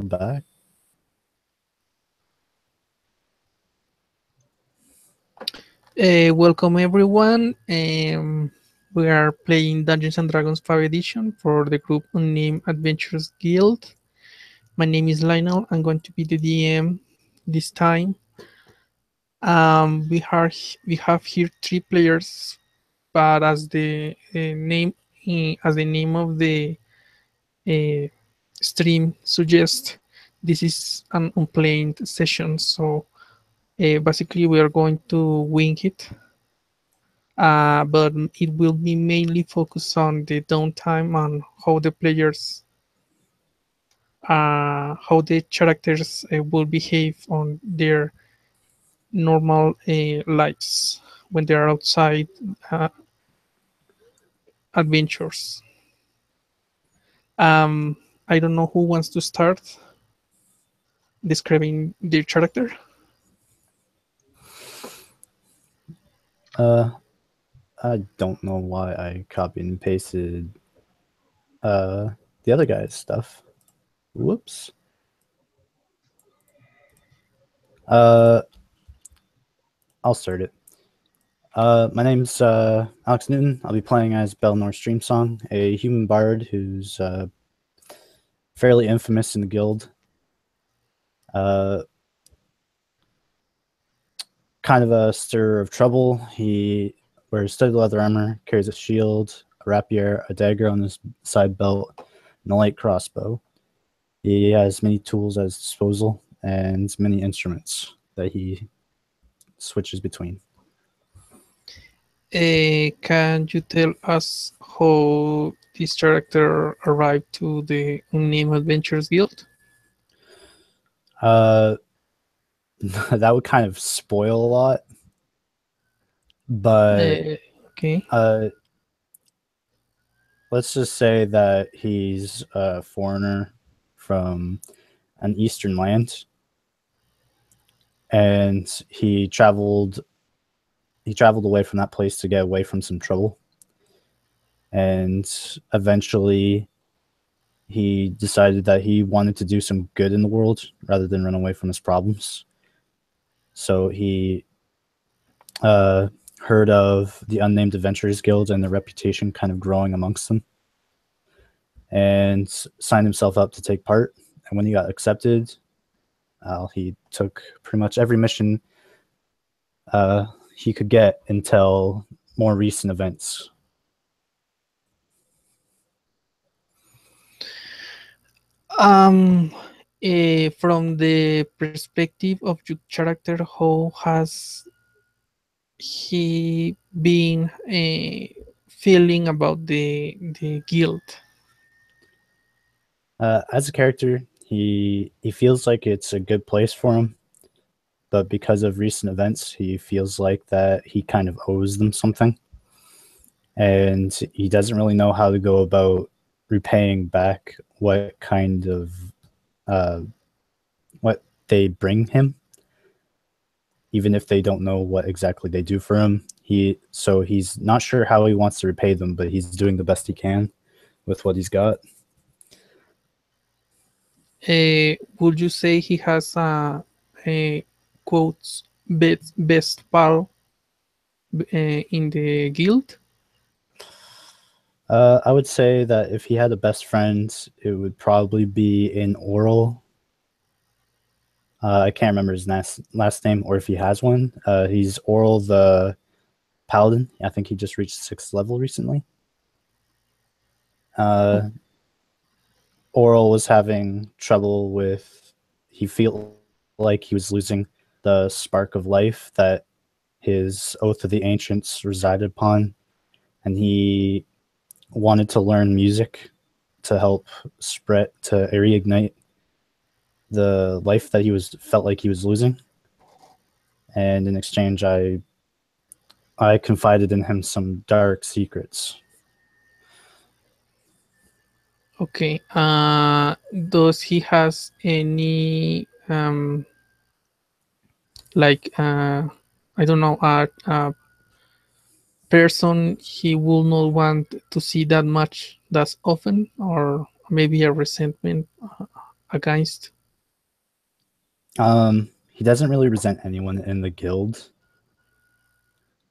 back. Welcome everyone. We are playing Dungeons and Dragons 5 edition for the group Unnamed Adventures Guild. My name is Lionel. I'm going to be the DM this time. We have here three players, but as the name of the uh, stream suggests, this is an unplanned session. So basically, we are going to wing it, but it will be mainly focused on the downtime and how the characters will behave on their normal lives when they are outside uh, adventures. Um, I don't know who wants to start describing their character. Uh, I don't know why I copied and pasted the other guy's stuff. Whoops. Uh, I'll start it. My name's Alex Newton. I'll be playing as Belnor Streamsong, a human bard who's fairly infamous in the guild. Kind of a stirrer of trouble. He wears studded leather armor, carries a shield, a rapier, a dagger on his side belt, and a light crossbow. He has many tools at his disposal and many instruments that he switches between. Can you tell us how this character arrived to the Unnamed Adventures Guild? That would kind of spoil a lot, but Okay. Let's just say that he's a foreigner from an eastern land, and he traveled away from that place to get away from some trouble, and eventually he decided that he wanted to do some good in the world rather than run away from his problems. So he heard of the Unnamed Adventurers Guild and their reputation kind of growing amongst them, and signed himself up to take part. And when he got accepted, he took pretty much every mission he could get until more recent events. From the perspective of your character, how has he been feeling about the guild? As a character, he feels like it's a good place for him, but because of recent events, he feels like that he kind of owes them something, and he doesn't really know how to go about repaying back what kind of what they bring him, even if they don't know what exactly they do for him. He's not sure how he wants to repay them, but he's doing the best he can with what he's got. Would you say he has a quotes best pal in the guild? I would say that if he had a best friend, it would probably be in Oral. I can't remember his last name, or if he has one. He's Oral the Paladin. I think he just reached 6th level recently. Oral was having trouble with. He felt like he was losing the spark of life that his Oath of the Ancients resided upon, and he wanted to learn music to help reignite the life that he felt like he was losing. And in exchange, I confided in him some dark secrets. Okay. Does he has any like I don't know a person he will not want to see that much that often, or maybe a resentment against? He doesn't really resent anyone in the guild,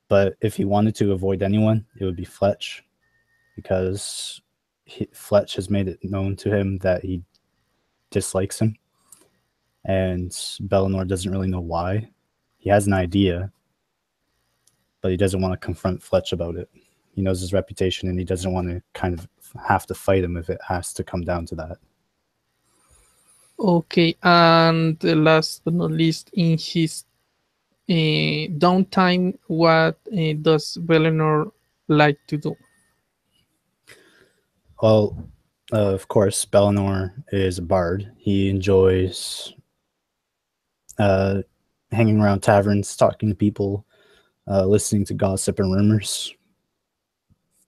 but if he wanted to avoid anyone, it would be Fletch, because Fletch has made it known to him that he dislikes him, and Bellinor doesn't really know why. He has an idea, but he doesn't want to confront Fletch about it. He knows his reputation, and he doesn't want to kind of have to fight him if it has to come down to that. Okay, and last but not least, in his downtime, what does Belenor like to do? Well, of course, Bellinor is a bard. He enjoys uh, hanging around taverns, talking to people, listening to gossip and rumors.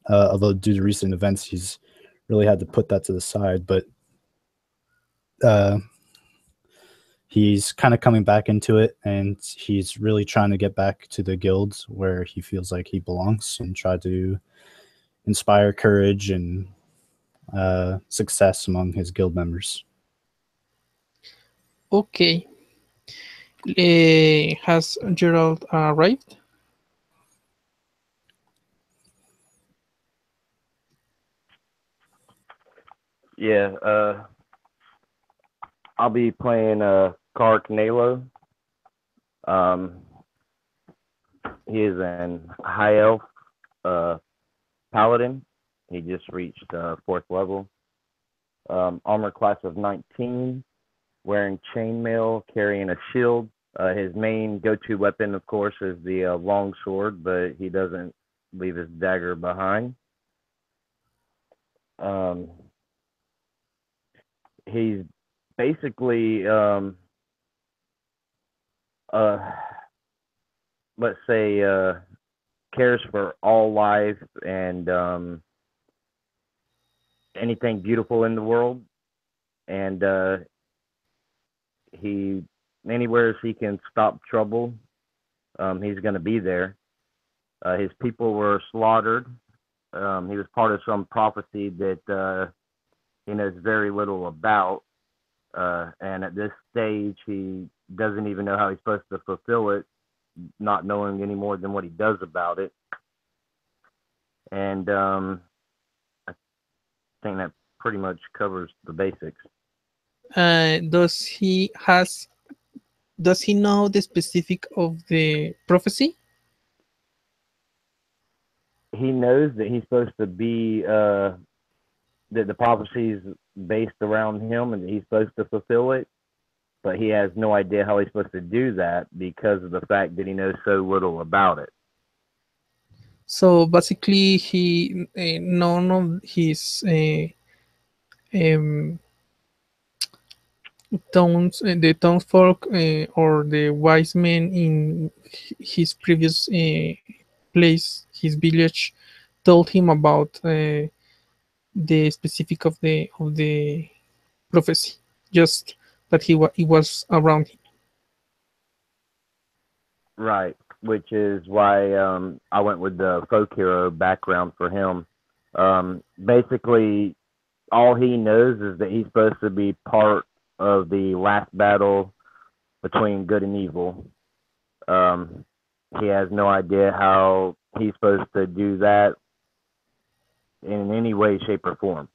Although due to recent events, he's really had to put that to the side. But uh, he's kind of coming back into it, and he's really trying to get back to the guilds where he feels like he belongs, and try to inspire courage and success among his guild members. Okay, has Gerald arrived? Yeah, I'll be playing Car Canelo. Um, he is an high elf uh, paladin. He just reached fourth level. Armor class of 19, wearing chainmail, carrying a shield. His main go-to weapon, of course, is the long sword, but he doesn't leave his dagger behind. Um, he's basically, uh, let's say, cares for all life and anything beautiful in the world. And he, anywhere he can stop trouble, he's going to be there. His people were slaughtered. He was part of some prophecy that he knows very little about. And at this stage, he doesn't even know how he's supposed to fulfill it, not knowing any more than what he does about it. And I think that pretty much covers the basics. Does he know the specific of the prophecy? He knows that he's supposed to be that the prophecy is based around him and that he's supposed to fulfill it, but he has no idea how he's supposed to do that because of the fact that he knows so little about it. So basically, he none of his um, the townsfolk or the wise men in his previous place, his village, told him about the specific of the prophecy. Just that he was around him. Right, which is why I went with the folk hero background for him. Basically, all he knows is that he's supposed to be part of the last battle between good and evil. Um, he has no idea how he's supposed to do that in any way, shape, or form.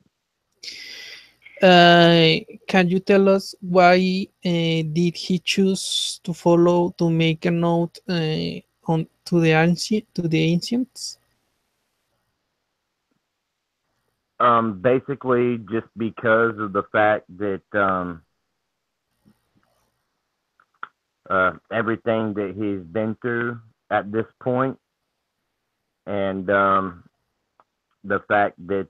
Can you tell us why did he choose to follow to make a note on to the ancients? Basically, just because of the fact that everything that he's been through at this point, and the fact that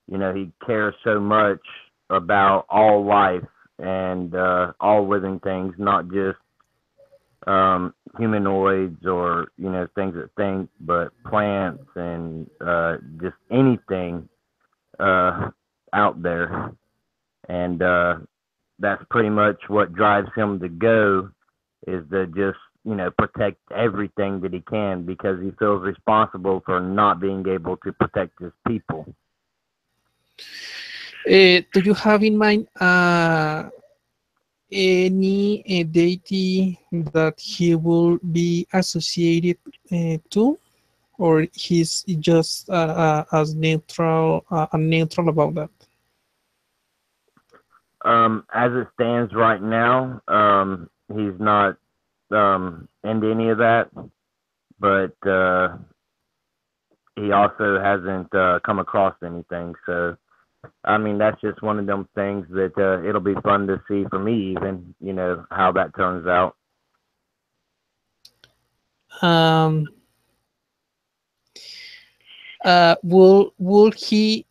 he cares so much about all life and all living things, not just humanoids or things that think, but plants and just anything out there. And that's pretty much what drives him to go, is to just protect everything that he can, because he feels responsible for not being able to protect his people. Do you have in mind any deity that he will be associated to, or he's just as neutral, neutral about that? As it stands right now, he's not into any of that, but he also hasn't come across anything. So, I mean, that's just one of them things that it'll be fun to see for me, even, how that turns out. Um, will he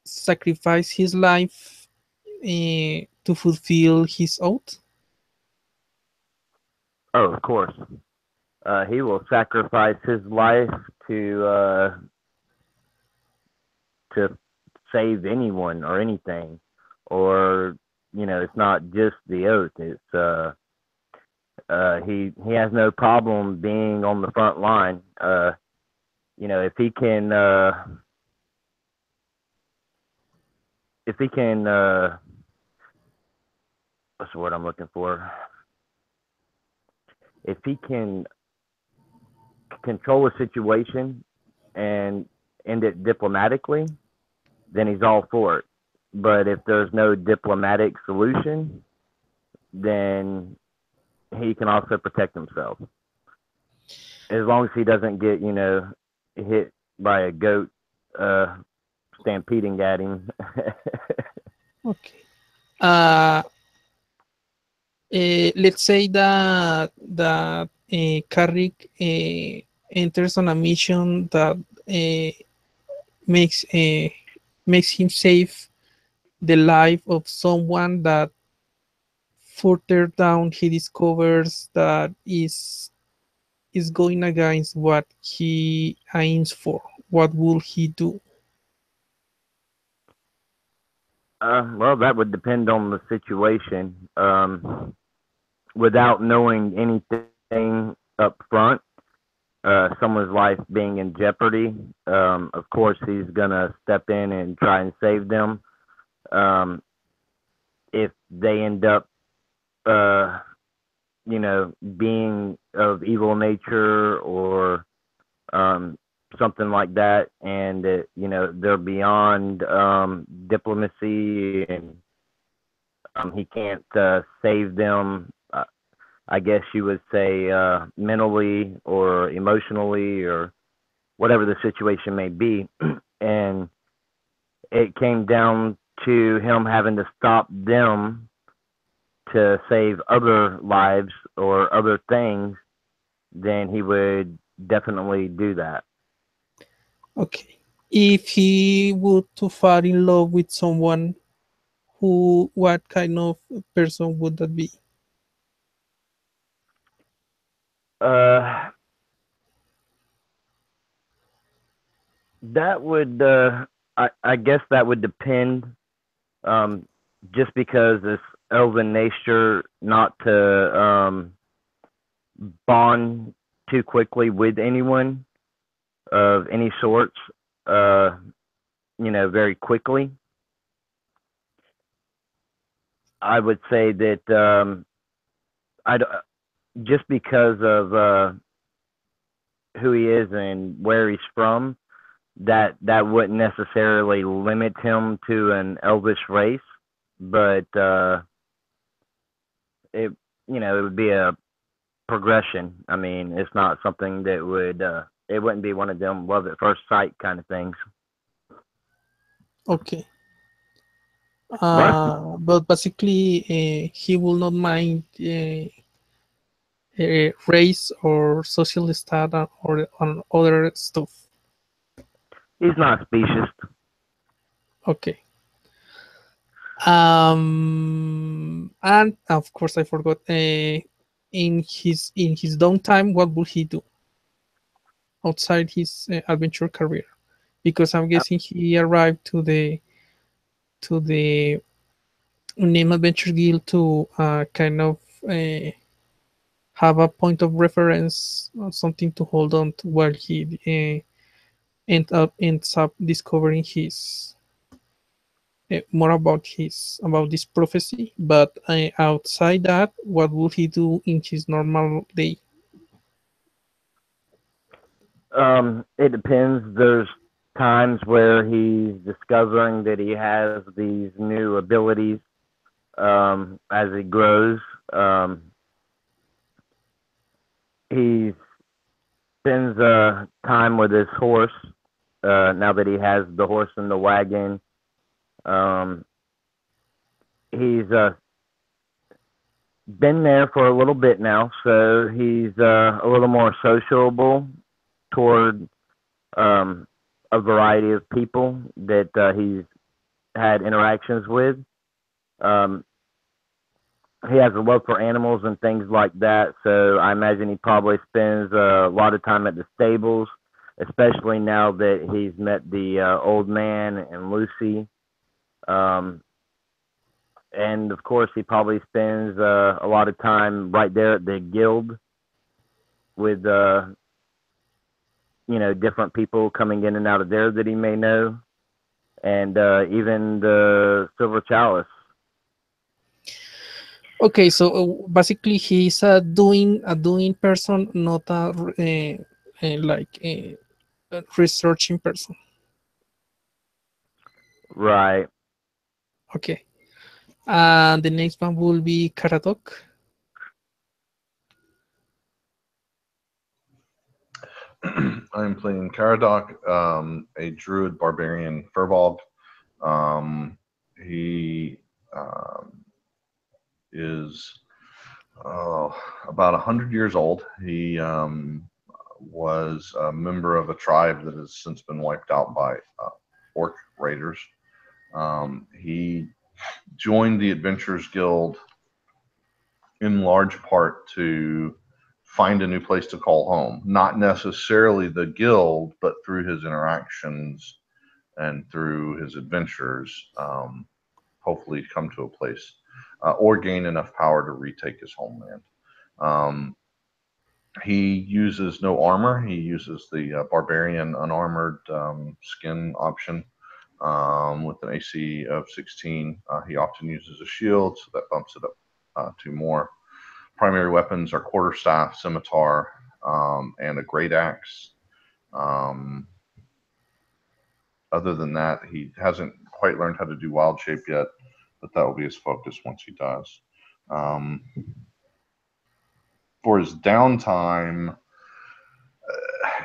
sacrifice his life to fulfill his oath? Oh, of course. He will sacrifice his life to save anyone or anything, or it's not just the oath. It's he has no problem being on the front line. If he can what's the word I'm looking for? If he can control a situation and end it diplomatically, then he's all for it. But if there's no diplomatic solution, then he can also protect himself. As long as he doesn't get, hit by a goat uh, stampeding at him. Okay. Uh, let's say that Carrick enters on a mission that makes makes him save the life of someone that further down he discovers that is going against what he aims for. What will he do? Well, that would depend on the situation. Without knowing anything up front, someone's life being in jeopardy, of course he's gonna step in and try and save them. Um, if they end up, uh, being of evil nature or um, something like that, and they're beyond diplomacy, and he can't save them. I guess you would say mentally or emotionally or whatever the situation may be, and it came down to him having to stop them to save other lives or other things, then he would definitely do that. Okay. If he would to fall in love with someone, who, what kind of person would that be? Uh, that would, I guess that would depend, um, just because it's elven nature not to bond too quickly with anyone of any sorts, uh, very quickly. I would say that I just because of who he is and where he's from, that wouldn't necessarily limit him to an elvish race, but it it would be a progression. I mean, it's not something that would it wouldn't be one of them love at first sight kind of things. Okay. What? But basically, he will not mind race or social status or on other stuff. He's not specious. Okay. And of course, I forgot. In his downtime, what will he do outside his adventure career? Because I'm guessing he arrived to the Name Adventure Guild to kind of uh, have a point of reference, or something to hold on to while he ends up discovering more about this prophecy. But outside that, what would he do in his normal day? It depends. There's times where he's discovering that he has these new abilities as he grows. Um, he spends time with his horse now that he has the horse and the wagon. Um, he's been there for a little bit now, so he's a little more sociable toward a variety of people that he's had interactions with. Um, he has a love for animals and things like that, so I imagine he probably spends a lot of time at the stables, especially now that he's met the old man and Lucy. Um, and of course, he probably spends a lot of time right there at the guild with different people coming in and out of there that he may know, and even the Silver Chalice. Okay, so basically he's a doing person, not like a researching person. Right. Okay. And the next one will be Karadok. I'm playing Caradoc, a druid barbarian furbolg. He is about 100 years old. He was a member of a tribe that has since been wiped out by orc raiders. He joined the Adventurers Guild in large part to find a new place to call home. Not necessarily the guild, but through his interactions and through his adventures, hopefully come to a place or gain enough power to retake his homeland. Um, he uses no armor. He uses the barbarian unarmored skin option with an AC of 16. He often uses a shield, so that bumps it up to more. Primary weapons are quarterstaff, scimitar, and a great axe. Um, Other than that, he hasn't quite learned how to do wild shape yet, but that will be his focus once he does. Um, for his downtime,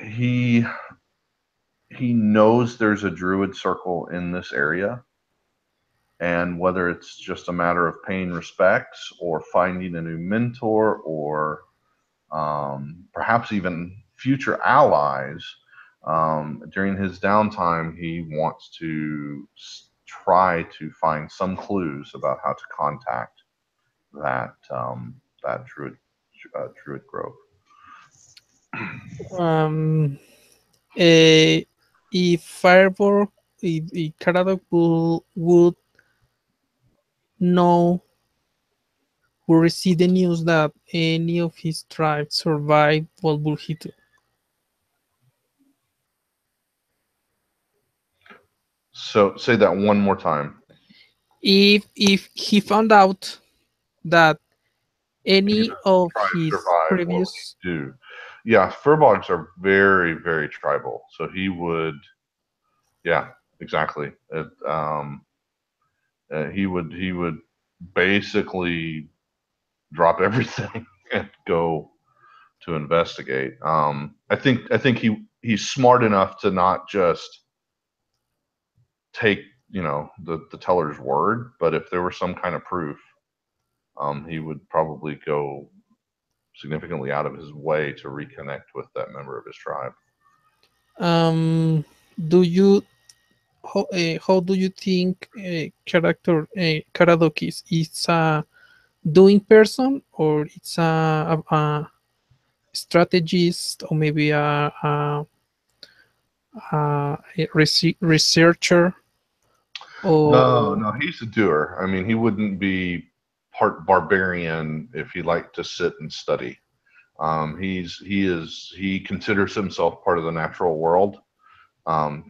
he knows there's a druid circle in this area, and whether it's just a matter of paying respects or finding a new mentor or perhaps even future allies. During his downtime, he wants to try to find some clues about how to contact that druid grove. Um, eh, if Fireball, if Karadok would know, would receive the news that any of his tribe survived, what would he do? So say that one more time. If he found out that Any of any his of tribes his survive, what would previous he do? Yeah, furbogs are very, very tribal. So he would, yeah, exactly. He would basically drop everything and go to investigate. I think he's smart enough to not just take the teller's word, but if there was some kind of proof, he would probably go significantly out of his way to reconnect with that member of his tribe. do you how do you think character Karadok is? It's a doing person, or it's a strategist, or maybe a researcher, No, or no, he's a doer. I mean, he wouldn't be part barbarian if he liked to sit and study. He considers himself part of the natural world.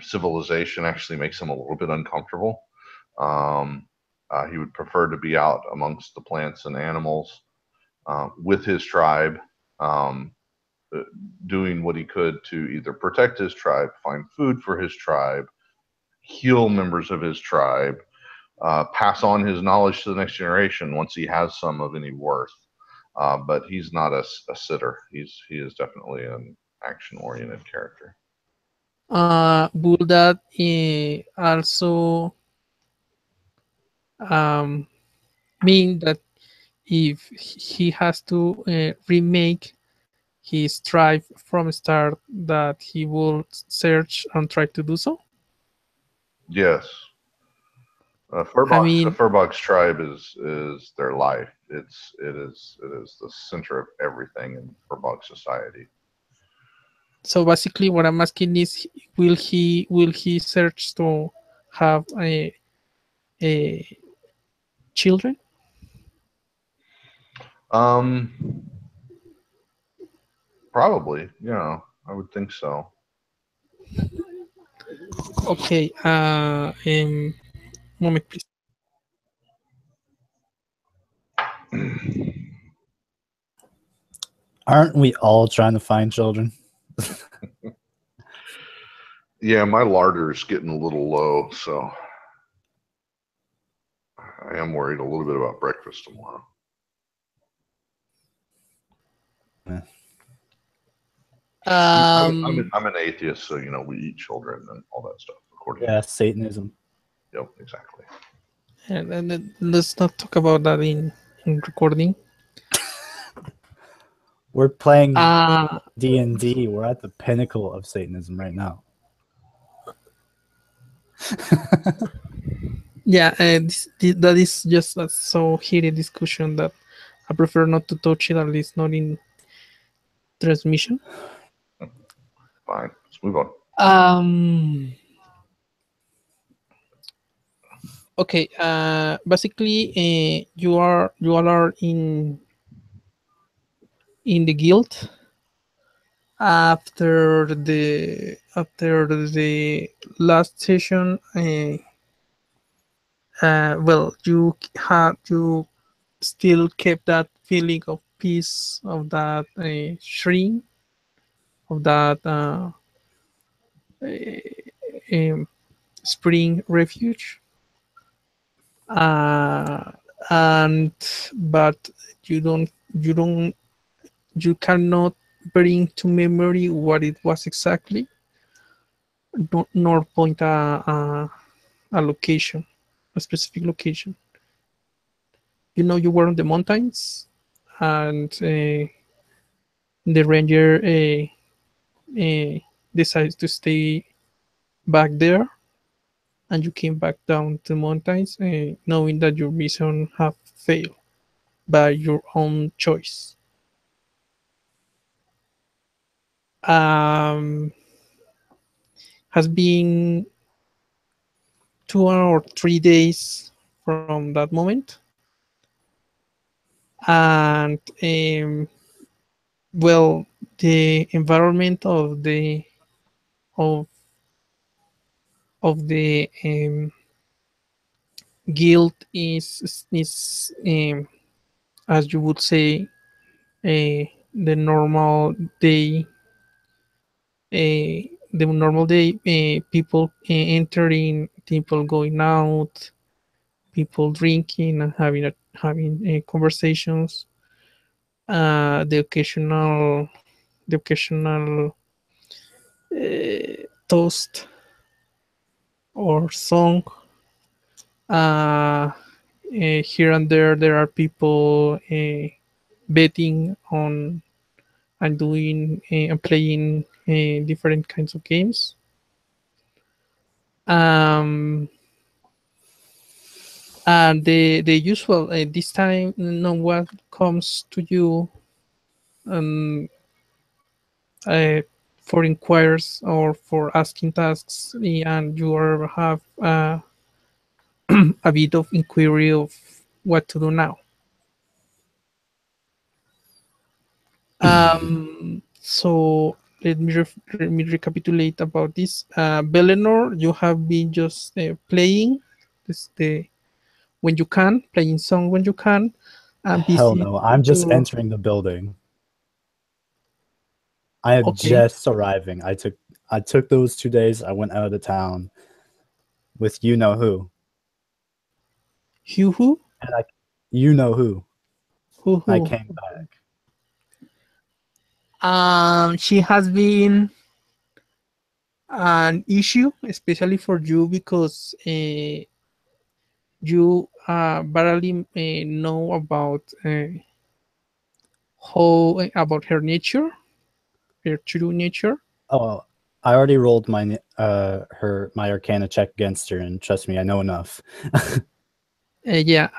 Civilization actually makes him a little bit uncomfortable. Um, he would prefer to be out amongst the plants and animals with his tribe, um, uh, doing what he could to either protect his tribe, find food for his tribe, heal members of his tribe, pass on his knowledge to the next generation once he has some of any worth. But he's not a sitter. He is definitely an action oriented character. Would that also um, mean that if he has to remake his tribe from start, that he will search and try to do so? Yes, I The mean, Furbox tribe is their life. It is the center of everything in Furbox society. so basically, what I'm asking is, will he search to have a children? Um, Probably. Yeah, I would think so. Okay. Moment, please. Aren't we all trying to find children? Yeah, my larder is getting a little low, so I am worried a little bit about breakfast tomorrow. Eh. I'm an atheist, so we eat children and all that stuff. According Yeah, to Satanism. yep, exactly. And then let's not talk about that in recording. We're playing Uh D&D. We're at the pinnacle of Satanism right now. yeah, that is just a so heated discussion that I prefer not to touch it, at least not in transmission. Fine, let's move on. Um. Okay. Basically, you all are in the guild after the last session. Well, you still kept that feeling of peace, of that shrine, of that um, spring refuge, uh, and but you don't you cannot bring to memory what it was exactly, nor point a location, a specific location. You were on the mountains, and the ranger decides to stay back there, and you came back down to the mountains, knowing that your mission have failed by your own choice. Um, has been 2 or 3 days from that moment, and well, the environment of the guild is as you would say, the normal day. The normal day, people entering, people going out, people drinking and having conversations. The occasional toast or song. Here and there are people betting on and doing and playing different kinds of games. Um, and the usual, this time no one comes to you um, uh, for inquiries or for asking tasks, and you have a bit of inquiry of what to do now. So let me recapitulate about this. Belenor, you have been just playing. this the when you can, playing song when you can, and Hell visit no, I'm just your. entering the building. I am Okay, just arriving. I took those 2 days. I went out of town with you know who, who and you know who. I who. came back. She has been an issue, especially for you because you barely know about how about her nature, her true nature. Oh, I already rolled my Arcana check against her, and trust me, I know enough. Yeah,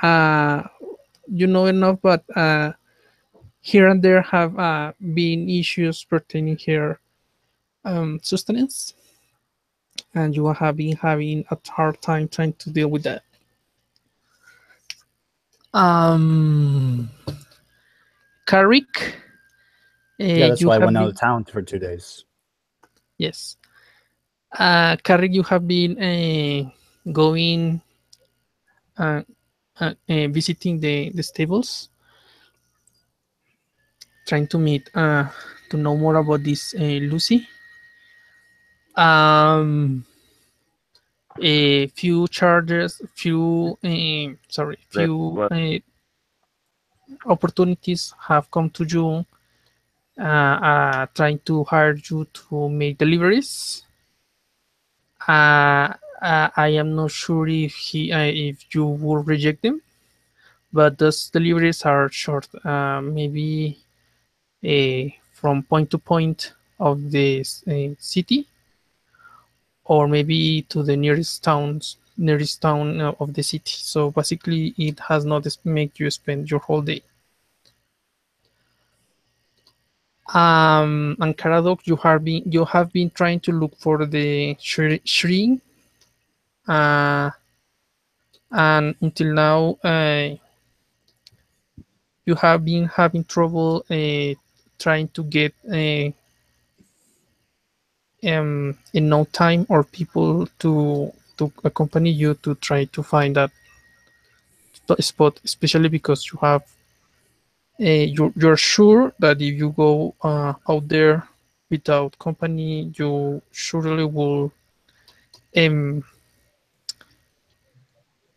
you know enough, but here and there have been issues pertaining her sustenance, and you have been having a hard time trying to deal with that. Um, Carrick, Yeah, that's you why I have went out been of town for 2 days. yes, Carrick, you have been going uh, visiting the stables, trying to meet to know more about this Lucy. Um, a few charges, few sorry, That few what opportunities have come to you, trying to hire you to make deliveries. I am not sure if you will reject them, but those deliveries are short, maybe from point to point of the city, or maybe to the nearest town of the city. So basically, it has not make you spend your whole day. And Caradoc, you have been trying to look for the shrine, uh, and until now, you have been having trouble trying to get enough time or people to accompany you to try to find that spot, especially because you're sure that if you go out there without company, you surely will um,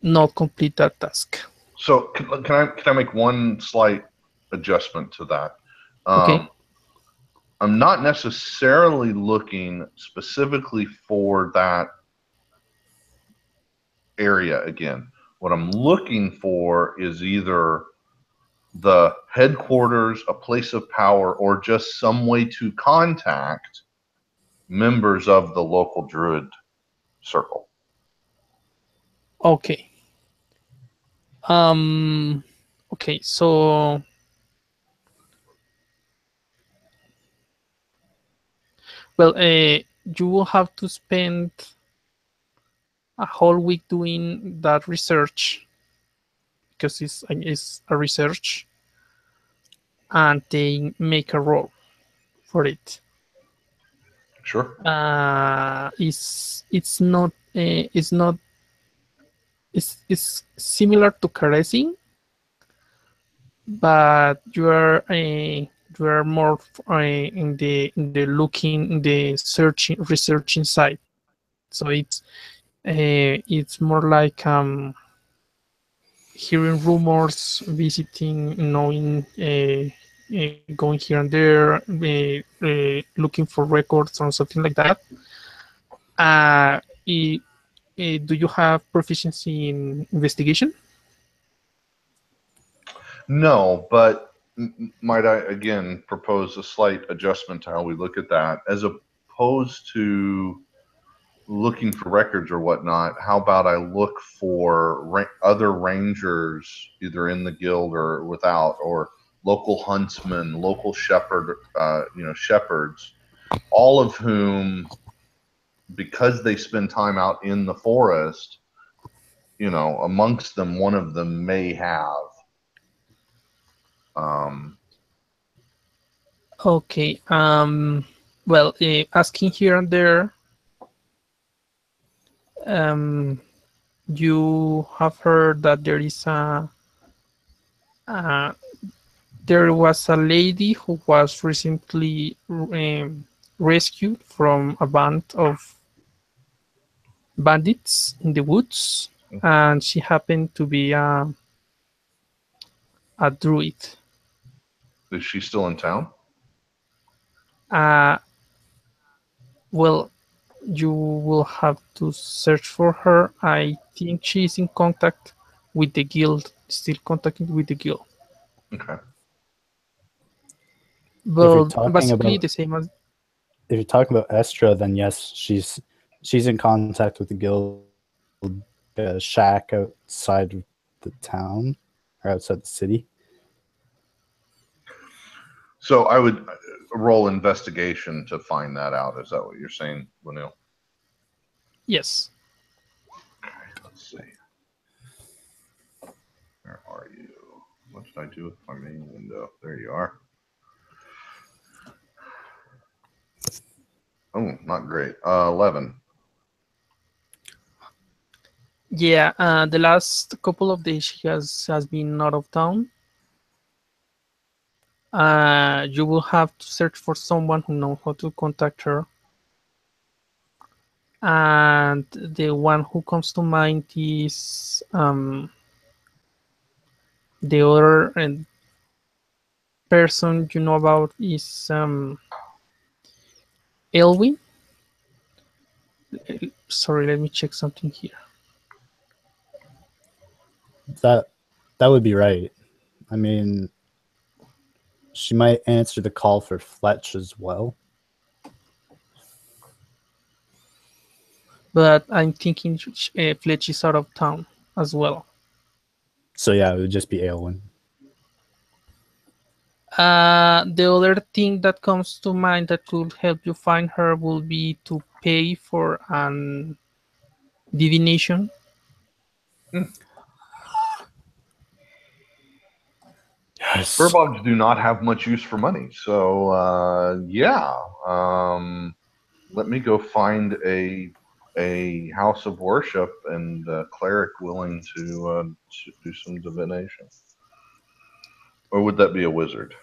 not complete that task. So can I make one slight adjustment to that? Okay. I'm not necessarily looking specifically for that area again. What I'm looking for is either the headquarters, a place of power, or just some way to contact members of the local druid circle. Okay. Um. Okay. So, well, you will have to spend a whole week doing that research because it's a research, and they make a roll for it. Sure. It's similar to caressing, but you are more in the looking, in the searching, researching side. So it's more like hearing rumors, visiting, knowing, going here and there, looking for records or something like that. Uh, i- do you have proficiency in investigation? No, but might I again propose a slight adjustment to how we look at that, as opposed to looking for records or whatnot? How about I look for other rangers, either in the guild or without, or local huntsmen, local shepherds, all of whom, because they spend time out in the forest, amongst them, one of them may have. Um, Okay. Well, asking here and there, um, You have heard that uh, there was a lady who was recently rescued from a band of bandits in the woods, and she happened to be a druid. Is she still in town? Uh, well, you will have to search for her. I think she's in contact with the guild, still contacting with the guild. Okay. If you're But talking basically about the same as if you're talking about Estra, then yes, she's in contact with the guild, a shack outside of the town or outside the city. So I would roll investigation to find that out. Is that what you're saying, Lanil? yes. Let's see. Where are you? What did I do with my main window? There you are. Oh, not great. 11. Yeah, the last couple of days she has been out of town. You will have to search for someone who knows how to contact her. And the one who comes to mind is the other person you know about is Elwin. Sorry, let me check something here. That that would be right. I mean, she might answer the call for Fletch as well. But I'm thinking Fletch is out of town as well. So yeah, it would just be Aelwyn. The other thing that comes to mind that could help you find her will be to pay for an divination. Yes. Furbogs do not have much use for money. So, yeah. Let me go find a house of worship and a cleric willing to do some divination. Or would that be a wizard?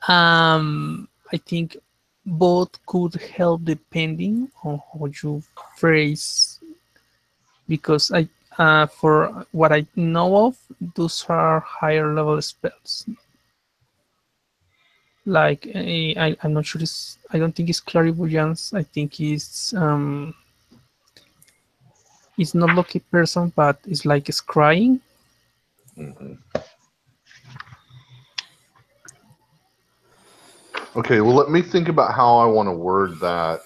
I think both could help depending on how you phrase, because for what I know of, those are higher level spells. Like I'm not sure. I don't think it's clairvoyance. I think it's not lucky person, but it's like scrying. Hmm. Okay, well, let me think about how I want to word that,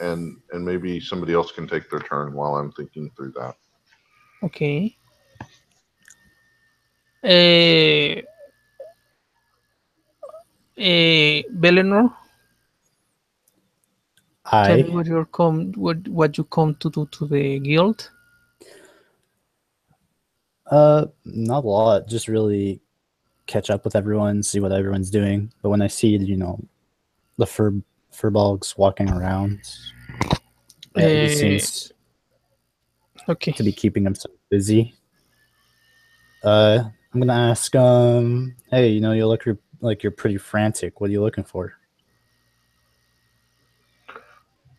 and maybe somebody else can take their turn while I'm thinking through that. Okay. Uh, Belenor, tell me I what you come to do to the guild. not a lot. Just really catch up with everyone, see what everyone's doing. But when I see, the furbolgs walking around, it Uh, seems okay. to be keeping them so busy. I'm gonna ask, hey, you look like you're pretty frantic. What are you looking for?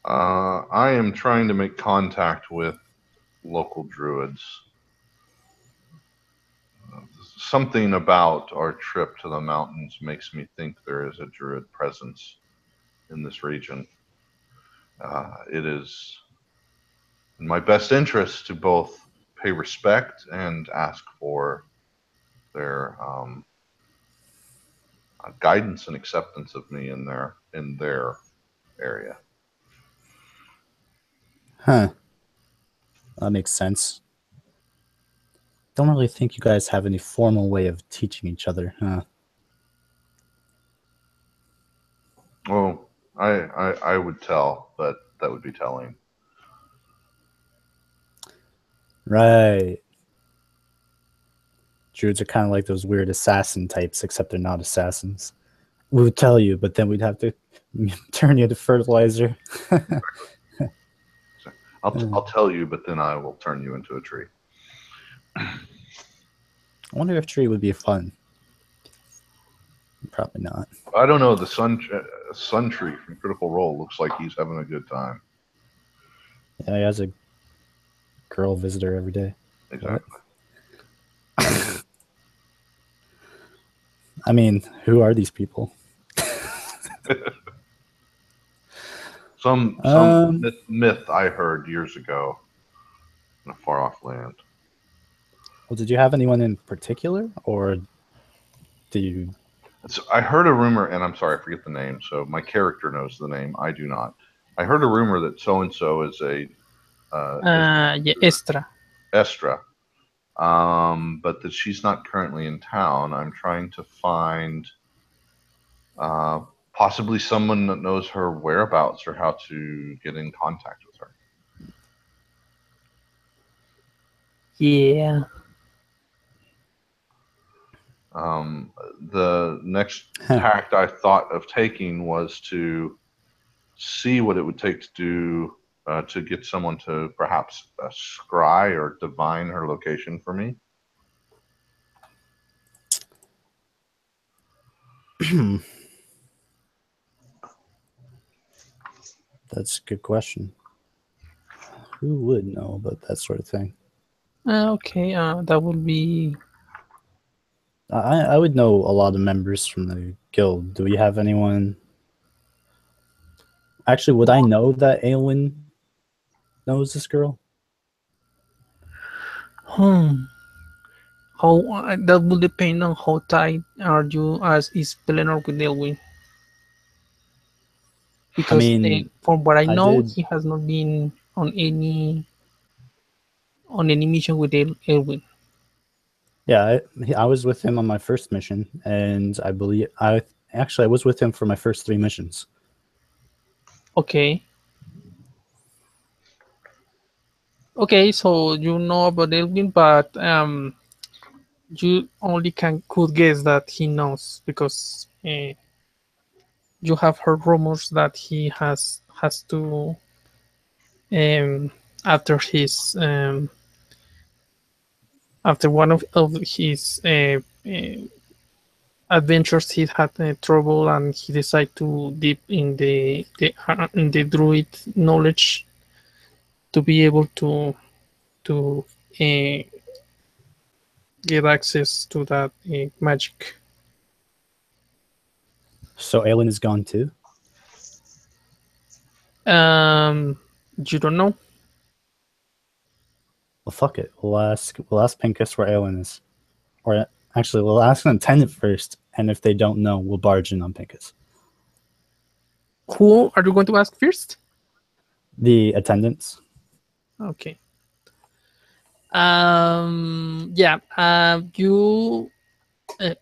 I am trying to make contact with local druids. Something about our trip to the mountains makes me think there is a druid presence in this region. It is in my best interest to both pay respect and ask for their guidance and acceptance of me in their area. Huh. That makes sense. Don't really think you guys have any formal way of teaching each other, huh? Well, I would tell, but that would be telling. Right. Druids are kind of like those weird assassin types, except they're not assassins. We would tell you, but then we'd have to turn you to fertilizer. I'll tell you, but then I will turn you into a tree. I wonder if tree would be fun. Probably not. I don't know. The sun tree from Critical Role looks like he's having a good time. Yeah, he has a girl visitor every day. Exactly. I mean, who are these people? Some myth I heard years ago in a far off land. Well, did you have anyone in particular, or do you? So I heard a rumor, and I'm sorry, I forget the name. So my character knows the name. I do not. I heard a rumor that so and so is a Yeah, Estra. Estra, but that she's not currently in town. I'm trying to find possibly someone that knows her whereabouts or how to get in contact with her. Yeah. The next tact I thought of taking was to see what it would take to do to get someone to perhaps scry or divine her location for me. That's a good question. Who would know about that sort of thing? Okay. That would be. I would know a lot of members from the guild. Do we have anyone? Actually, would I know that Aelwyn knows this girl? Hmm. How that will depend on how tight are you as is Pelennor with Elwin. I Because mean, from what I I know, did. he has not been on any mission with Elwin. Yeah, I was with him on my first mission, and I believe I was with him for my first 3 missions. Okay. Okay, so you know about Elwin, but you only could guess that he knows because you have heard rumors that he has to um, after his after one of his adventures he had trouble and he decided to dip in the druid knowledge to be able to uh, get access to that magic. So Aelin is gone too? You don't know. Well, fuck it. We'll ask Pincus where Aelin is. Or actually, we'll ask an attendant first, and if they don't know, we'll barge in on Pincus. Who are you going to ask first? The attendants. Okay. Yeah. You.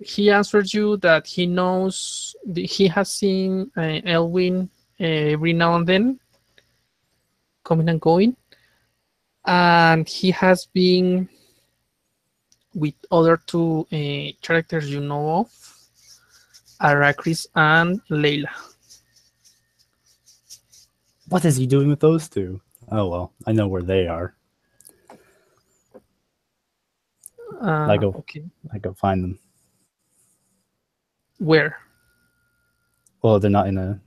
He answered you that he knows he has seen Elwin every now and then, coming and going, and he has been with other two characters you know of, Arrakris and Layla. What is he doing with those two? Oh well, I know where they are. Okay. I go find them. Where? Well, they're not in a.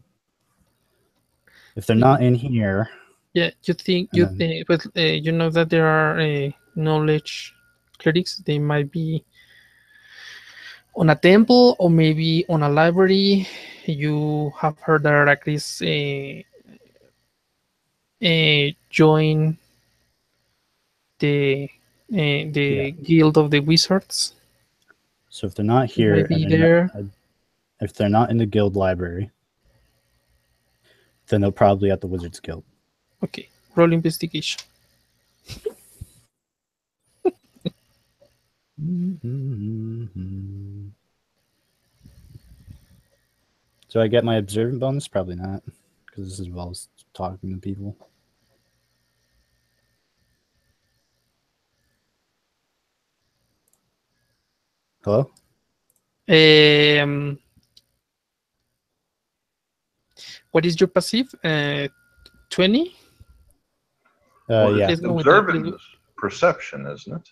If they're not in here. Yeah, you think then, but you know that there are knowledge clerics. They might be on a temple or maybe on a library. You have heard that Arrakis join the yeah. guild of the wizards. So if they're not They here might and be there. if they're not in the guild library, then they're probably at the Wizards Guild. Okay, roll investigation. Do I get my observant bonus? Probably not, because this involves talking to people. Hello? What is your passive? 20? Well, Yeah. Let's go with that. observing is perception, isn't it?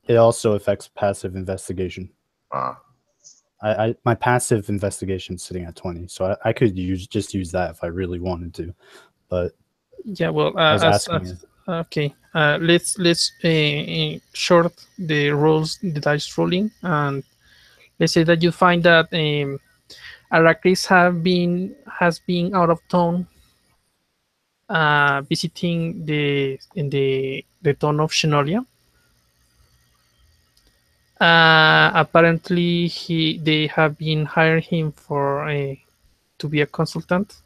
It also affects passive investigation. Ah, My passive investigation is sitting at 20, so I could use that if I really wanted to. But Yeah, well, I was asking you. okay. Let's short the rolls, the dice rolling, and let's say that you find that Arrakis has been out of town, visiting the town of Shenolia. Apparently, they have been hiring him for to be a consultant,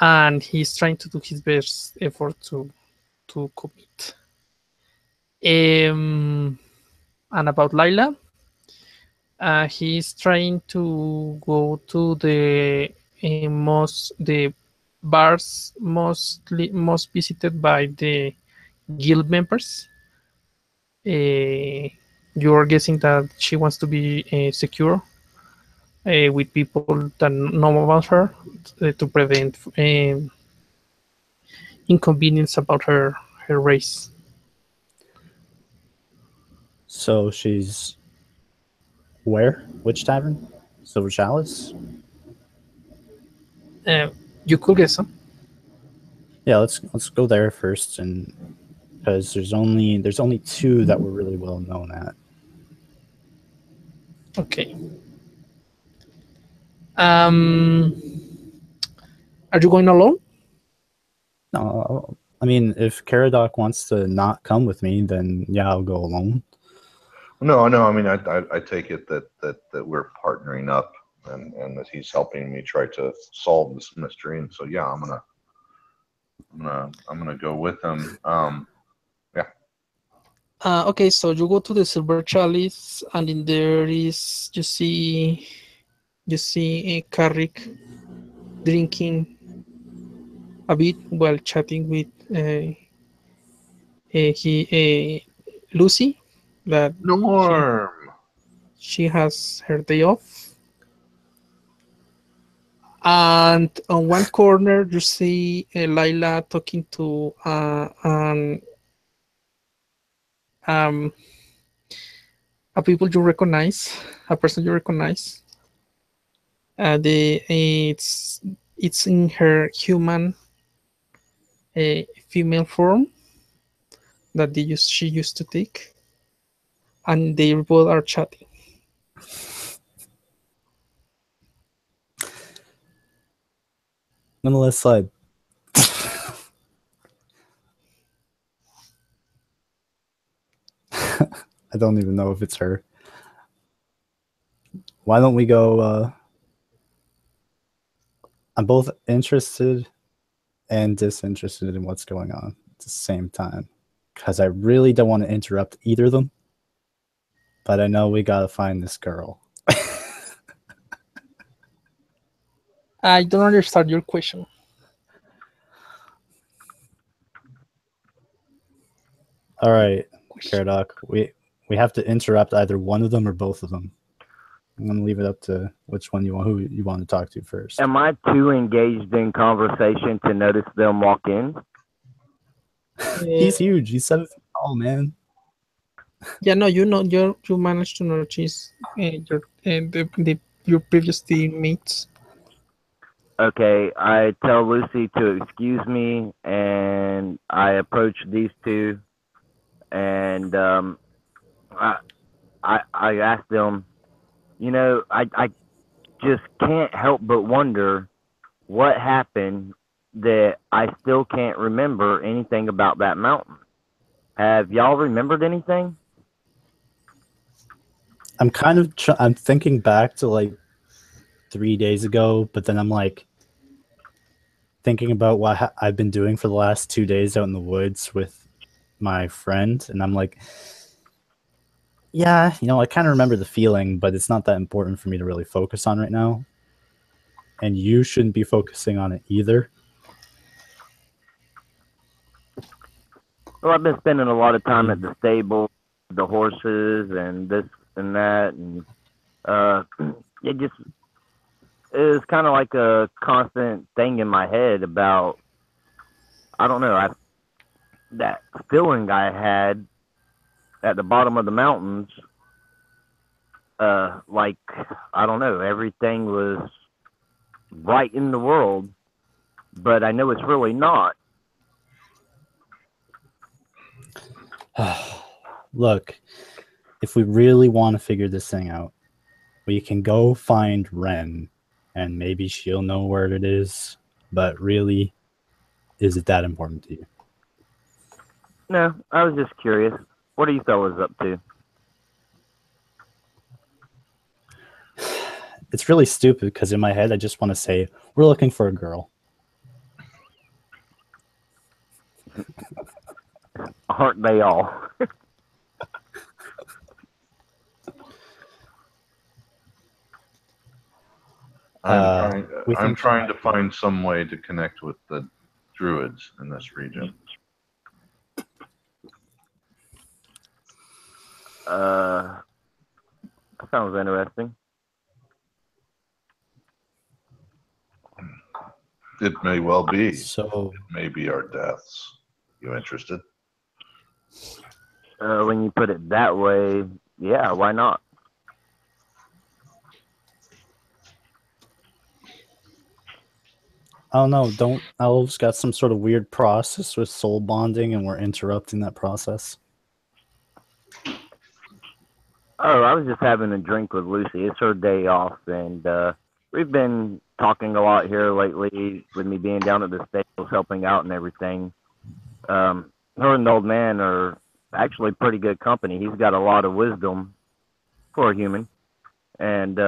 and he's trying to do his best effort to commit. And about Lila, he's trying to go to the bars most visited by the guild members. Uh, you're guessing that she wants to be secure with people that know about her to prevent inconvenience about her race. So she's where? Which tavern? Silver Chalice? Uh, you could guess some. Yeah, let's go there first, and because there's only two that we're really well known at. Okay. Um, are you going alone? No, I mean, if Caradoc wants to not come with me, then yeah, I'll go alone. no, no. I mean, I take it that we're partnering up, and that he's helping me try to solve this mystery. And so, yeah, I'm gonna go with him. Yeah. Okay, so you go to the Silver Chalice, and in there is you see a Carrick drinking a bit while chatting with Lucy, that she Norm. she has her day off. And on one corner, you see Lila talking to um, a people you recognize, a person you recognize. The it's in her human female form that she used to take, and they both are chatting. I'm gonna let slide. I don't even know if it's her. Why don't we go? I'm both interested and disinterested in what's going on at the same time, because I really don't want to interrupt either of them. But I know we gotta find this girl. I don't understand your question. All right, Caradoc, we have to interrupt either one of them or both of them. I'm gonna leave it up to which one who you want to talk to first. Am I too engaged in conversation to notice them walk in? He's huge. He's 7 feet tall, man. Yeah, no, you managed to notice your previous teammates. Okay, I tell Lucy to excuse me, and I approach these two, and I ask them, I just can't help but wonder what happened that I still can't remember anything about that mountain. Have y'all remembered anything? I'm kind of I'm thinking back to like 3 days ago, but then I'm like thinking about what I've been doing for the last 2 days out in the woods with my friend, and I'm like, yeah, I kind of remember the feeling, but it's not that important for me to really focus on right now. And you shouldn't be focusing on it either. Well, I've been spending a lot of time at the stable, the horses, and this and that, and uh, it just it was kind of like a constant thing in my head about I don't know. That feeling I had at the bottom of the mountains, like I don't know, everything was right in the world, but I know it's really not. Look, if we really want to figure this thing out, we can go find Ren, and maybe she'll know where it is. But really, is it that important to you? No, I was just curious. What are you fellas up to? It's really stupid because in my head, I just want to say, we're looking for a girl. Aren't they all? I'm trying to find some way to connect with the druids in this region. Sounds interesting. It may well be. So it may be our deaths. You interested? When you put it that way, yeah, why not? I don't know. Don't elves got some sort of weird process with soul bonding, and we're interrupting that process? Oh, I was just having a drink with Lucy. It's her day off, and we've been talking a lot here lately with me being down at the stables helping out and everything. Her and the old man are actually pretty good company. He's got a lot of wisdom for a human, and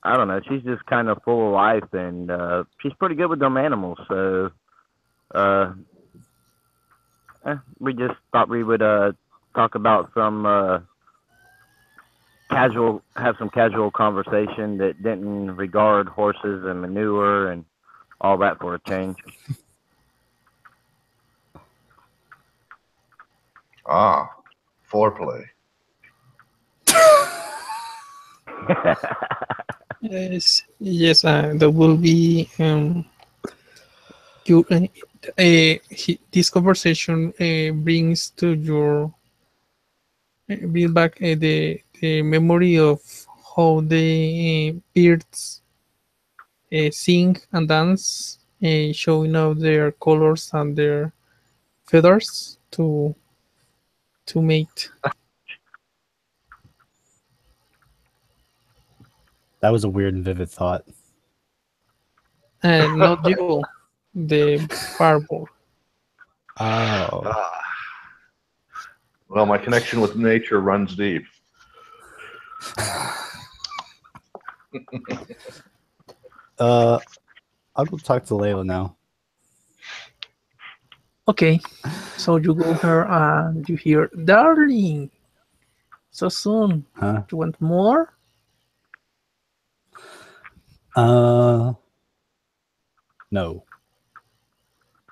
I don't know. She's just kind of full of life, and she's pretty good with them animals. So we just thought we would talk about some have some casual conversation that didn't regard horses and manure and all that for a change. Ah, foreplay. Yes, that will be you. This conversation brings to your bring back the memory of how the birds sing and dance, showing out their colors and their feathers to mate. That was a weird and vivid thought. And not you, the fireball. Oh. Well, my connection with nature runs deep. I'll go talk to Layla now. Okay, so you go here and you hear, darling, so soon. Huh? You want more? No.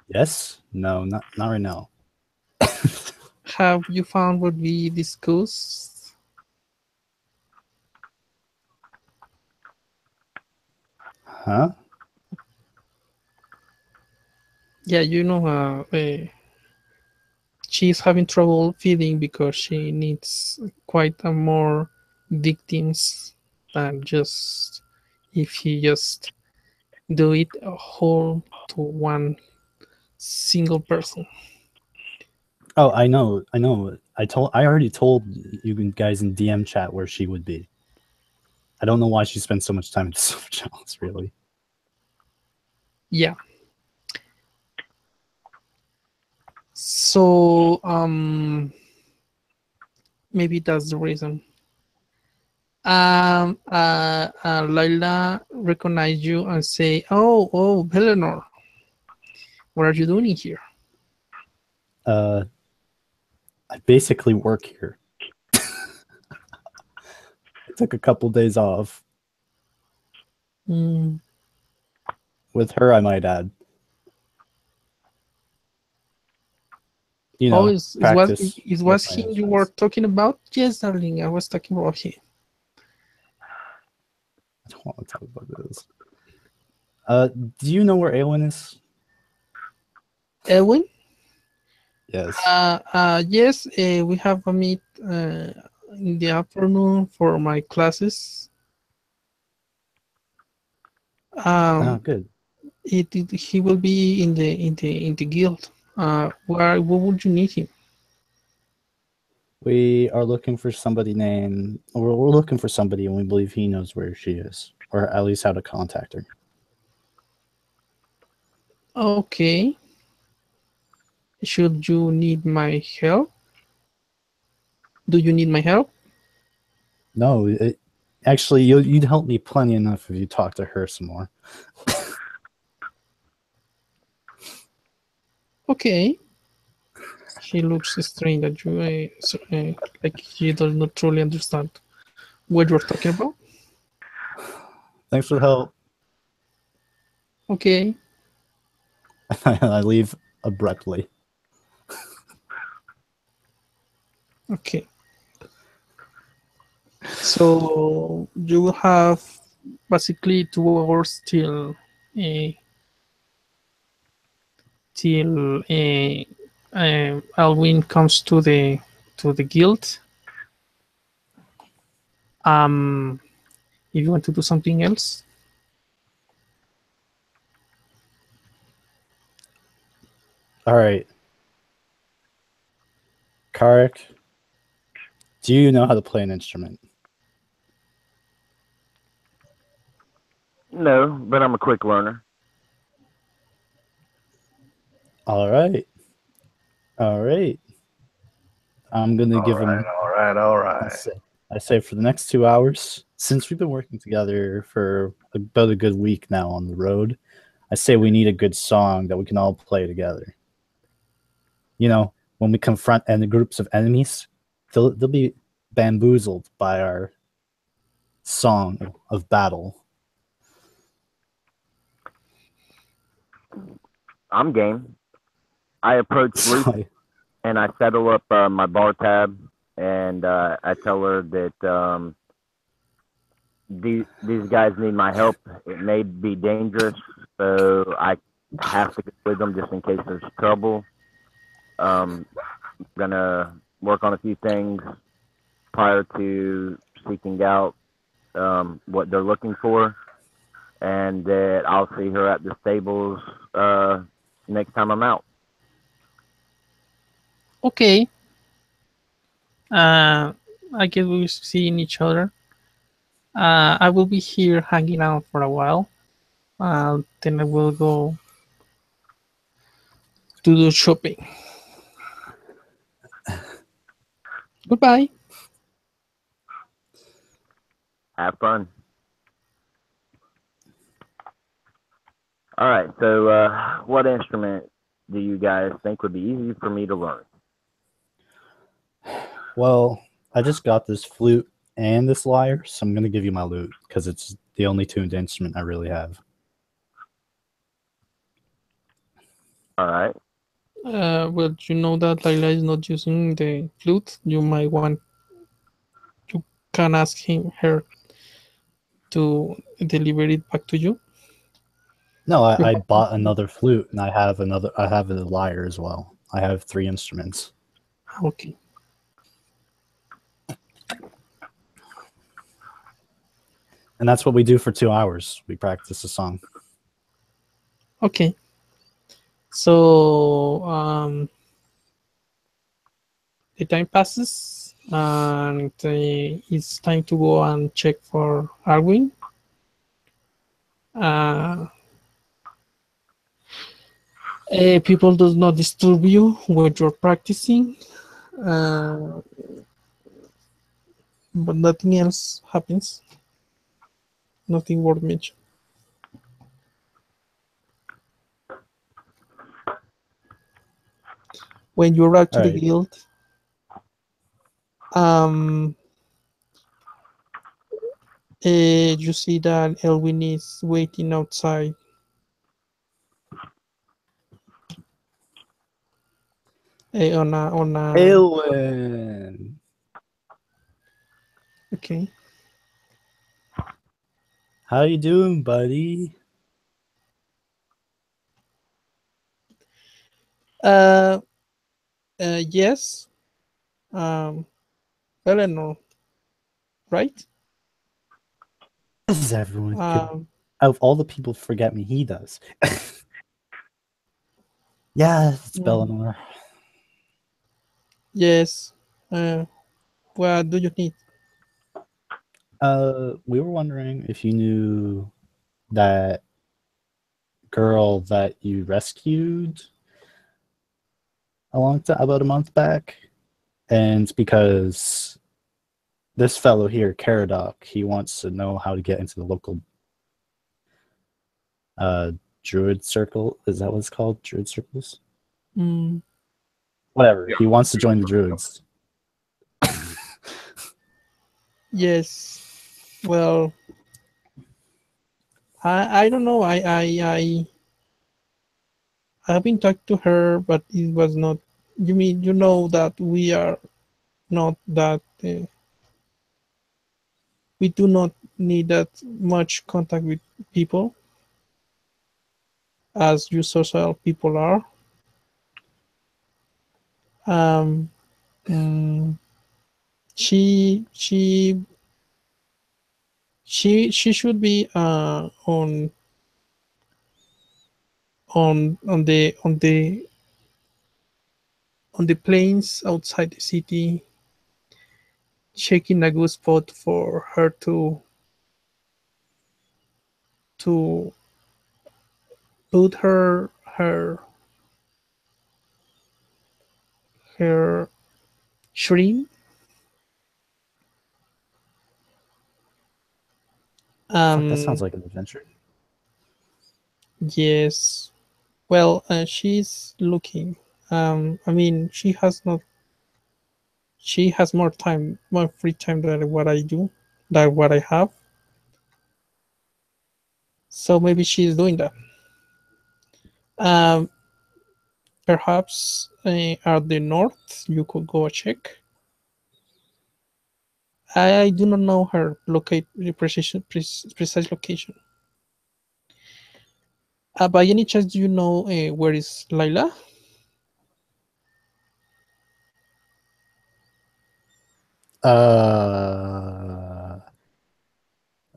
Yes? No, not right now. Have you found what we discussed? Huh? Yeah, she's having trouble feeding because she needs quite a more victims than just if she just do it whole to one single person. Oh, I know. I already told you guys in DM chat where she would be. I don't know why she spends so much time in Silver Chalice, really. Yeah. So maybe that's the reason. Laila recognize you and say, "Oh, Eleanor, what are you doing here?" I basically work here. I took a couple days off. Mm. With her, I might add. You know, is was him you were talking about? Yes, darling, I was talking about him. I don't want to talk about this. Do you know where Aelin is? Elwin? Yes. Yes, we have a meet in the afternoon for my classes. Oh, Um, good. he will be in the guild. Where would you need him? We are looking for somebody named. We're looking for somebody, and we believe he knows where she is, or at least how to contact her. Okay. Should you need my help? Do you need my help? No, actually, you'd help me plenty enough if you talk to her some more. Okay. He looks strange that you like he does not truly understand what you're talking about. Thanks for the help. Okay. I leave abruptly. Okay. So you will have basically 2 hours uh, till Alwyn comes to the guild. Um, if you want to do something else, All right, Karek, do you know how to play an instrument? No, but I'm a quick learner. All right. All right. I'm gonna All give right, him. all right, all I right. say, I say for the next 2 hours, since we've been working together for about a good week now on the road, I say we need a good song that we can all play together. You know, when we confront groups of enemies, they'll be bamboozled by our song of battle. I'm game. I approach Luke So and I settle up my bar tab, and I tell her that these guys need my help. It may be dangerous, so I have to go with them just in case there's trouble. I'm gonna work on a few things prior to seeking out what they're looking for, and that I'll see her at the stables next time I'm out. okay. I guess we're seeing each other. I will be here hanging out for a while. Then I will go to do shopping. Goodbye. Have fun. All right. So, what instrument do you guys think would be easy for me to learn? well, I just got this flute and this lyre, so I'm gonna give you my lute because it's the only tuned instrument I really have. All right. Well, you know that Laila is not using the flute. You can ask her to deliver it back to you. No, I bought another flute and I have a lyre as well. I have 3 instruments. Okay. And that's what we do for 2 hours. We practice a song. Okay. So the time passes, and it's time to go and check for Arwin. Uh, People does not disturb you when you're practicing, uh, but nothing else happens. Nothing worth mentioning. When you arrive to All the right. guild, um, you see that Elwin is waiting outside on a. Aylwin, Okay. how you doing, buddy? Uh, yes. Um, Eleanor, right? Does everyone could Um, out of all the people forget me, he does. Yeah, it's mm, Bellinor. yes. Uh, what do you need? We were wondering if you knew that girl that you rescued about a month back, and because this fellow here, Caradoc, he wants to know how to get into the local uh druid circle. Is that what it's called? Druid circles? Mm, Whatever. Yeah. He wants to join the druids. yes. Well, I don't know. I have been talking to her, but it was not. You mean you know that we are not that. We do not need that much contact with people as you social people are. Um, mm, she she should be on the plains outside the city, checking a good spot for her to put her shrimp. Fuck, that sounds Um, like an adventure. yes. Well, she's looking. I mean, she has more time, more free time than what I do, than what I have. So maybe she's doing that. Um, Perhaps at the north, you could go check. I do not know her precise location. By any chance, do you know where is Laila? Uh,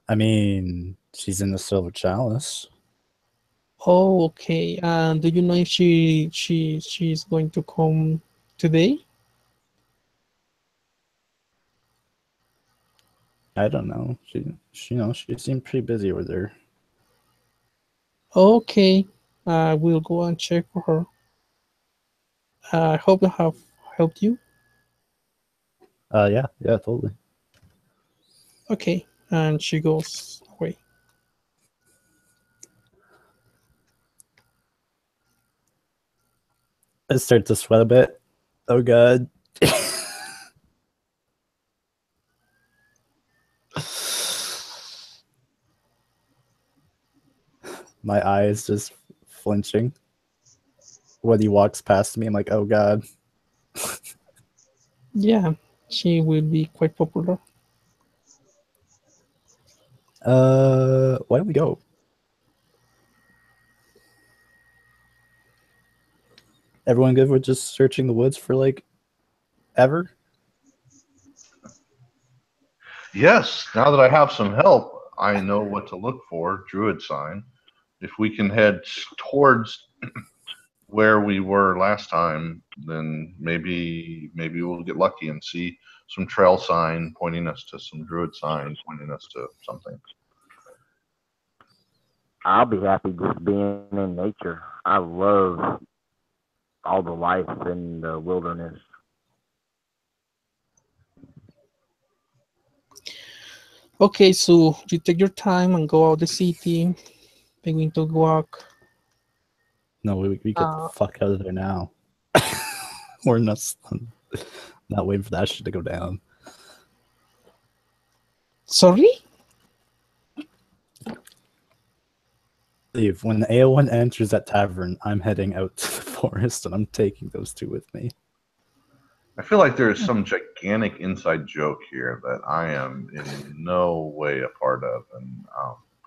I mean, she's in the Silver Chalice. Oh, okay. And do you know if she's going to come today? I don't know. She seemed pretty busy over there. Okay, I will go and check for her. I hope I have helped you. Yeah, totally. Okay, and she goes away. I start to sweat a bit. Oh god. My eyes just flinching when he walks past me. I'm like, oh god. Yeah, she will be quite popular. Why don't we go? Everyone good with just searching the woods for like ever? Yes, now that I have some help, I know what to look for. Druid sign. If we can head towards where we were last time, then maybe we'll get lucky and see some trail sign pointing us to some druid sign pointing us to something. I'll be happy just being in nature. I love all the life in the wilderness. Okay, so you take your time and go out the city, begin to walk. No, we get the Uh, fuck out of there now. We're not waiting for that shit to go down. Sorry? Leave. When the AO1 enters that tavern, I'm heading out to the forest and I'm taking those two with me. I feel like there is some gigantic inside joke here that I am in no way a part of, and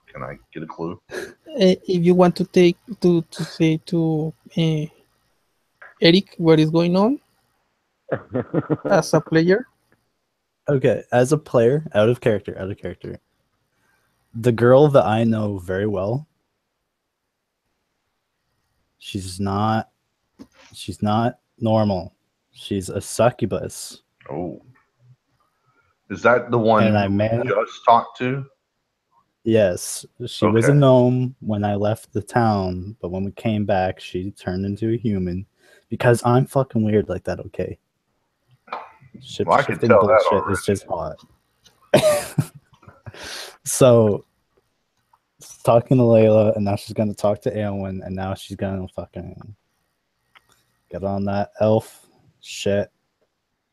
can I get a clue? If you want to take to say to Eric, what is going on as a player? Okay, as a player, out of character. The girl that I know very well, she's not she's not normal. She's a succubus. Oh, is that the one And I who we managed, just talked to? yes, she was a Okay. gnome when I left the town, but when we came back, she turned into a human because I'm fucking weird like that, okay? Well, I could Shifting tell that bullshit is already. just hot. So talking to Layla, and now she's gonna talk to Aowen, and now she's gonna fucking get on that elf shit,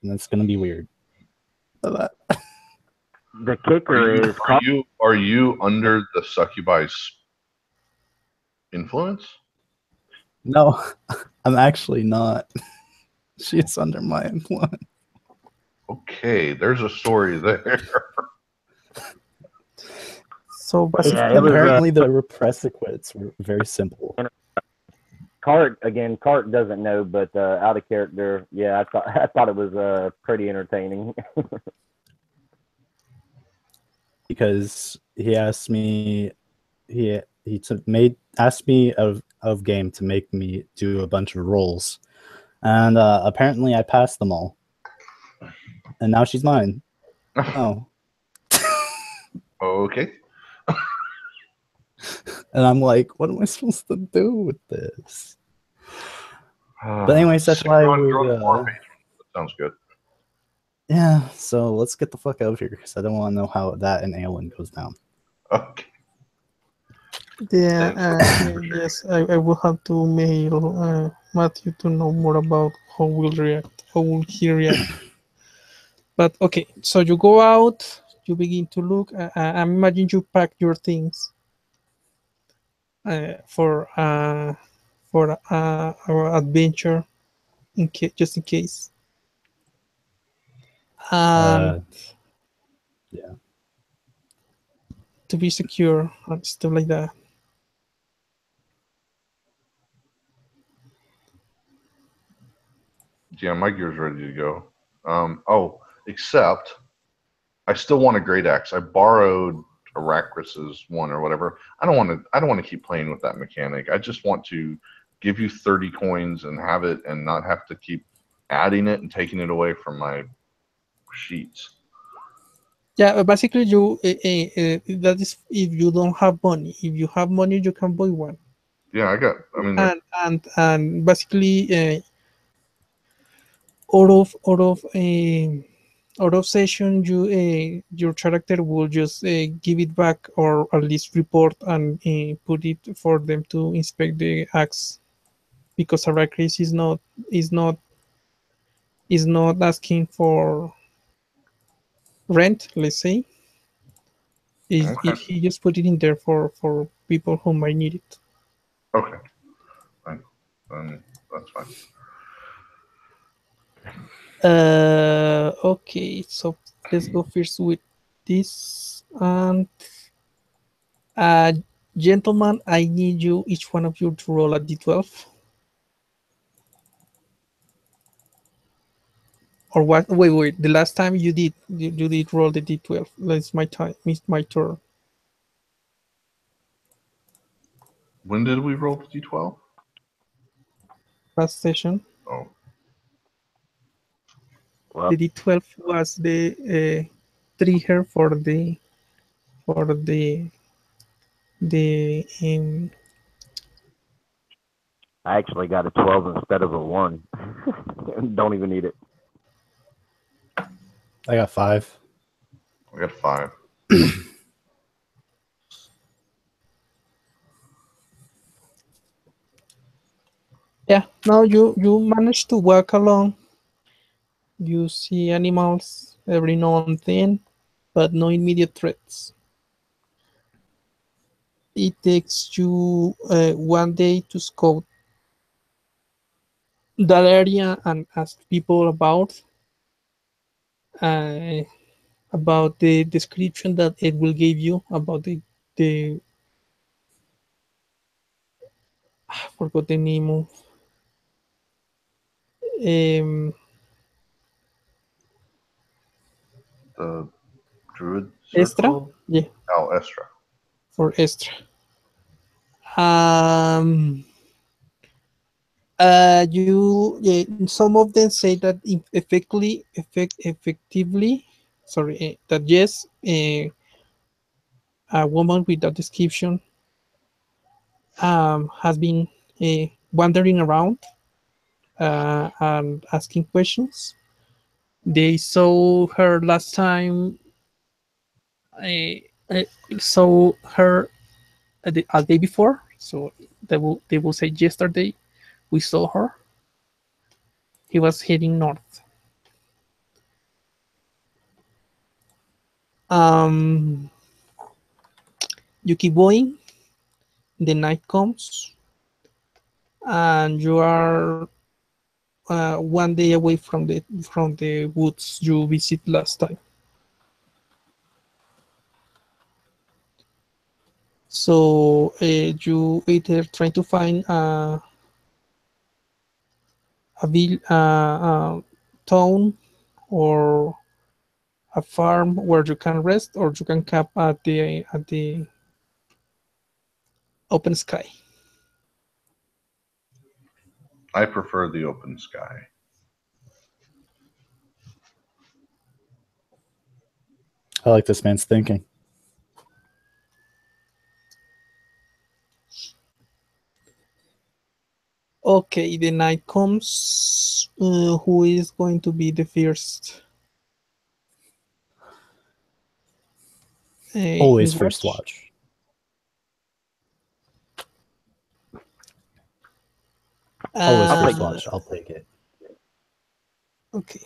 and it's gonna be weird. The Are kicker you is are you under the succubus influence? No, I'm actually not. She's under my influence. Okay, there's a story there. So yeah, basically, it was Apparently, the repressive quits were very simple. Cart again. Cart doesn't know, but out of character. Yeah, I thought it was pretty entertaining. Because he asked me, made asked me of game to make me do a bunch of rolls, and apparently I passed them all, and now she's mine. Oh, Okay. and I'm like, what am I supposed to do with this? But anyways, that's why Synchron we growth warpage. That sounds good. yeah. So let's get the fuck out of here because I don't want to know how that and Aelin goes down. Okay. yeah, Thanks for sharing. yes, I will have to mail Matthew to know more about how will he react. But okay, so you go out, you begin to look. I imagine you pack your things uh, for uh, for our adventure, just in case. And Uh, yeah. to be secure and stuff like that. Yeah, my gear's ready to go. Oh, except I still want a great axe. I borrowed Aracris's one or whatever. I don't want to keep playing with that mechanic. I just want to give you 30 coins and have it and not have to keep adding it and taking it away from my sheets. Yeah, basically, that is if you don't have money. If you have money, you can buy one. Yeah, I mean, they're And basically, out of out of out of session, your character will just give it back or at least report and put it for them to inspect the axe because Arachis is not is not asking for rent. Let's say is okay. if he just put it in there for people who might need it. Okay, fine. That's fine. Okay, so let's go first with this. And uh, gentlemen, I need you, each one of you, to roll a d12. Or what? Wait. The last time you did roll the d12. It's my time. It's my turn. When did we roll the d12? Last session, Oh, Well, the d12 was the trigger for the I actually got a 12 instead of a 1. Don't even need it. I got 5. I got 5. yeah. Now you manage to walk along. You see animals every now and then, but no immediate threats. It takes you 1 day to scout that area and ask people uh, about the description that it will give you about the I forgot the name of Um, The Druid Estra? Circle? Yeah, Oh, Estra. for Estra. Um, yeah, some of them say that effectively, sorry, that yes, a woman with that description has been wandering around and asking questions. They saw her last time. I, I saw her a day before, so they will say yesterday we saw her. He was heading north. Um, you keep going. The night comes, and you are 1 day away from the woods you visit last time. So you either trying to find a town or a farm where you can rest, or you can camp at the open sky. I prefer the open sky. I like this man's thinking. Okay, the night comes. Who is going to be the first Always in first watch? watch. Always I'll first take Uh, watch. I'll take it. okay.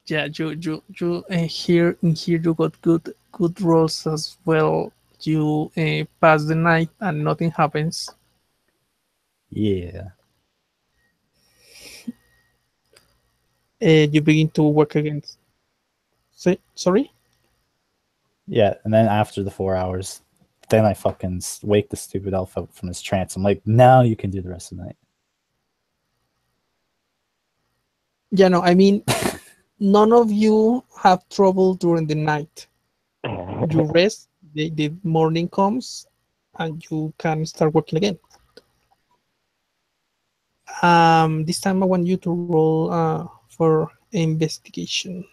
Yeah, you here you got good rolls as well. You pass the night and nothing happens. Yeah. You begin to work again. Sorry. Yeah. And then after the 4 hours, then I fucking wake the stupid elf up from his trance. I'm like, now you can do the rest of the night. Yeah, no, I mean none of you have trouble during the night. You rest. The morning comes, and you can start working again. This time I want you to roll for investigation.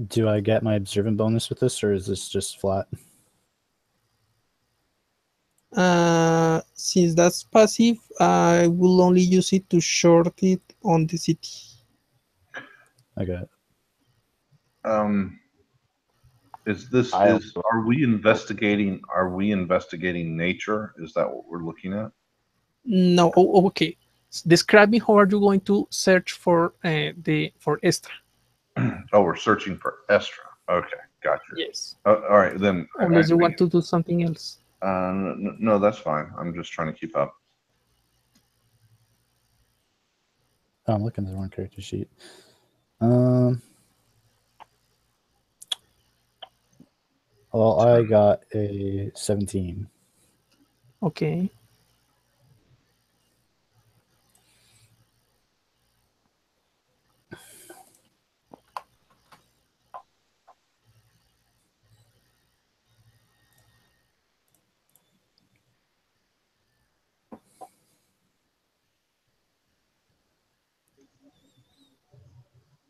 Do I get my observant bonus with this, or is this just flat? Since that's passive, I will only use it to short it on the city. Okay. Um, is this I is are we investigating nature? Is that what we're looking at? No, okay. Describe me how are you going to search for Estra? Oh, we're searching for Estra. Okay, gotcha. Yes. All right, then I Unless you think want to do something else. no, that's fine. I'm just trying to keep up. Oh, I'm looking at the wrong character sheet. Um. Well, I got a 17. Okay.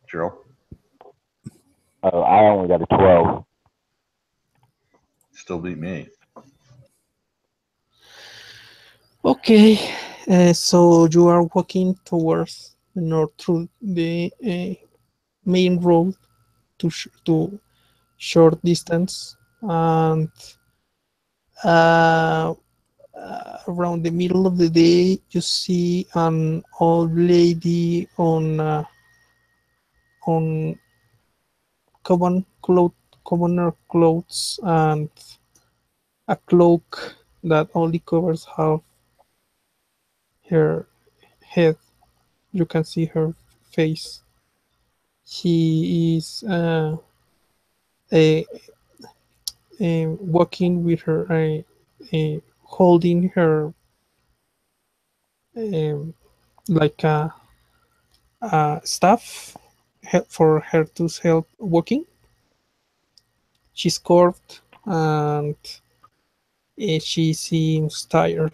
Gerald, I only got a 12. still beat me. Okay. So you are walking towards the north through the main road to short distance, and uh, around the middle of the day you see an old lady on commoner clothes and a cloak that only covers half her head. You can see her face. She is a walking with her, holding her um, like a staff for her to help walking. She's curved and she seems tired.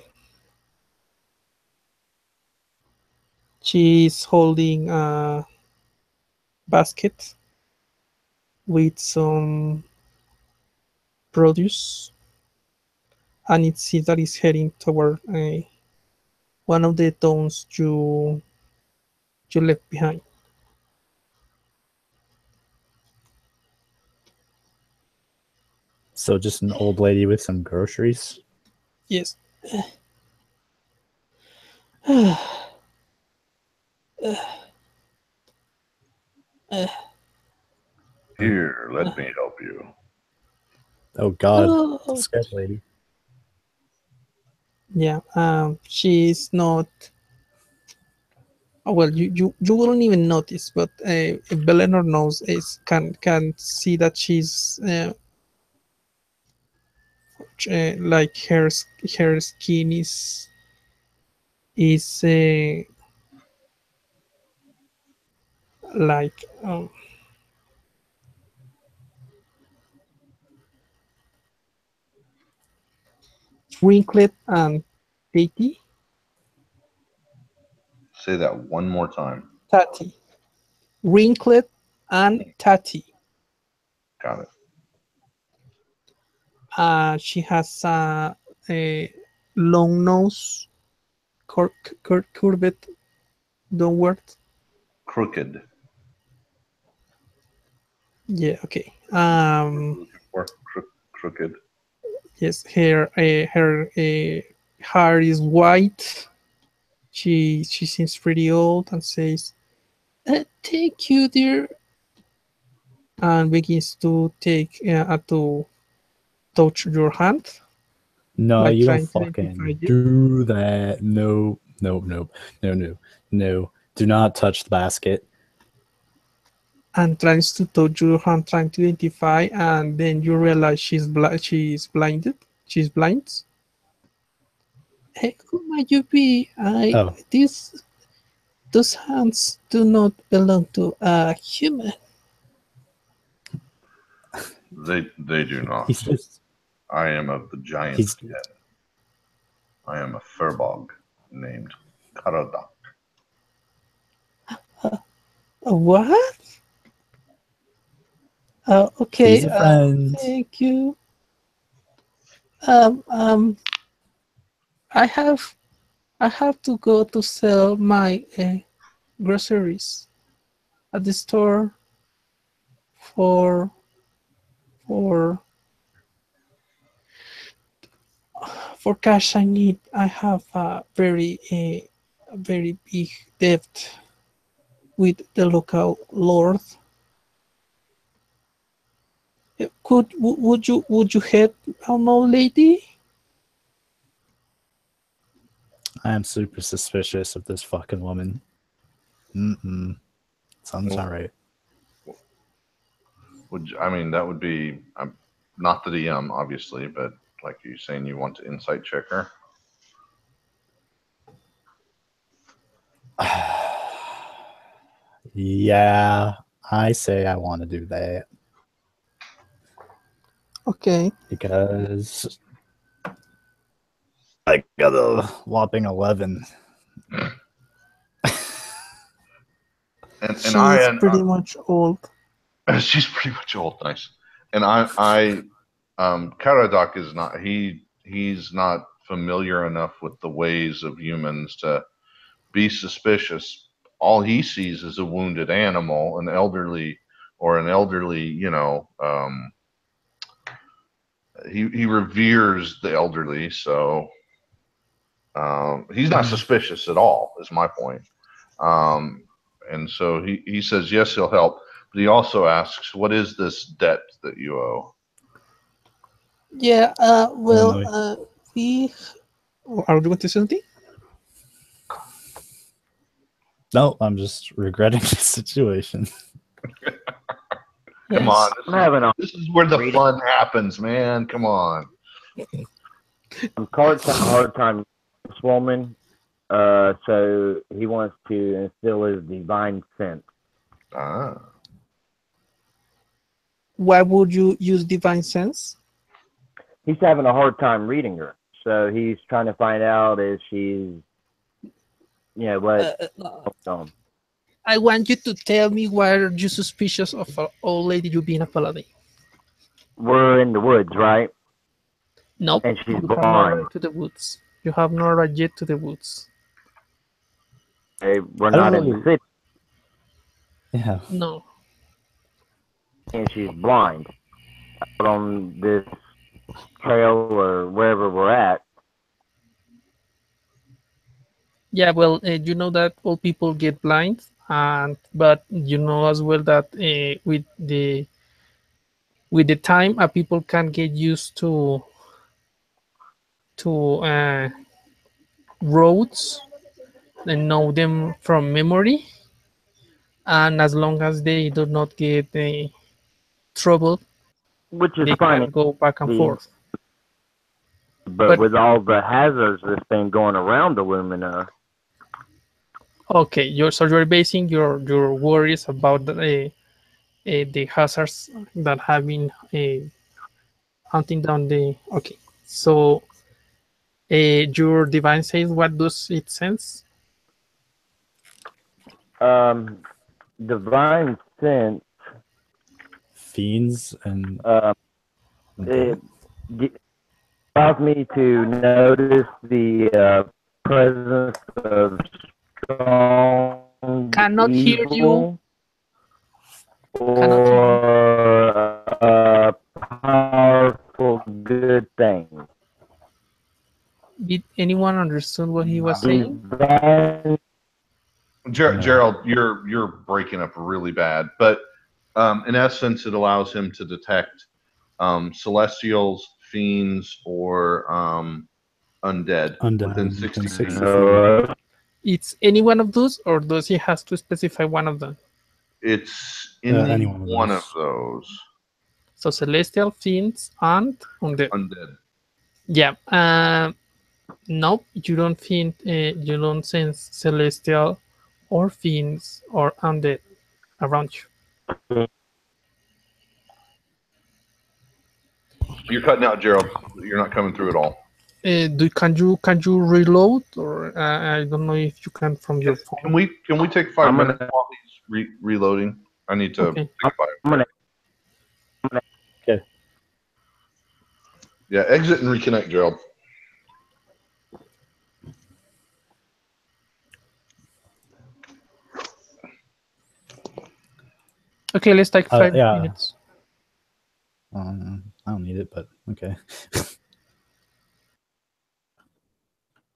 She's holding a basket with some produce, and it seems that it's heading toward one of the towns you left behind. So just an old lady with some groceries. Yes. Here, let me help you. Oh God, Oh, scared lady. yeah. She's not. Oh, well, you wouldn't even notice, but Belenor knows is can see that she's like her skin is like wrinkled and tatty, Say that one more time. tatty, wrinkled and tatty. Got it. She has a long nose, curved downward. Crooked. Yeah, okay. Looking for crooked. Yes, her hair is white. She seems pretty old and says, "Thank you, dear," and begins to to touch your hand, No, like you don't trying to identify fucking you, do that. No, no, no, no, no, no. Do not touch the basket. and tries to touch your hand, trying to identify, and then you realize she's blinded. She's blind. Hey, who might you be? I Oh, these those hands do not belong to a human. They do not. he's just I am of the giant he's skin. I am a furbog named Karadak. What? he's Okay. a friend. Thank you. Um, um, I have I have to go to sell my groceries at the store for for for cash. I have a very big debt with the local lord. Would you help an old lady? I am super suspicious of this fucking woman. Mm-mm. Something's not right. I mean, that would be not the DM, obviously, but like you saying you want to insight check her. Yeah, I say I want to do that Okay. because I got a whopping 11. And She's pretty much old. she's pretty much old, nice. And Karadak is not. He's not familiar enough with the ways of humans to be suspicious. All he sees is a wounded animal, an elderly. He reveres the elderly, so he's not suspicious at all. Is my point. Um, and so he says yes, he'll help, but he also asks, "What is this debt that you owe?" Yeah. Oh Well. no. We are you going to say something? No, I'm just regretting the situation. Come Yes. on, I'm having a this is where the reading. fun happens, man. Come on. Cards have a hard time with this woman. So he wants to instill his divine sense. Ah. Why would you use divine sense? He's having a hard time reading her. So he's trying to find out if she's, what's going on. I want you to tell me why are you suspicious of an old lady you being a paladin? We're in the woods, right? Nope, And she's you have not blind. arrived to the woods. You have not arrived yet to the woods. Okay, we're I don't not in the really- city, Yeah. No. and she's blind. Out on this trail or wherever we're at. Yeah, well, you know that all people get blind, and but you know as well that with the time, people can get used to roads and know them from memory, and as long as they do not get trouble, Which is they funny, can go back and forth. but But with all the hazards that's been going around the Lumina, okay, you're basing your worries about the hazards that have been hunting down the. Okay, so your divine says what does it sense? divine sense, Fiends and it allows me to notice the presence of strong Cannot hear you. evil Cannot hear you. or powerful good things. Did anyone understand what he was saying? Divine, No. Gerald, you're breaking up really bad. But in essence, it allows him to detect celestials, fiends, or undead within 60 feet. It's any one of those, or does he has to specify one of them? It's any any one of one of those. those So celestial, fiends, and undead. undead. Yeah. Nope. You don't think you don't sense celestial, or fiends, or undead around you. You're cutting out, Gerald. You're not coming through at all. Can you reload, or I don't know if you can from your phone. Can we take 5 minutes while he's reloading? I need to Okay. think about I'm gonna it. Yeah, exit and reconnect, Gerald. Okay, let's take 5 yeah. minutes. I don't need it, but okay.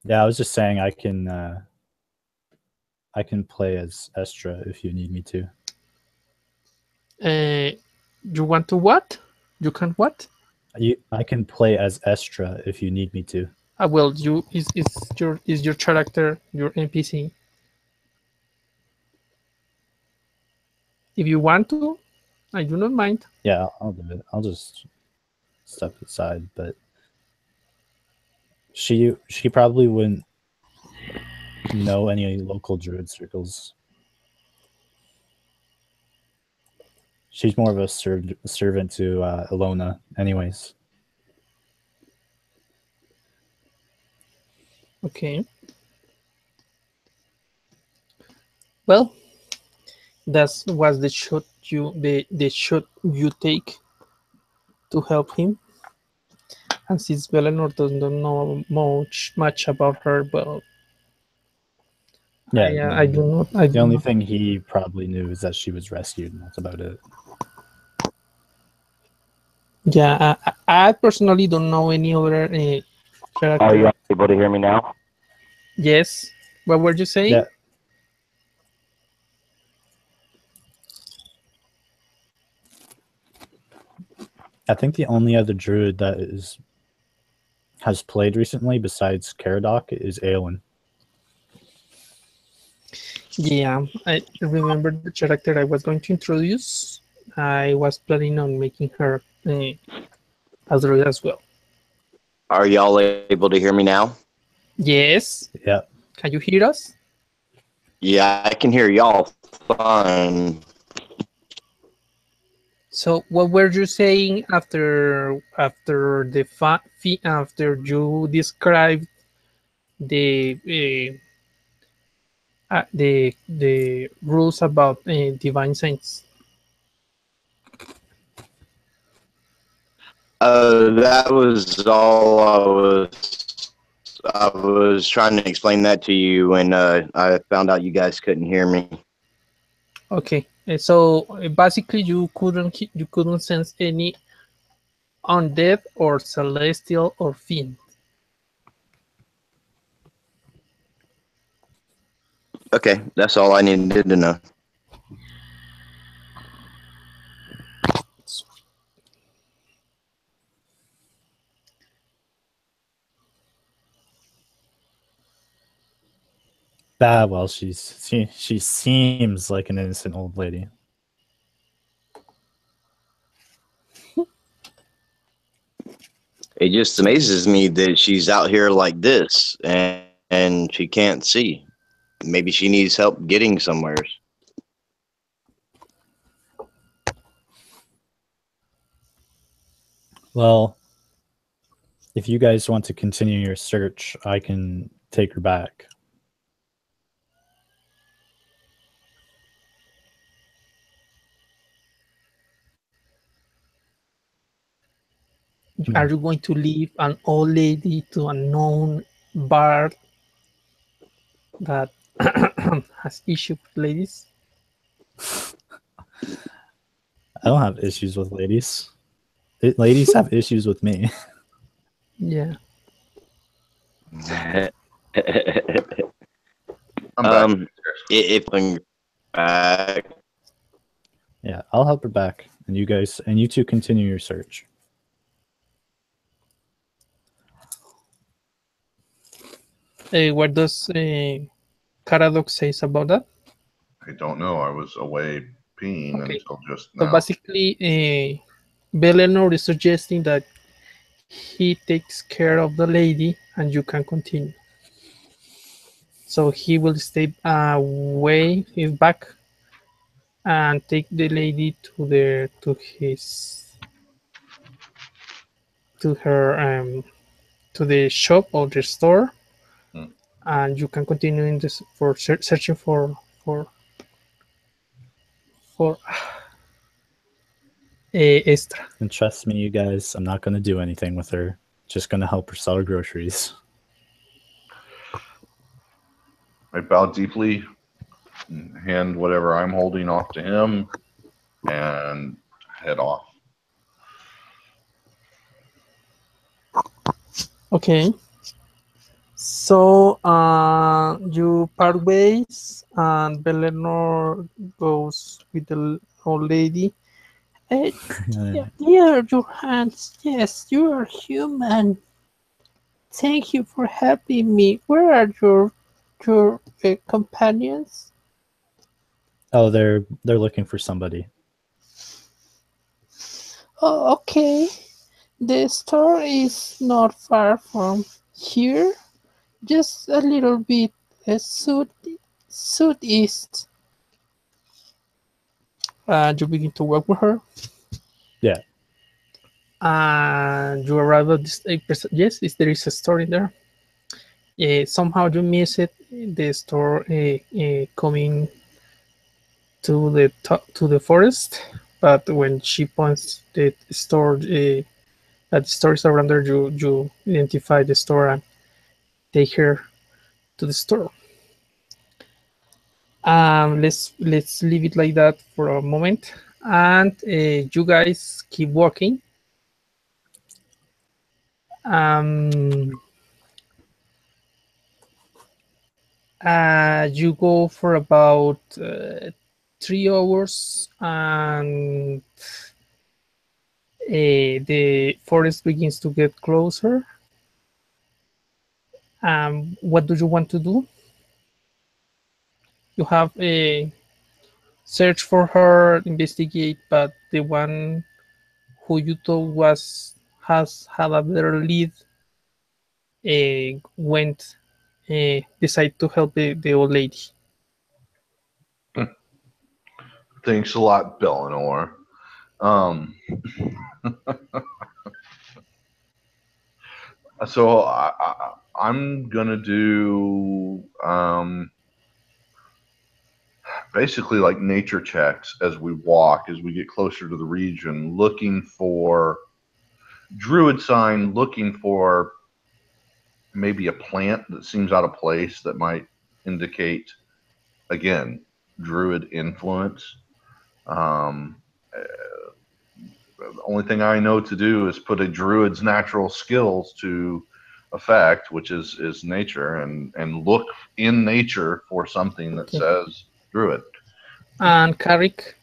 Yeah, I was just saying I can play as Estra if you need me to. You want to what? You can what? I can play as Estra if you need me to. Well, you is your character your NPC. If you want to, I do not mind. Yeah, I'll do it. I'll just step aside, but she probably wouldn't know any local druid circles. She's more of a servant to Ilona, anyways. Okay. Well, that was the shot you take to help him. And since Belenor doesn't know much about her, well, Yeah, I do not. the only thing he probably knew is that she was rescued, and that's about it. Yeah, I personally don't know any other character. Are you able to hear me now? Yes. What were you saying? Yeah. I think the only other druid that has played recently besides Caradoc is Aelin. Yeah, I remember the character I was going to introduce. I was planning on making her a druid as well. Are y'all able to hear me now? Yes. Yeah. Can you hear us? Yeah, I can hear y'all fine. So what were you saying after you described the the rules about divine saints? That was all I was trying to explain that to you, and I found out you guys couldn't hear me. Okay, so basically you couldn't sense any undead or celestial or fiend. Okay, that's all I needed to know. Well, she seems like an innocent old lady. It just amazes me that she's out here like this and she can't see. Maybe she needs help getting somewhere. Well, if you guys want to continue your search, I can take her back. Are you going to leave an old lady to a known bard that has issue with ladies? I don't have issues with ladies. Ladies have issues with me. Yeah. I'm back. If back, Yeah, I'll help her back, and you two continue your search. What does Caradox says about that? I don't know. I was away peeing Okay. until just So now. basically, Belenor is suggesting that he takes care of the lady and you can continue. So he will stay away his back and take the lady to her to the shop or the store, and you can continue in this for searching for for Estra. And trust me, you guys, I'm not going to do anything with her. Just going to help her sell her groceries. I bow deeply, hand whatever I'm holding off to him, and head off. Okay. So you part ways, and Belenor goes with the old lady. Hey, here are your hands. Yes, you are human. Thank you for helping me. Where are your companions? Oh, they're looking for somebody. Oh, okay. The store is not far from here, just a little bit southeast. You begin to walk with her. Yeah. And you arrive at this. Yes, there is a store in there. Somehow you miss it. The store coming to the forest, but when she points the store that the store is around there, you identify the store and take her to the store. Let's leave it like that for a moment, and you guys keep walking. You go for about 3 hours, and the forest begins to get closer. What do you want to do? You have search for her, investigate, but the one who you thought was has had a better lead went decide to help the old lady. Thanks a lot, Bellinor. Um, so I'm gonna do basically like nature checks as we walk, as we get closer to the region, looking for druid sign, looking for maybe a plant that seems out of place that might indicate, again, druid influence. Um, the only thing I know to do is put a druid's natural skills to effect, which is nature, and look in nature for something that Okay. says druid. And Carrick.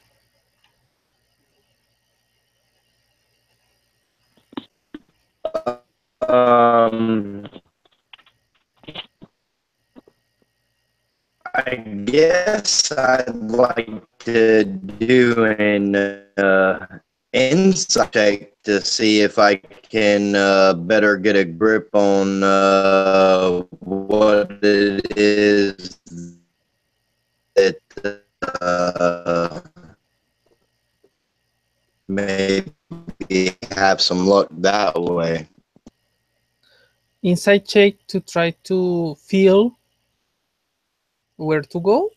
Um, I guess I'd like to do an insight check to see if I can better get a grip on what it is that maybe have some luck that way. Insight check to try to feel where to go.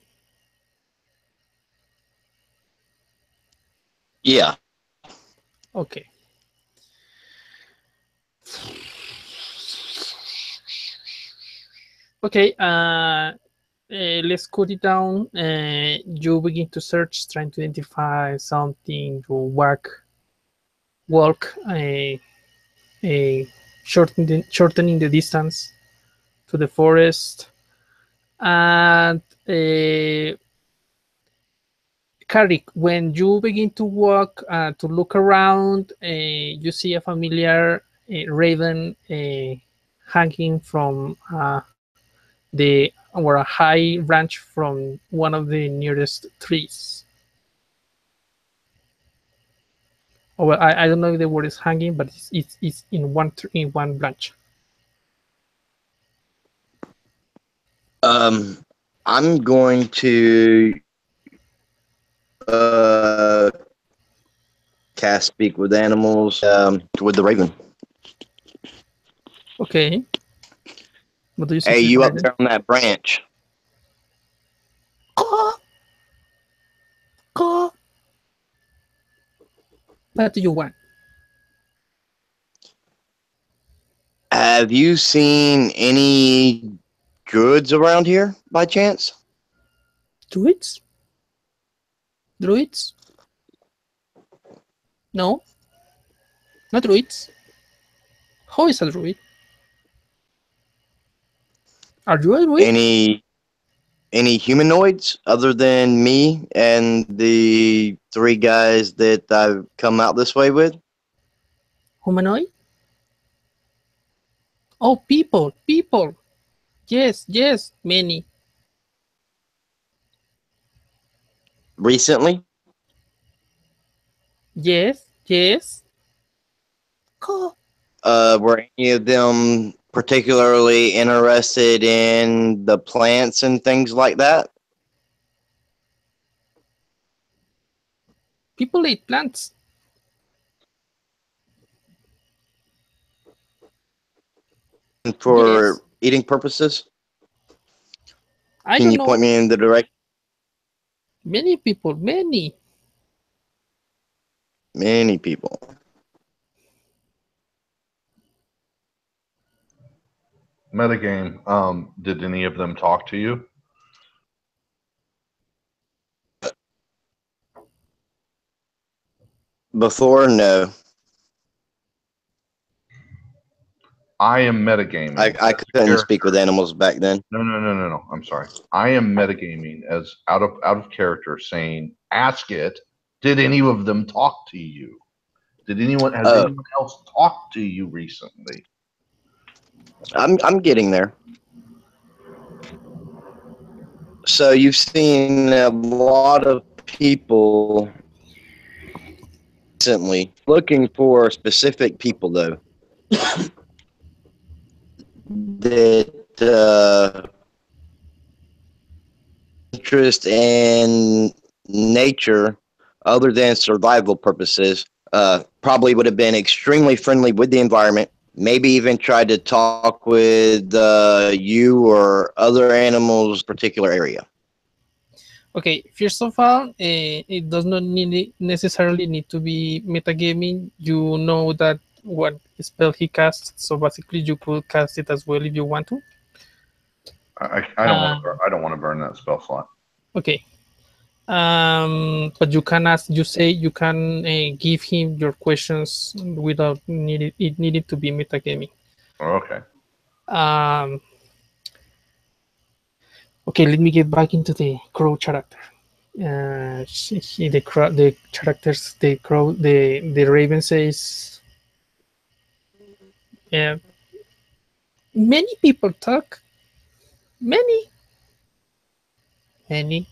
Yeah. Okay. Okay. Let's cut it down. You begin to search, trying to identify something. You walk, shortening the distance to the forest, and Carrick, when you begin to walk to look around, you see a familiar raven hanging from the or a high branch from one of the nearest trees. Oh, well, I don't know if the word is hanging, but it's in one branch. I'm going to cast speak with animals with the raven. Okay. What do you say? Hey, to you the up raven? there on that branch? Caw, caw. What do you want? Have you seen any druids around here by chance? Druids? Druids? No, not druids. How is a druid? Are you a druid? Any humanoids other than me and the three guys that I've come out this way with? Humanoid? Oh, people, people. Yes, yes, many. Recently? Yes, yes. Caw. Were any of them particularly interested in the plants and things like that? People eat plants. For Yes. eating purposes? I Can don't you point know. me in the direction? Many people, many. Many people. Metagame. Did any of them talk to you? Before, no. I am metagaming. I couldn't speak with animals back then. No. I'm sorry. I am metagaming as out of character, saying, ask it. Did any of them talk to you? Has anyone else talked to you recently? I'm getting there. So you've seen a lot of people recently. Looking for specific people though that interest in nature other than survival purposes. Probably would have been extremely friendly with the environment. Maybe even tried to talk with you or other animals particular area. Okay, first of all, it does not necessarily need to be metagaming. You know that what spell he casts, so basically you could cast it as well if you want to. I don't want Uh, to. I don't want to burn that spell slot. okay. But you can ask. You say you can give him your questions without it needed to be metagaming. Okay. Um, okay, let me get back into the crow character. The characters, the raven says, yeah, many people talk, many many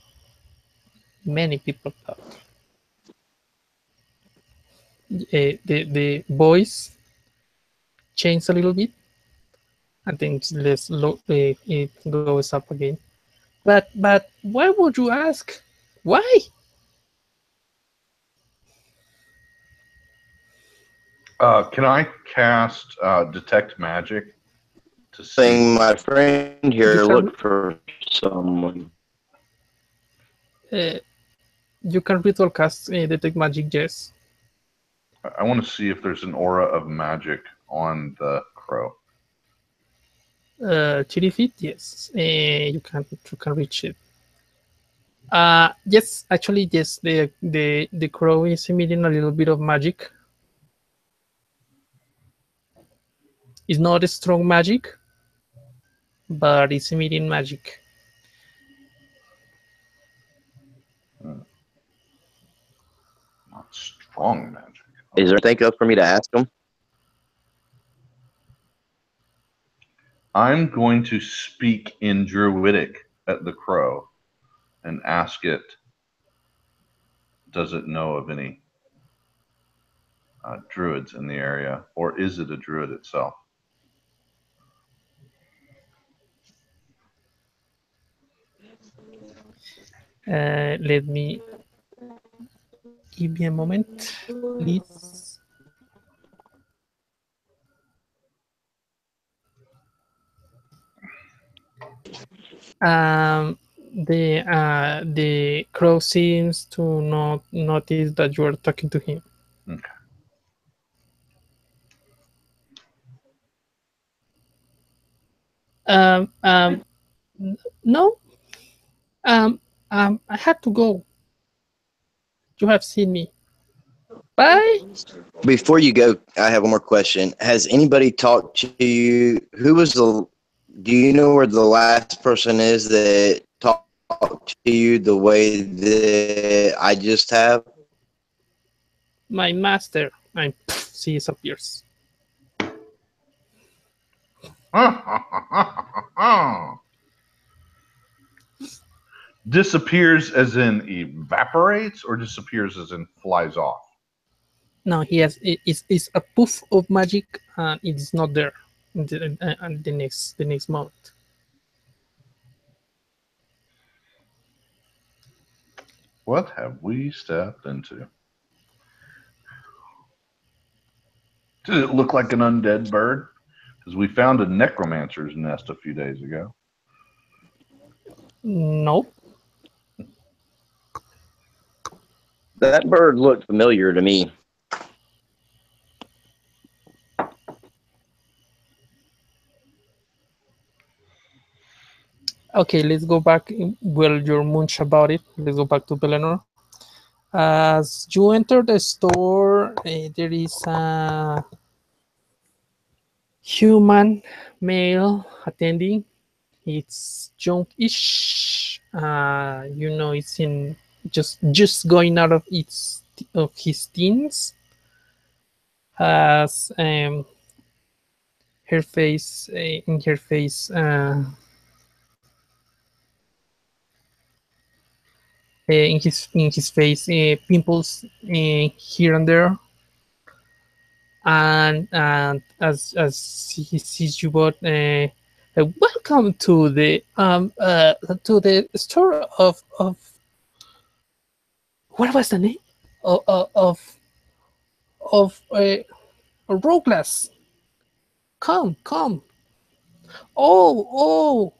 many people talk. The voice changed a little bit and then less low, it goes up again. But why would you ask? Why? Can I cast detect magic to see? Saying my friend here You look can for someone. uh, you can ritual cast detect magic. Yes. I want to see if there's an aura of magic on the crow. 30 feet. Yes. You can reach it. Yes, actually, yes. The crow is emitting a little bit of magic. It's not a strong magic, but it's emitting magic. Not strong magic. Is there anything else for me to ask them? I'm going to speak in Druidic at the crow and ask it, does it know of any druids in the area, or is it a druid itself? Let me give me a moment, please. Um, the crow seems to not notice that you are talking to him. Okay. Um, um, no. I had to go. You have seen me. Bye. Before you go, I have one more question. Has anybody talked to you? Who was the? Do you know where the last person is that talked to you the way that I just have? My master. And she disappears. Disappears as in evaporates, or disappears as in flies off? No, he has. It's a poof of magic, and it's not there. And the next moment. What have we stepped into? Did it look like an undead bird? Because we found a necromancer's nest a few days ago. Nope. That bird looked familiar to me. Okay, let's go back. Well, you're munch about it. Let's go back to Belenor. As you enter the store, there is a human male attending. It's youngish. It's in just going out of his teens. Has her face in her face. in his face, pimples here and there, and as he sees you both, welcome to the store of what was the name of Roglas. Come. Oh,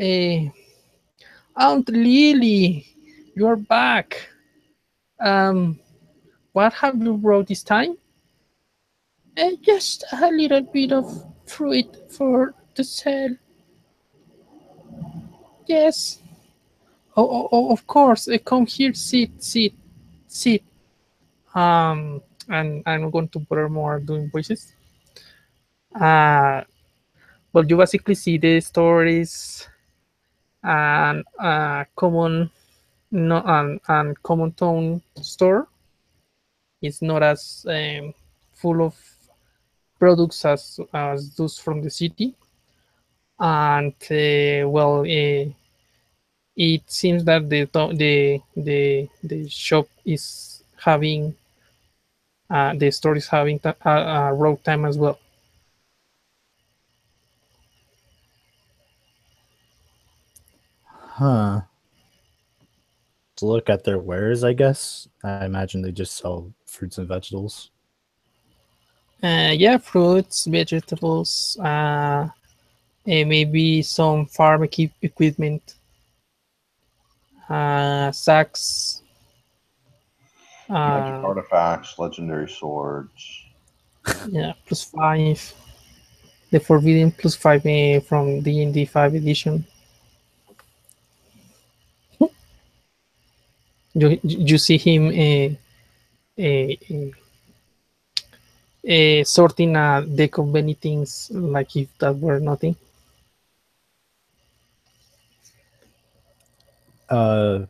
uh, Aunt Lily, you're back. Um, what have you brought this time? Just a little bit of fruit for the sale. Yes. Of course. Come here, sit. And I'm going to put more doing voices. Uh, well, you basically see the stories and common no and common tone store. It's not as full of products as those from the city, and it seems that the shop is having the store is having a road time as well. Huh. To look at their wares, I guess. I imagine they just sell fruits and vegetables. Yeah, fruits, vegetables, maybe some farm equipment, sacks. Magic Uh, artifacts, legendary swords. yeah, +5. The Forbidden +5 from D&D 5 edition. You see him uh, sorting a deck of many things like if that were nothing. Uh,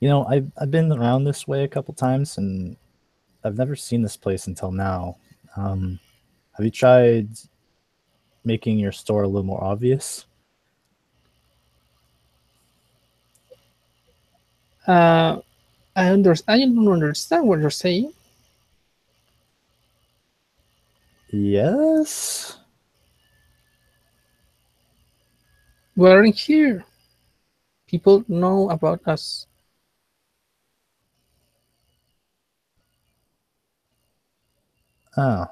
I've been around this way a couple times, and I've never seen this place until now. Have you tried making your store a little more obvious? Uh, I don't understand what you're saying. Yes. We're in here. People know about us. Oh,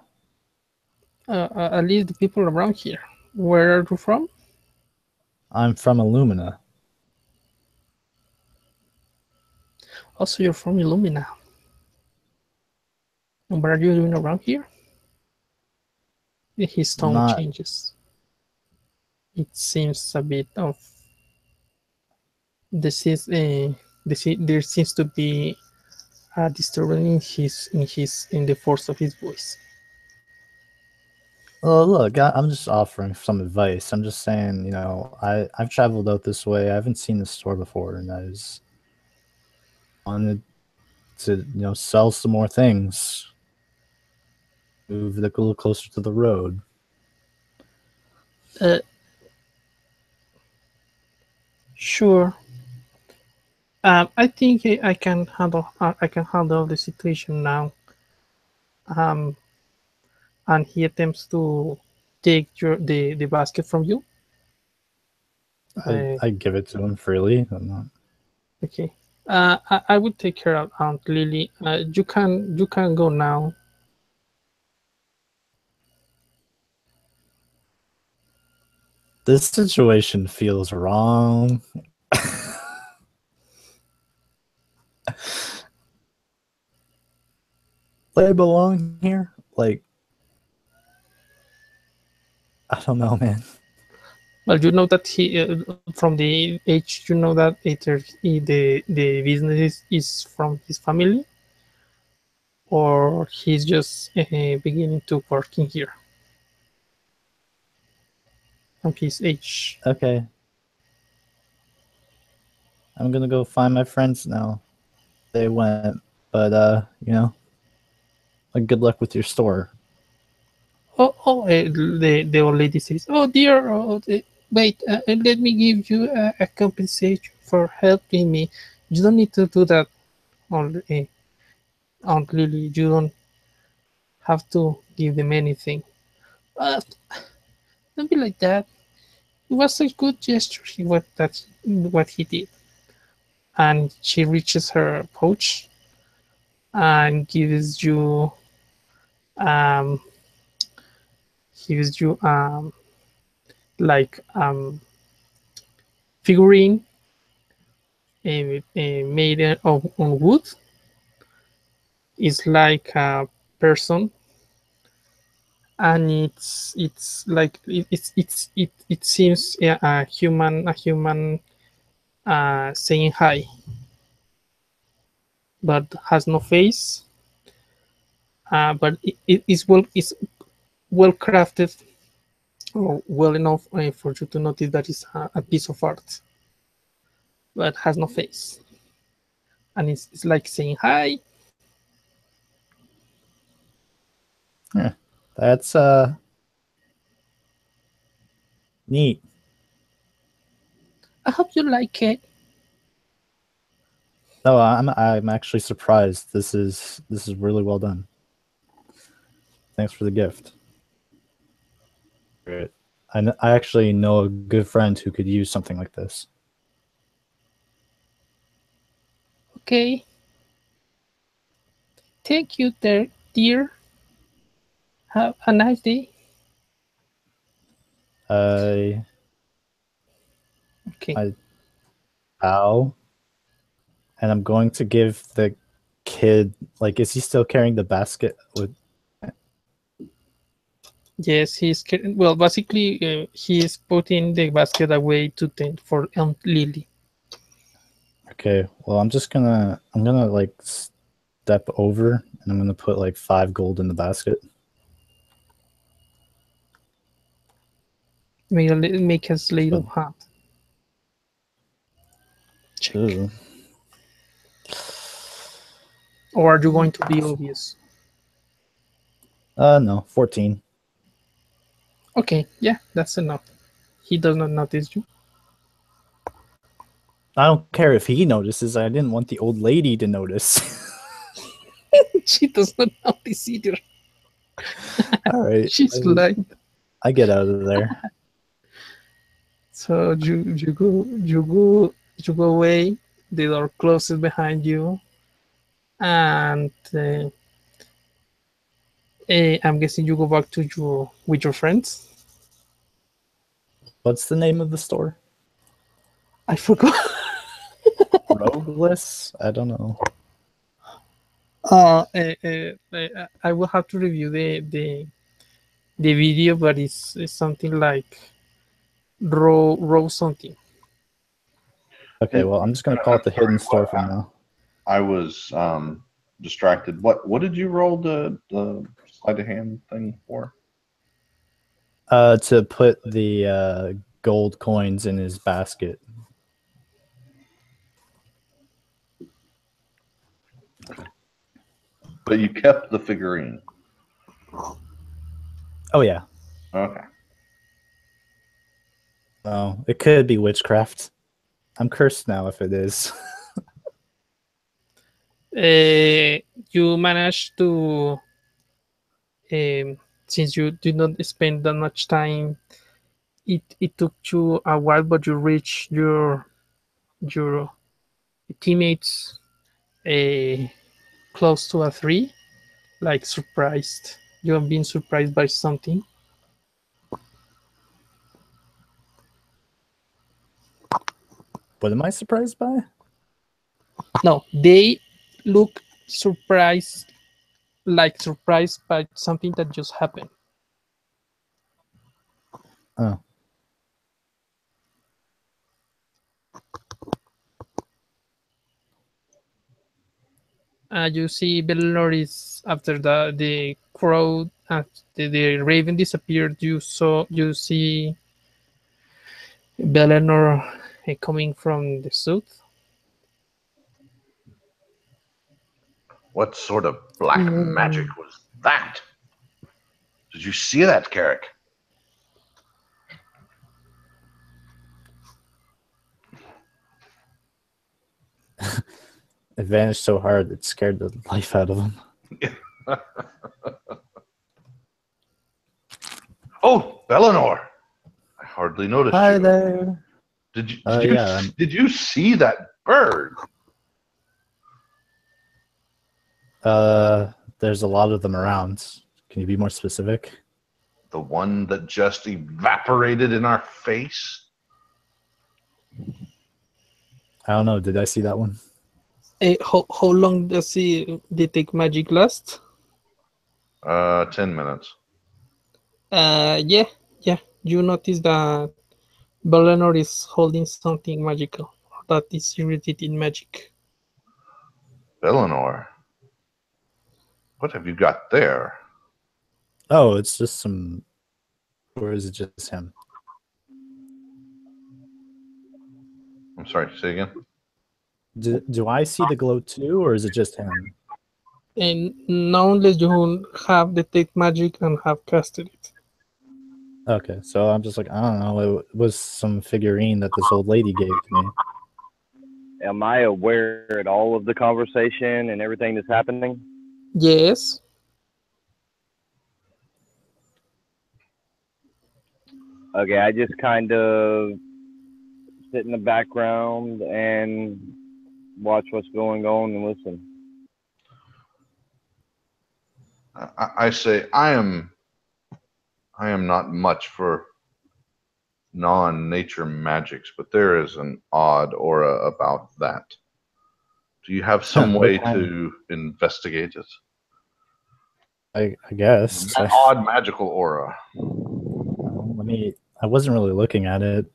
At least the people around here. Where are you from? I'm from Illumina. Also, you're from Illumina. And what are you doing around here? His tone Not. changes. It seems a bit of this is there seems to be a disturbance in the force of his voice. Oh, look, I'm just offering some advice. I'm just saying, I've traveled out this way. I haven't seen this store before, and I just wanted to, sell some more things. Move it a little closer to the road. Uh, sure. I think I can handle the situation now. Um, and he attempts to take the basket from you. I, Uh, I give it to him freely. I'm not. okay. I would take care of Aunt Lily. You can go now. This situation feels wrong. They belong here? Like, I don't know, man. Well, you know that he from the age you know that the business is from his family, or he's just beginning to work in here from his age. Okay. I'm gonna go find my friends now. They went, but like, good luck with your store. The old lady says, "Oh dear, wait, let me give you a compensation for helping me. You don't need to do that, Aunt, Aunt Lily. You don't have to give them anything. But don't be like that. It was a good gesture. That's what he did. And she reaches her pouch and um gives you like figurine made of on wood. It's like a person, and it's like it seems a human saying hi, but has no face. But it's well crafted, or well enough for you to notice that it's a piece of art, but has no face, and it's like saying hi. Yeah, that's neat. I hope you like it. No, I'm actually surprised. This is really well done. Thanks for the gift. Great. I actually know a good friend who could use something like this. Okay. Thank you, there, dear. Have a nice day. I Okay. I bow, and I'm going to give the kid, like, is he still carrying the basket with? Yes, well. Basically, he is putting the basket away to tend for Aunt Lily. Okay, well, I'm gonna like step over, and I'm gonna put like 5 gold in the basket. Make a slate of So, hand. Check. ooh. Or are you going to be obvious? No, 14. Okay, yeah, that's enough. He does not notice you. I don't care if he notices. I didn't want the old lady to notice. She does not notice either. All right, She's like, I get out of there. so you go away. The door closes behind you, and I'm guessing you go back to your with your friends. What's the name of the store? I forgot. Rogueless? I don't know. I will have to review the video, but it's something like row something. Okay, well, I'm just gonna call it the hidden store for now. I was distracted. What did you roll the sleight of hand thing for? To put the gold coins in his basket. But you kept the figurine. Oh yeah. Okay. Oh, it could be witchcraft. I'm cursed now if it is. You manage to, since you did not spend that much time, it took you a while, but you reached your teammates close to a 3, like surprised. You have been surprised by something. What am I surprised by? No, they look surprised, like surprised by something that just happened. Oh. You see Bellinor is after the crowd, the raven disappeared. You see Bellinor coming from the south. What sort of black magic was that? Did you see that, Carrick? It vanished so hard it scared the life out of him. Oh, Eleanor! I hardly noticed Hi you. there. Did you Yeah, did you see that bird? there's a lot of them around. Can you be more specific? The one that just evaporated in our face? I don't know. Did I see that one? How long does the detect magic last? 10 minutes. Yeah, yeah. You notice that Valenor is holding something magical that is irritating magic. Eleanor, what have you got there? Oh, it's just some. Or is it just him? I'm sorry, say again? Do I see the glow too, or is it just him? And now unless you have detect magic and have casted it. Okay, so I'm just like, I don't know. It was some figurine that this old lady gave to me. Am I aware at all of the conversation and everything that's happening? Yes. Okay, I just kind of sit in the background and watch what's going on and listen. I say I am not much for non-nature magics, but there is an odd aura about that. Do you have some What way kind? to investigate it? I guess. That odd magical aura. Let me. I wasn't really looking at it.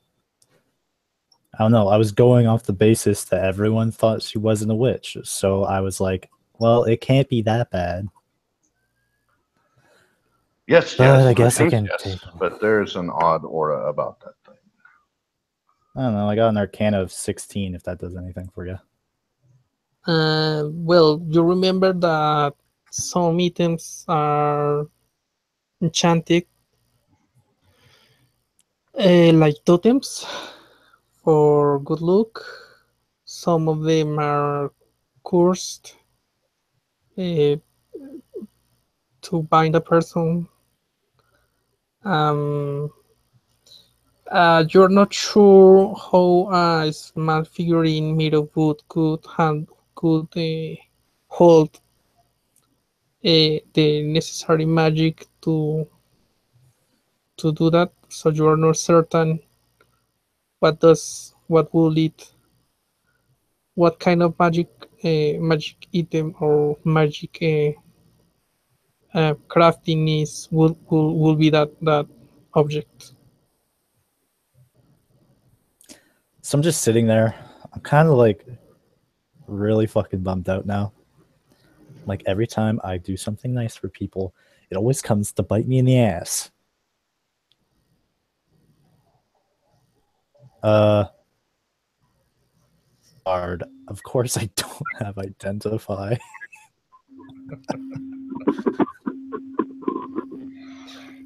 I don't know. I was going off the basis that everyone thought she wasn't a witch, so I was like, well, it can't be that bad. Yes, But yes, I guess I yes, can yes. take them. But there's an odd aura about that thing. I don't know. I got an Arcana of 16. If that does anything for you. Well, you remember that some items are enchanted, like totems for good luck. Some of them are cursed uh, to bind a person. Um, you're not sure how a small figurine made of wood could hold the necessary magic to do that. So you are not certain what will it, what kind of magic item or magic crafting is will be that object. So I'm just sitting there. I'm kind of like really fucking bummed out now. Like every time I do something nice for people, it always comes to bite me in the ass. Hard. Of course I don't have identify.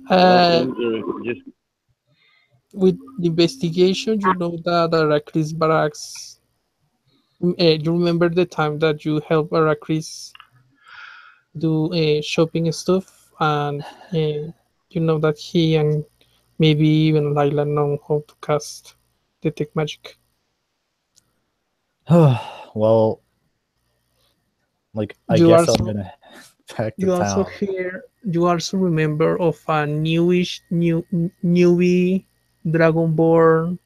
Uh, Just with the investigation, you know that Arachris Barracks. You remember the time that you helped Arachris do shopping stuff, and you know that he and maybe even Lila know how to cast detect magic. Well, like I You guess I'm also gonna back to you also town. hear you also remember of a newbie Dragonborn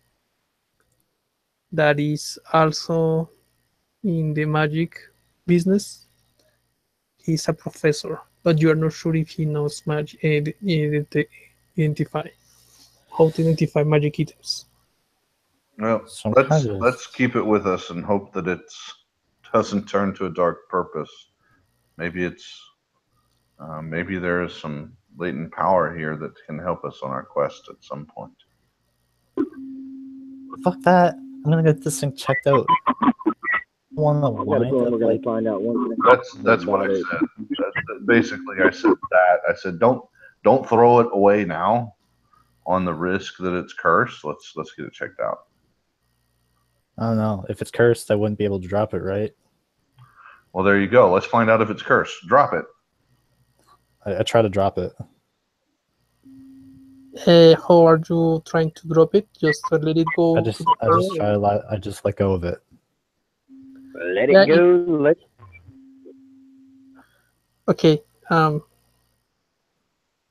that is also in the magic business. He's a professor, but you are not sure if he knows magic. Identify how to identify magic items. Well, So I'm kind let's of keep it with us and hope that it doesn't turn to a dark purpose. Maybe maybe there is some latent power here that can help us on our quest at some point. fuck that. I'm gonna get this thing checked out. I want to got a wind feeling up we're gonna like find out one thing That's what I about it. said. Basically, I said that. I said don't throw it away now on the risk that it's cursed. Let's get it checked out. I don't know. If it's cursed, I wouldn't be able to drop it, right? Well, there you go. Let's find out if it's cursed. Drop it. I try to drop it. How are you trying to drop it? Just let it go I to just the I floor? just try to I just let go of it. Let Yeah, it go. Let okay.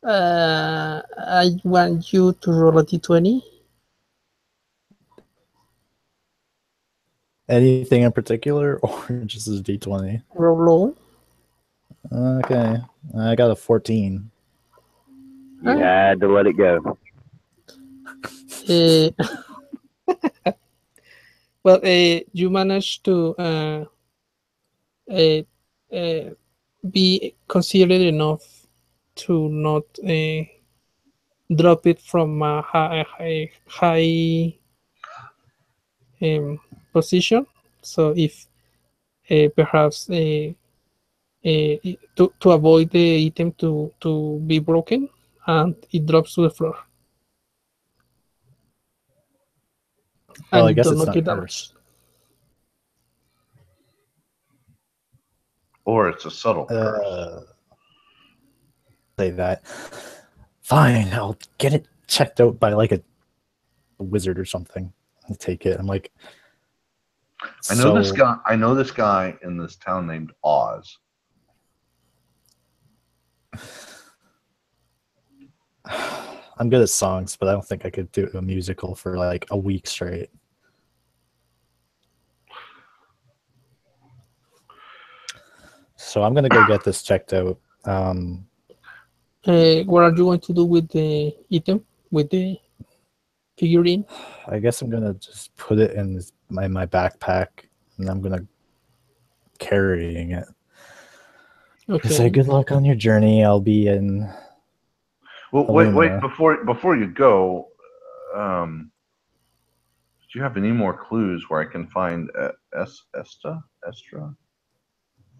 I want you to roll a d20. Anything in particular, or just a d20? Roll low. Okay, I got a 14. You had to let it go. Uh, well, you managed to uh, uh, be considerate enough to not drop it from a high position. So if perhaps to avoid the item to be broken, and it drops to the floor, Well, and I you guess don't it's not not get damaged. cursed. Or it's a subtle curse. Say that. Fine, I'll get it checked out by like a wizard or something. I'll take it. I'm like, I know this so guy. I know this guy in this town named Oz. I'm good at songs, but I don't think I could do a musical for like a week straight. So I'm gonna go get this checked out. What are you going to do with the item, with the figurine? I guess I'm gonna just put it in my backpack, and I'm gonna carrying it. Say Okay. good luck on your journey. I'll be in. Well, wait. Illumina. Before you go, do you have any more clues where I can find Estra?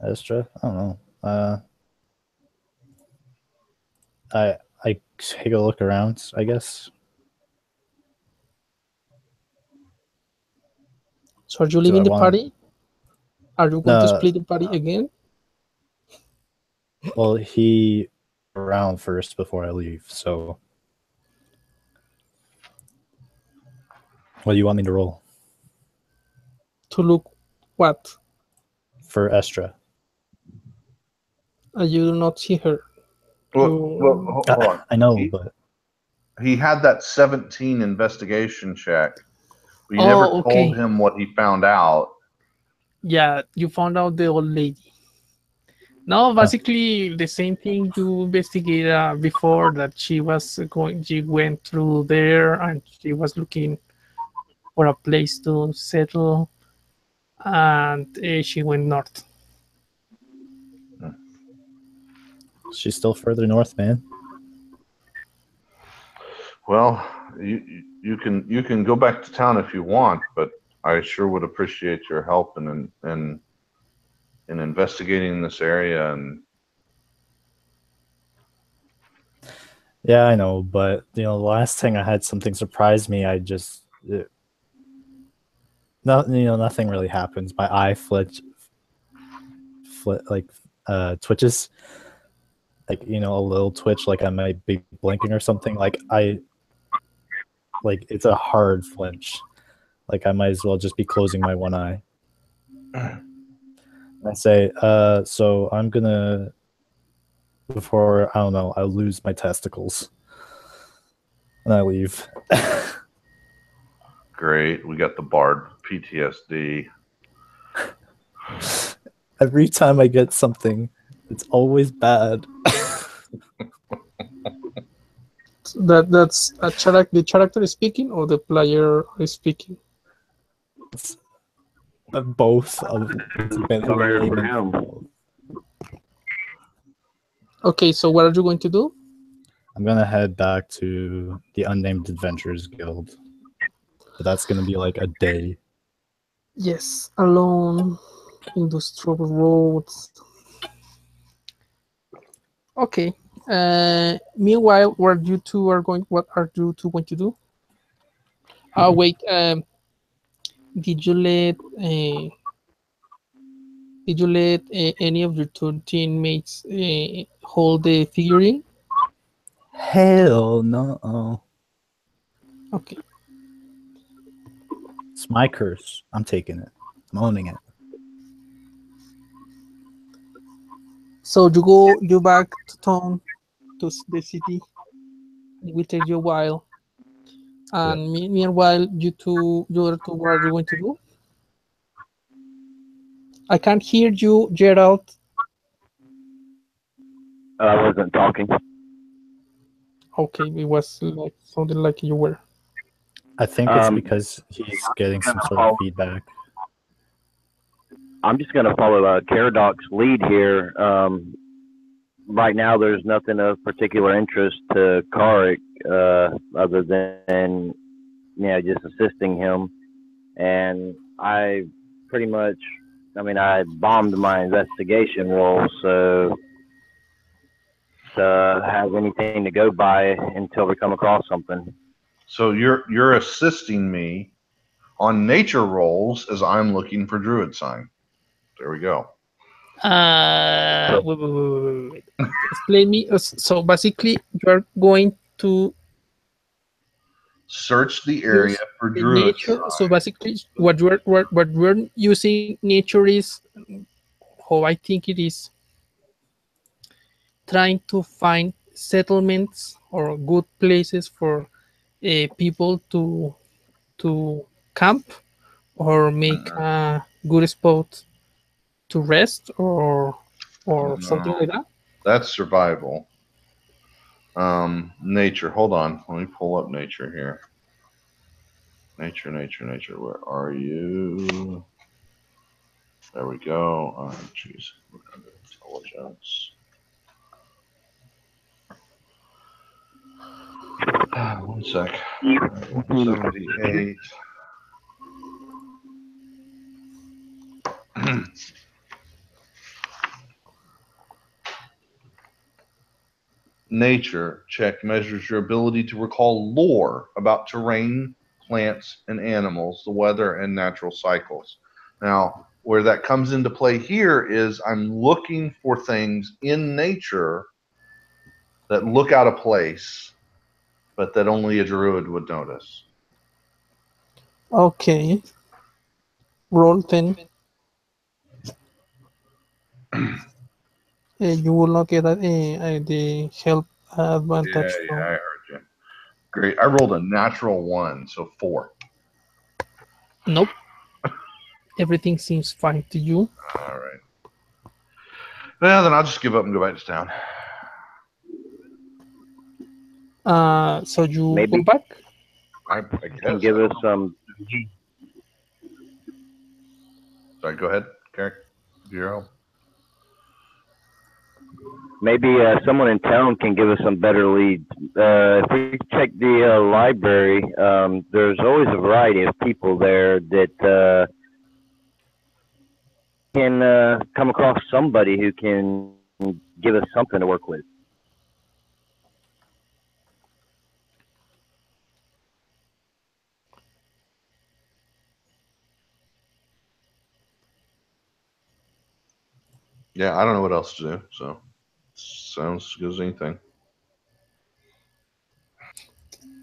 Estra? I don't know. I take a look around, I guess. So are you Do I leaving the want party? Are you going to to? split the party again? Well, he around first before I leave. So, what do you want me to roll To look what? for Estra? You do not see her. You Hold on. I know, but He had that 17 investigation check, but you never oh, told okay. him what he found out. Yeah, you found out the old lady. No, basically the same thing you investigated before, that she was going. She went through there and she was looking for a place to settle, and she went north. she's still further north, man. Well, you can go back to town if you want, but I sure would appreciate your help in investigating this area. And Yeah, I know, but the last thing I had something surprise me. I just nothing really happens. My eye like twitches, like a little twitch, like I might be blinking or something. It's a hard flinch. Like I might as well just be closing my one eye. And I say, so I'm gonna, before I don't know, I'll lose my testicles, and I leave. great, we got the Bard PTSD. Every time I get something, it's always bad. That's a character. The character is speaking, or the player is speaking. It's both of Sorry for lame him. and Okay, so what are you going to do? I'm gonna head back to the Unnamed Adventurers Guild, but that's gonna be like a day. Yes, alone in those troubled roads. Okay. Meanwhile, what you two are going? What are you two going to do? Wait. Did you let Did you let any of your two teammates hold the figurine? Hell no. Okay. It's my curse. I'm taking it. I'm owning it. So you back to town, to the city. It will take you a while. Yep. And meanwhile, you are two, what are you going to do? I can't hear you, Gerald. I wasn't talking. Okay, it was like something like you were. I think it's Um, because he's getting some gonna sort of follow- feedback. I'm just going to follow Caradoc's lead here. Right now, there's nothing of particular interest to Karik other than just assisting him. And I pretty much, I bombed my investigation roll, so to have anything to go by until we come across something. So you're assisting me on nature rolls as I'm looking for druid sign. There we go. Wait. Explain me. So basically, you are going to Search the area use for the druid nature. So sign. basically, what we're using nature is how I think it is trying to find settlements or good places for people to camp or make a good spot to rest or something No, like that. that's survival. Nature. Hold on. Let me pull up nature here. Nature. Where are you? There we go. Oh, jeez. Intelligence. 1 sec. 178. Nature check measures your ability to recall lore about terrain, plants, and animals, the weather, and natural cycles. Now, where that comes into play here is I'm looking for things in nature that look out of place, but that only a druid would notice. Okay, roll 10. You will not get the help advantage Yeah, I from. heard you. Great. I rolled a natural 1, so 4. Nope. Everything seems fine to you. All right. Well, then I'll just give up and go back to town. So you Maybe go back. I can guess. give us some. Sorry, go ahead, Carrick. Zero. Maybe someone in town can give us some better leads. If we check the library, there's always a variety of people there that can come across somebody who can give us something to work with. Yeah, I don't know what else to do. So sounds as good as anything.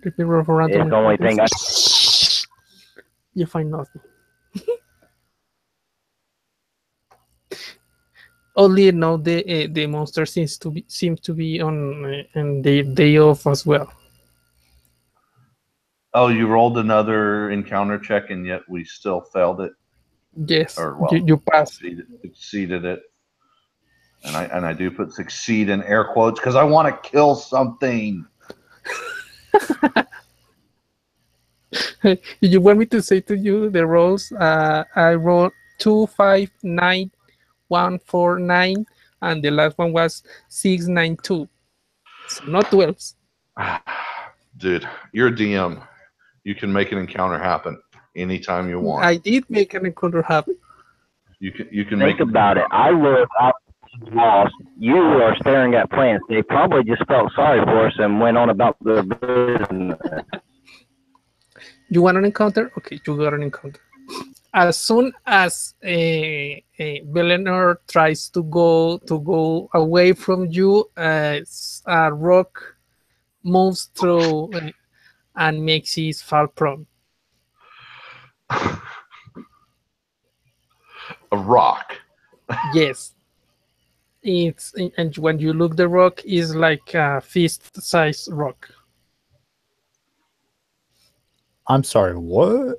Repeat roll for It's random the only thing I. encounters. You find nothing. Oddly enough, the monster seems to be on their day off as well. Oh, you rolled another encounter check, and yet we still failed it, Yes, or well, you pass. exceeded it. And I do put succeed in air quotes because I want to kill something. You want me to say to you the rolls? I rolled 2, 5, 9, 1, 4, 9, and the last one was 6, 9, 2. So not 12s. Dude, you're a DM. You can make an encounter happen anytime you want. I did make an encounter happen. You can Think make about it. I live out lost. You are staring at plants. They probably just felt sorry for us and went on about their business. You want an encounter? Okay, you got an encounter. as soon as Belenor tries to go away from you, a rock moves through and makes it fall prone. A rock. Yes, it's and when you look, the rock is like a fist-sized rock. I'm sorry, what?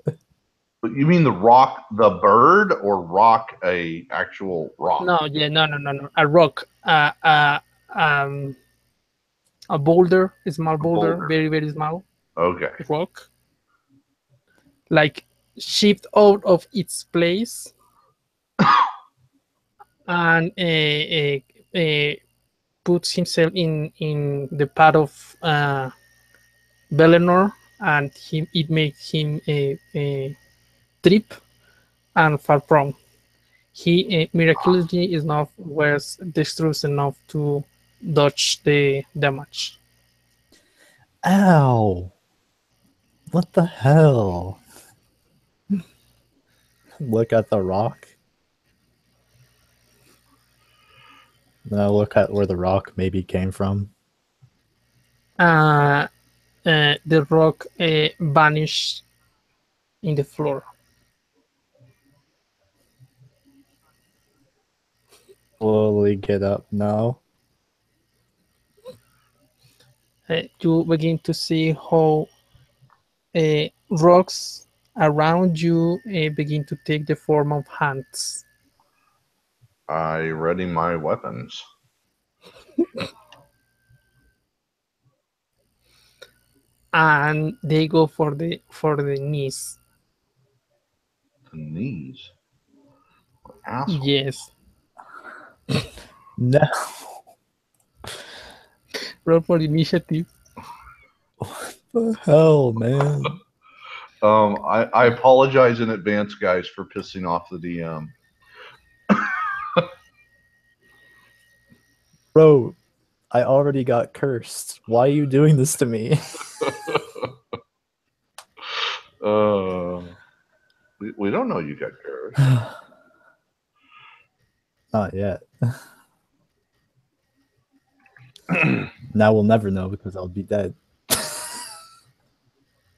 But you mean the rock, the bird, or rock a actual rock? No, yeah, no. A rock, um, a boulder, a small boulder, Boulder. very very small Okay. rock, like shift out of its place and puts himself in the path of Belenor, and it makes him a trip and fall prone. He miraculously is not was dexterous enough to dodge the damage. Ow! What the hell? Look at the rock. Then I look at where the rock maybe came from. Uh, the rock vanished in the floor. Slowly get up now. You begin to see how rocks around you begin to take the form of hands, I ready my weapons. and they go for the knees. The knees. Asshole. Yes, No. roll for initiative. What the hell, man? I apologize in advance, guys, for pissing off the DM. Bro, I already got cursed. Why are you doing this to me? We don't know you got cursed. Not yet. Now we'll never know because I'll be dead.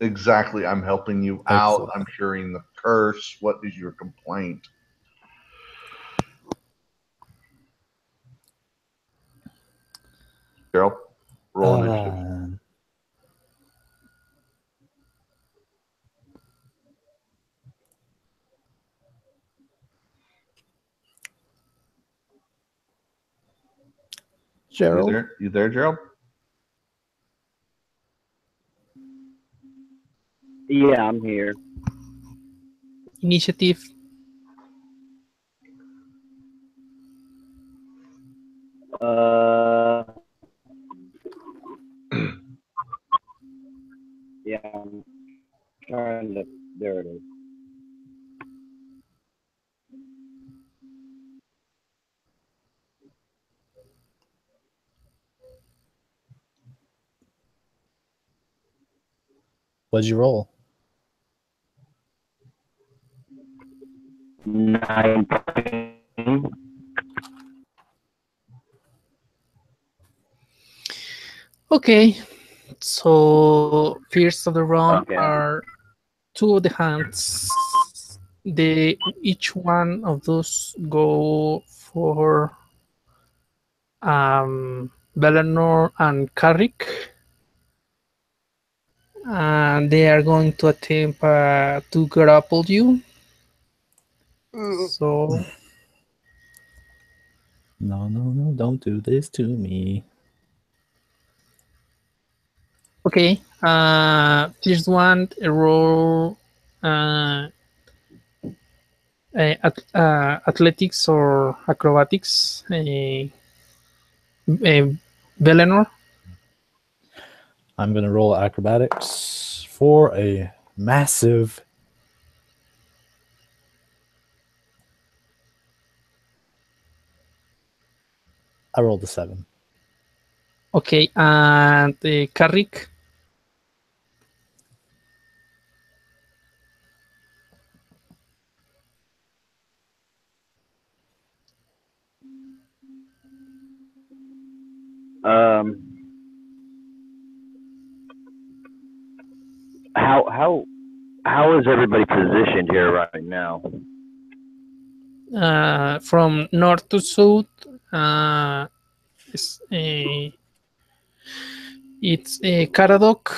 Exactly. I'm helping you out. Excellent. I'm curing the curse. What is your complaint? Gerald, roll initiative. Gerald? You there, Gerald? Yeah, I'm here. Initiative. Uh, yeah, I'm trying to. There it is. What'd you roll? 19. Okay, so first of the round Okay. are two of the hands. Each one of those go for Belenor and Carrick, and they are going to attempt to grapple you. So No, don't do this to me. okay, first one roll uh, athletics or acrobatics. Belenor. I'm gonna roll acrobatics for a massive. I rolled a 7. Okay, and Carrick. How is everybody positioned here right now? From north to south, uh, it's a Caradoc.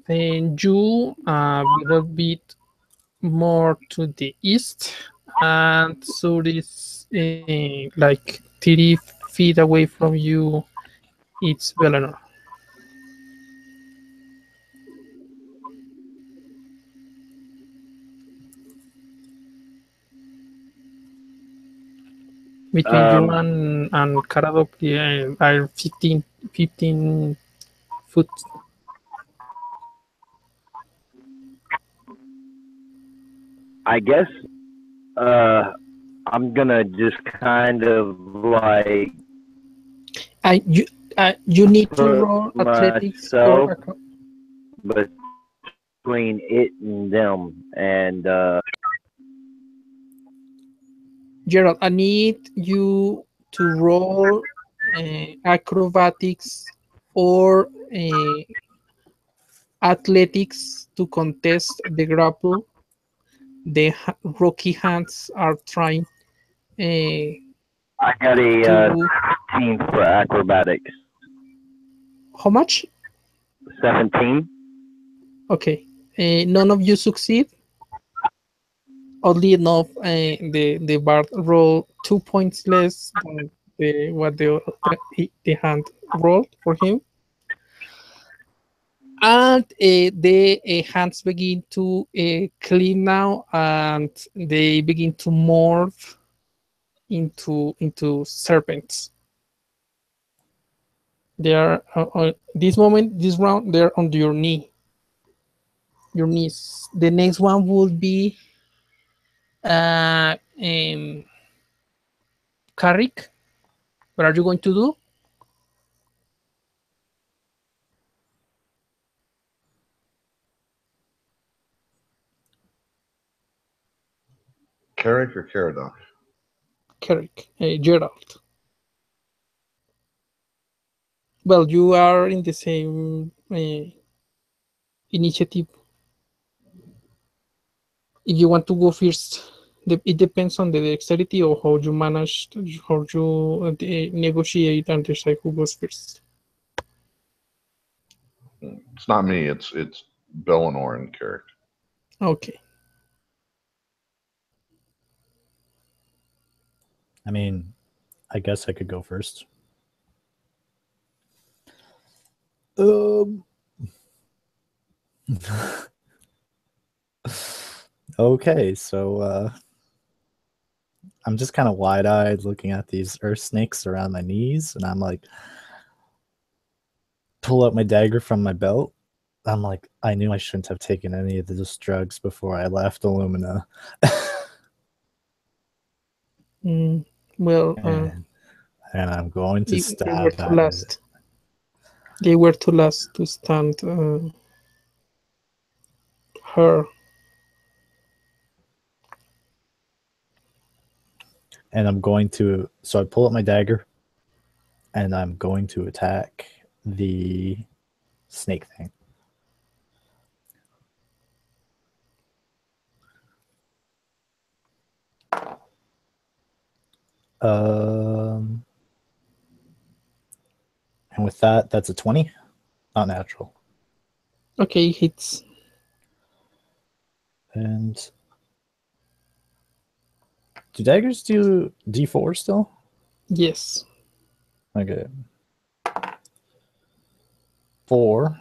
Then you a little bit more to the east, and south is like 30 feet away from you. It's Velenor. Between you Um, and Caradoc, yeah, are 15 foot. I guess uh, I'm gonna just kind of like I you you need to put roll athletics or myself between it and them, and Gerald. I need you to roll acrobatics or athletics to contest the grapple. The rocky hands are trying I got a to. 17 for acrobatics. How much? 17. Okay. None of you succeed. Oddly enough, the bard rolled 2 points less than what the hand rolled for him, and the hands begin to clean now, and they begin to morph into serpents. They are this moment, this round, they're on your knees. The next one would be Carrick. What are you going to do? Carrick or Caradoc? Carrick, Gerald. Well, you are in the same initiative. If you want to go first, it depends on the dexterity or how you manage, how you negotiate and decide who goes first. It's not me. It's Bellinor and Carrick. Okay. I mean, I guess I could go first. Okay, so I'm just kind of wide-eyed looking at these earth snakes around my knees, and I'm like, pull out my dagger from my belt. I'm like, I knew I shouldn't have taken any of those drugs before I left Illumina. Well, and I'm going to they were stab too at it. last. They were too last to stand her. And I'm going to, so I pull up my dagger, and I'm going to attack the snake thing. And with that, that's a 20. Not natural. Okay, hits. And do daggers do D4 still? Yes. Okay. 4.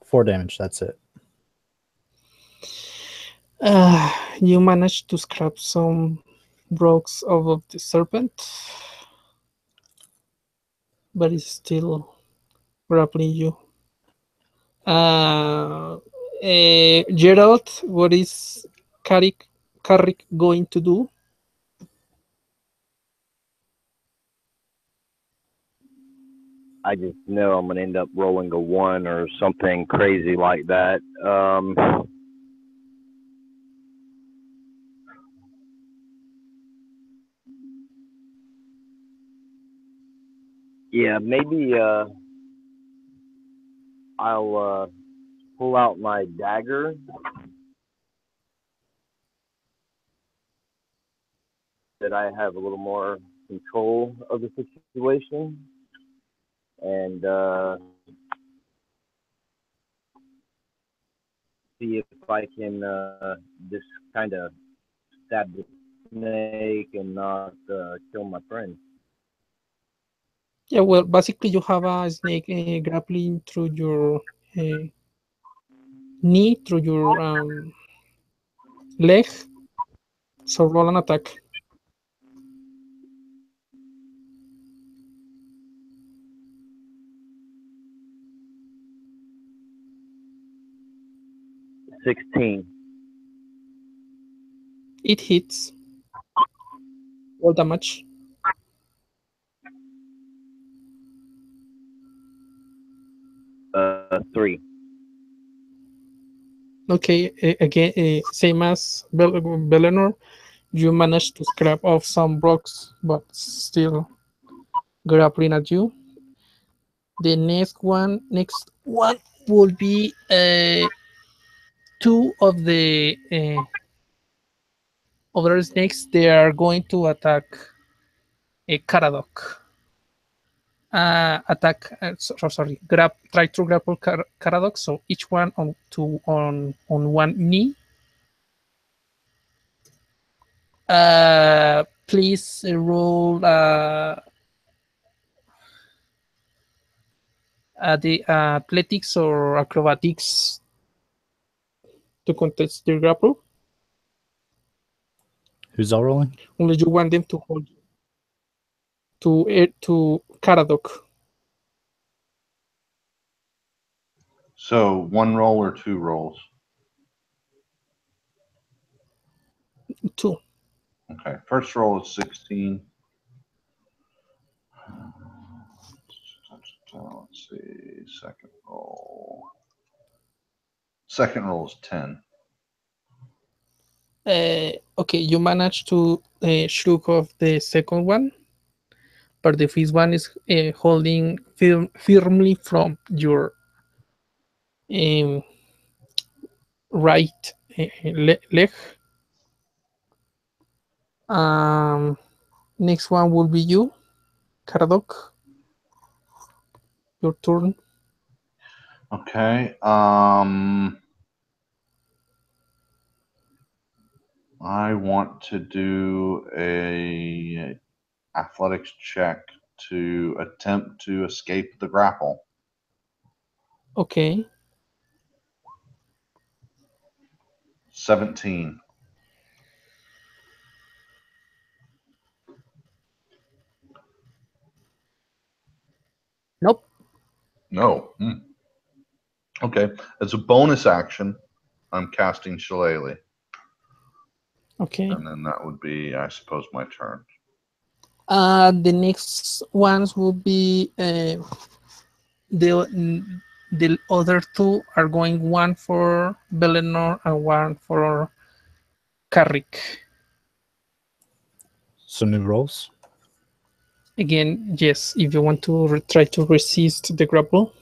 Four damage, that's it. You managed to scrap some rocks off of the serpent, but it's still grappling you. Gerald, what is Carrick going to do? I just know I'm gonna end up rolling a 1 or something crazy like that. Yeah, maybe I'll pull out my dagger that I have a little more control of the situation, and see if I can just kind of stab the snake and not kill my friend. Yeah, well, basically you have a snake grappling through your uh, knee, through your leg. So roll an attack. $16. It hits. Roll damage. Three. Okay, again, same as Belenor, you managed to scrap off some rocks, but still grappling at you. The next one will be two of the other snakes. They are going to attack a Caradoc. Sorry, try to grapple Caradoc. So each one on one knee. Please roll the athletics or acrobatics to contest the grapple. Who's all rolling? Only you want them to hold you to Caradoc. So 1 roll or 2 rolls? Two. Okay. First roll is 16. Let's see. Second roll. Second roll is 10. Okay, you managed to shook off the second one, but the first one is holding firmly from your um, right leg. Next one will be you, Caradoc. Your turn. Okay. I want to do a athletics check to attempt to escape the grapple. Okay. 17. Nope. No. Okay. As a bonus action, I'm casting Shillelagh. Okay. And then that would be, I suppose, my turn. The next ones will be the other two are going, one for Belenor and one for Carrick. So new rolls. Again, yes, if you want to try to resist the grapple.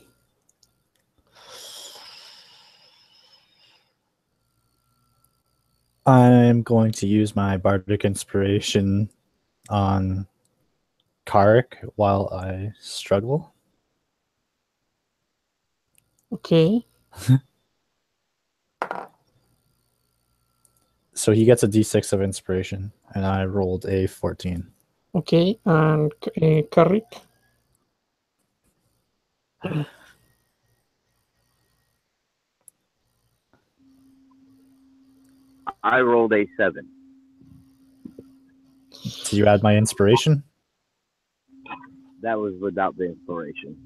I'm going to use my bardic inspiration on Karik while I struggle. Okay. So he gets a d6 of inspiration, and I rolled a 14. Okay, and Carrick. I rolled a 7. Did you add my inspiration? That was without the inspiration.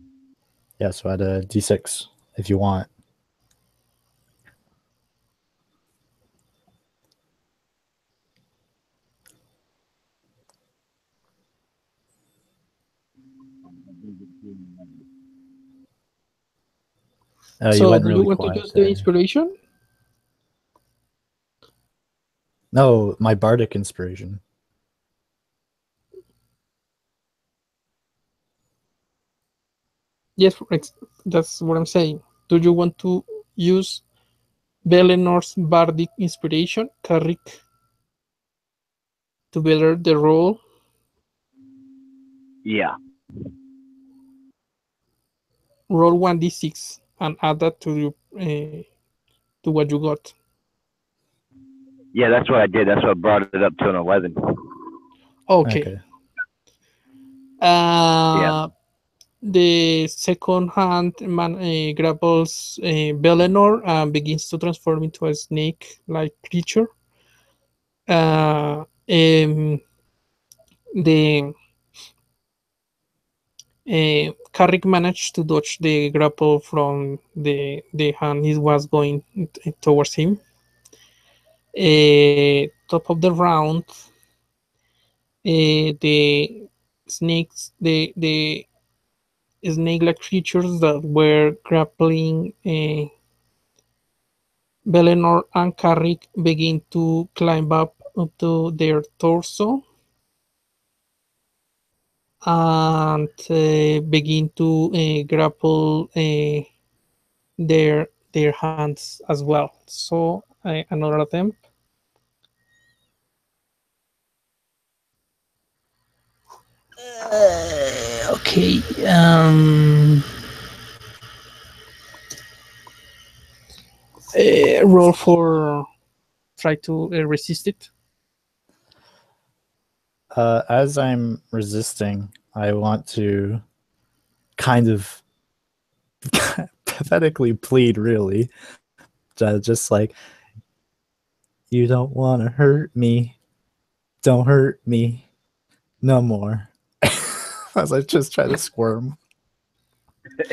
Yeah, so add a d6 if you want. You So went do you really want to quiet use the there. inspiration? No, my bardic inspiration. Yes, that's what I'm saying. Do you want to use Belenor's bardic inspiration, Carrick, to better the role? Yeah. Roll 1d6 and add that to what you got. Yeah, that's what I did. That's what brought it up to an 11. Okay. Okay. Yeah. The second hand man grapples Belenor and begins to transform into a snake-like creature. The Carrick managed to dodge the grapple from the hand he was going towards him. Top of the round, the snakes, the snake-like creatures that were grappling Belenor and Carrick begin to climb up to their torso and begin to grapple their hands as well. So another attempt. Okay. Roll for try to resist it. As I'm resisting, I want to kind of pathetically plead, really. Just like, you don't want to hurt me. Don't hurt me. No more. As I just try to squirm.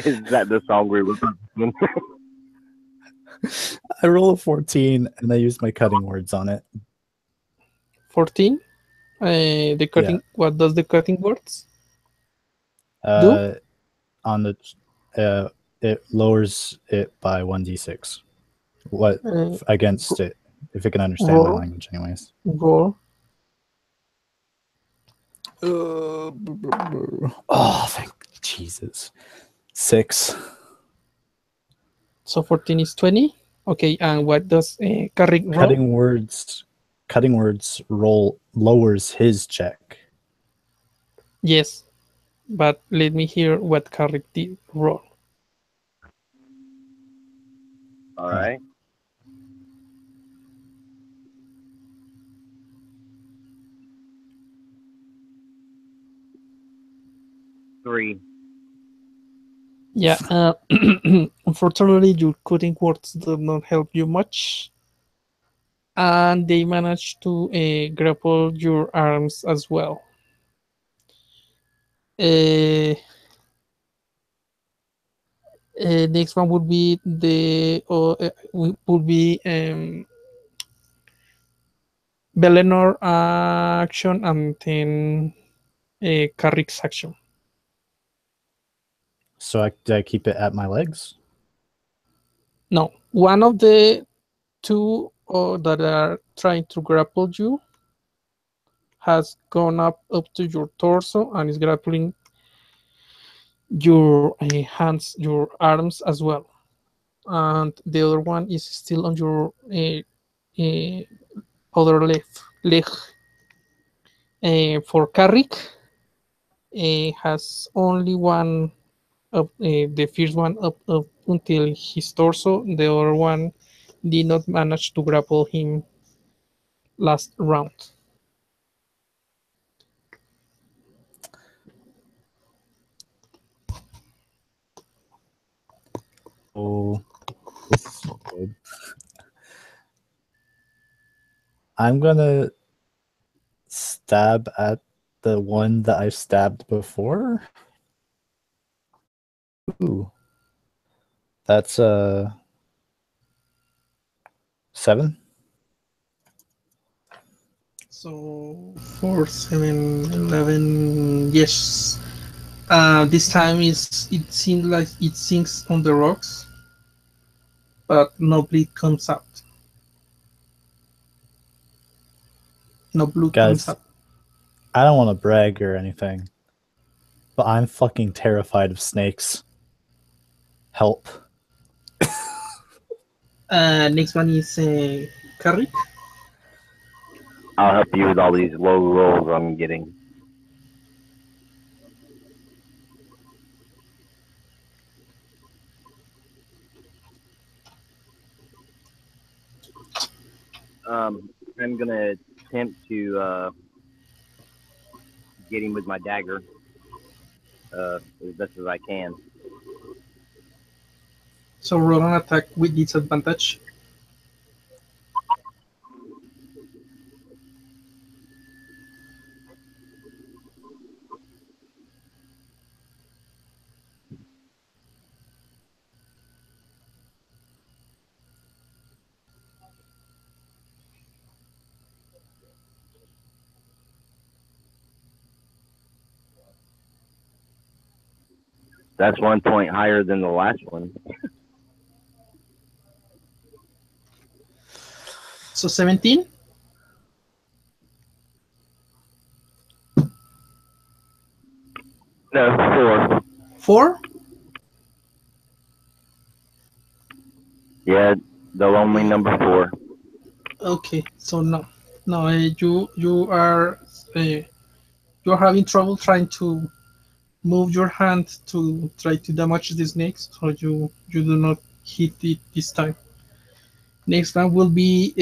Is that the song we were singing? I roll a 14 and I use my cutting words on it. 14. The cutting. Yeah. What does the cutting words do? On the it lowers it by 1d6. What Uh, against it, if it can understand my roll. language, anyways. Roll. Oh, thank Jesus. 6. So 14 is 20. Okay, and what does Carrick roll? Cutting words roll lowers his check. Yes, but let me hear what Carrick did roll. All right. Three. Yeah, unfortunately, your cutting words do not help you much, and they manage to grapple your arms as well. Uh, Next one would be Belenor action and then Carrick's action. So do I keep it at my legs? No, one of the two that are trying to grapple you has gone up to your torso and is grappling your hands, your arms as well. And the other one is still on your uh, other leg. For Carrick, has only one up, the first one up until his torso. The other one did not manage to grapple him last round. Oh, this is so good. I'm gonna stab at the one that I stabbed before. Ooh. That's 7. So 4, 7, 11. Yes. This time it seems like it sinks on the rocks, but no bleed comes out. No blood comes Guys, out. I don't want to brag or anything, but I'm fucking terrified of snakes. help. Next one is Carrick. I'll help you with all these low rolls I'm getting. I'm gonna attempt to get him with my dagger as best as I can. So roll an attack with disadvantage. That's 1 point higher than the last one. So 17. No, 4. 4. Yeah, the lonely number 4. Okay, so no, you are having trouble trying to move your hand to try to damage this next, so you do not hit it this time. Next one will be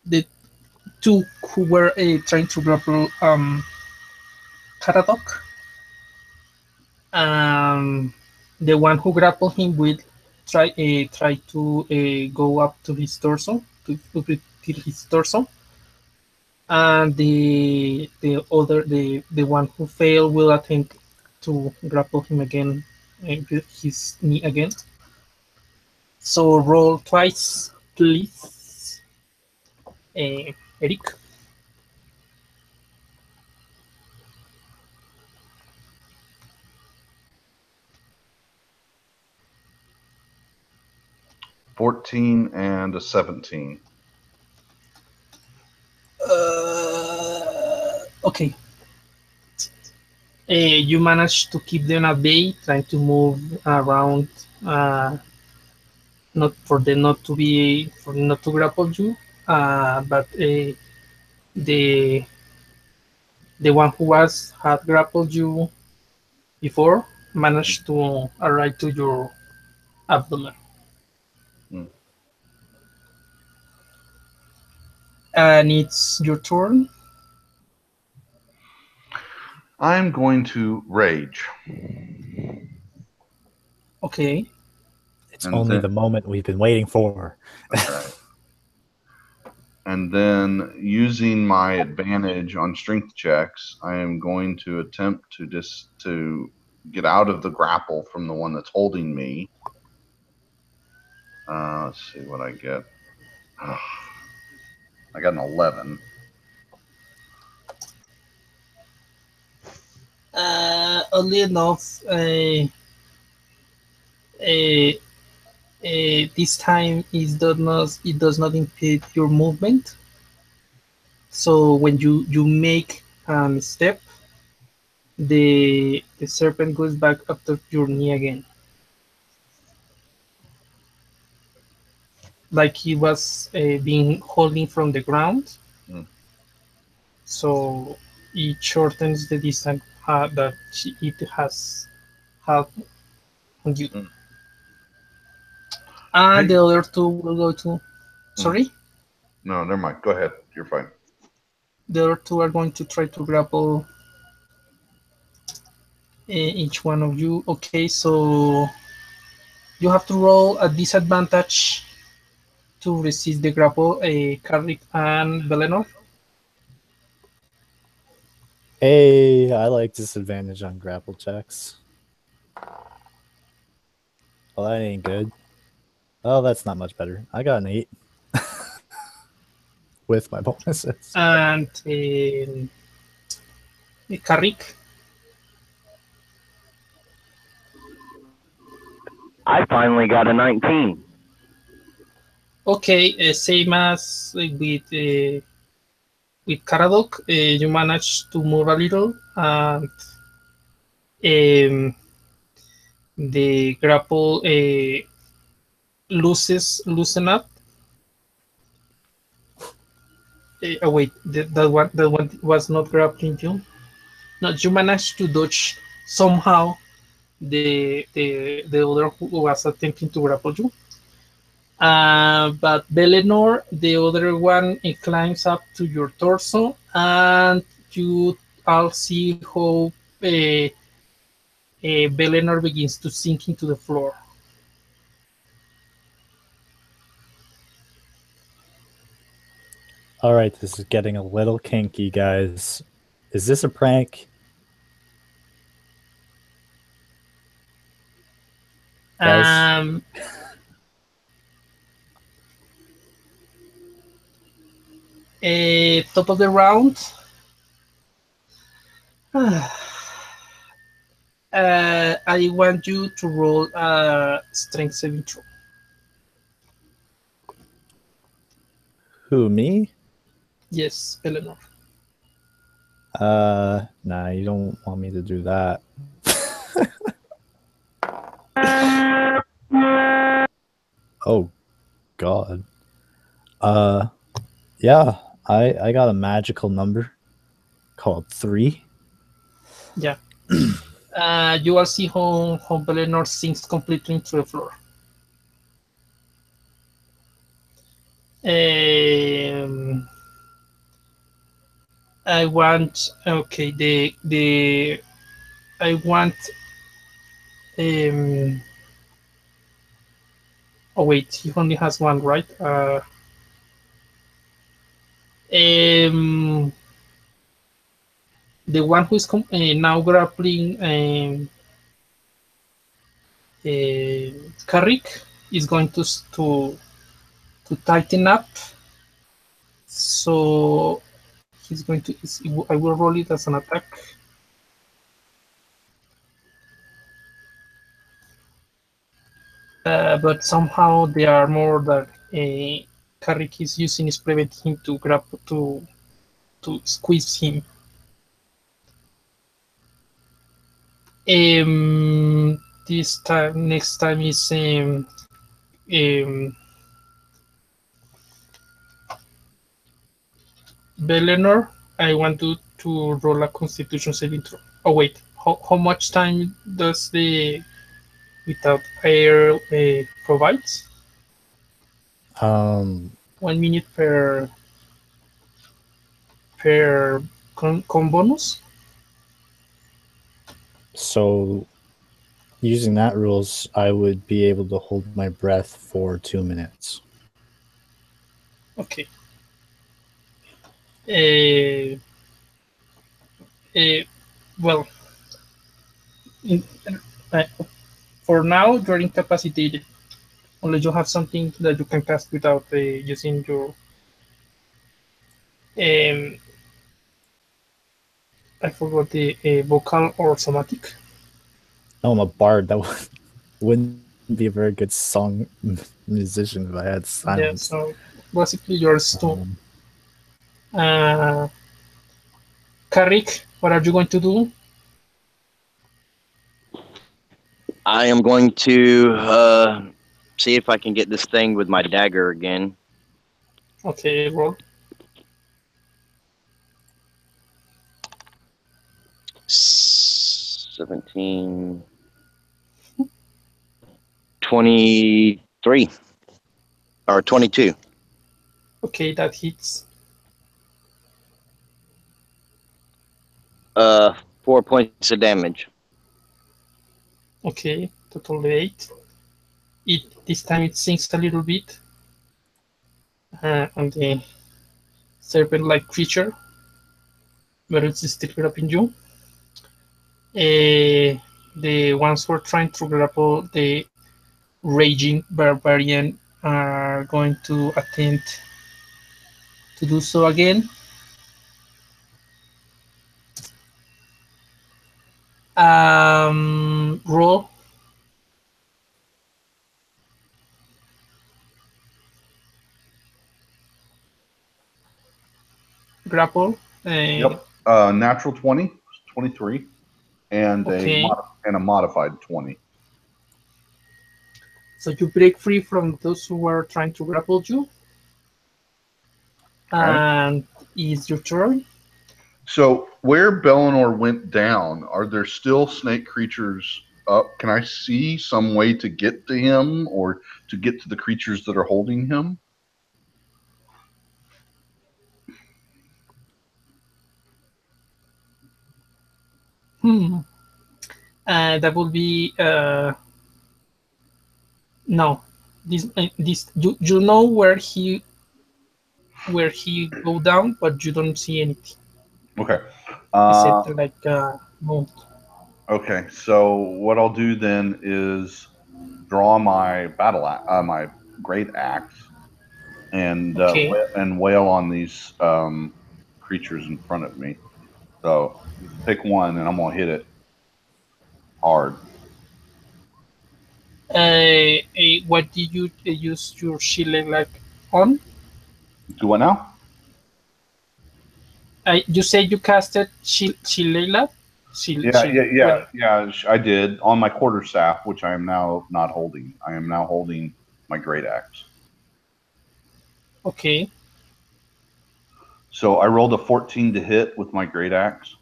the two who were trying to grapple Karadok. The one who grappled him will try to go up to his torso, to his torso, and the one who failed will attempt to grapple him again with his knee again. So roll twice, please, Eric. 14 and a 17. Okay. You manage to keep them at bay, trying to move around, not for them not to be for them not to grapple you, but the the one who had grappled you before managed to arrive to your abdomen. Hmm. And it's your turn. I'm going to rage. Okay. It's And only then- the moment we've been waiting for. That's right. And then using my advantage on strength checks, I am going to attempt to get out of the grapple from the one that's holding me. Let's see what I get. I got an 11. Oddly enough, this time it does not impede your movement. So when you make a step, the serpent goes back up to your knee again, like he was being holding from the ground. Mm. So it shortens the distance that it has had on you. Mm. And Hey. the other two will go to. Sorry, No, never mind. Go ahead. You're fine. the other two are going to try to grapple each one of you. Okay, so you have to roll a disadvantage to resist the grapple, Carrick and Belenor. Hey, I like disadvantage on grapple checks. Well, that ain't good. Oh, that's not much better. I got an 8 with my bonuses. And Carrick. I finally got a 19. Okay, same as with Karadok, you manage to move a little, and um, the grapple loosen up. Oh wait, that one was not grappling you. No, you managed to dodge somehow the other who was attempting to grapple you. But Belenor, the other one, it climbs up to your torso, and you all see how Belenor begins to sink into the floor. All right, this is getting a little kinky, guys. Is this a prank? Guys? Um, Top of the round. I want you to roll a strength saving throw. Who, me? Yes, Eleanor. Nah, you don't want me to do that. Oh, God. Yeah, I got a magical number called 3. Yeah. You will see how Eleanor sinks completely into the floor. Um, I want okay the I want um oh wait, he only has one, right? Um the one who is now grappling Carrick is going to tighten up. So he's going to. I will roll it as an attack. But somehow the armor that Carrick is using is preventing him to grab to squeeze him. This time, next time is um, Belenor. I want to roll a Constitution saving throw. Oh wait, how much time does the without air provides? Um, 1 minute per con bonus. so using that rules, I would be able to hold my breath for 2 minutes. Okay. Uh, well, in, uh, for now you're incapacitated unless you have something that you can cast without using your. Um, I forgot the vocal or somatic. No, I'm a bard. That wouldn't be a very good song musician if I had Yeah, silence. so basically you're stunned. Um, Carrick, what are you going to do? I am going to see if I can get this thing with my dagger again. Okay, roll. 17, 23 or 22. Okay, that hits. 4 points of damage. Okay, total 8. This time it sinks a little bit on the serpent-like creature, but it's still grabbing you. The ones who are trying to grapple the raging barbarian are going to attempt to do so again. Roll. Grapple. Yep. Natural 20, 23, and Okay. a modified 20. So you break free from those who were trying to grapple you, Okay. and it's your turn. So where Bellinor went down, are there still snake creatures up? Can I see some way to get to him or to get to the creatures that are holding him? Hmm. That would be no. This you know where he go down, but you don't see anything Okay. except like mold. Okay. So what I'll do then is draw my my great axe, and Okay. and wail on these creatures in front of me. So pick one, and I'm gonna hit it hard. What did you use your shield like on? Do what now? You said you casted Shillelagh? Yeah, yeah, yeah, When? yeah. I did on my quarterstaff, which I am now not holding. I am now holding my great axe. Okay, So I rolled a 14 to hit with my great axe.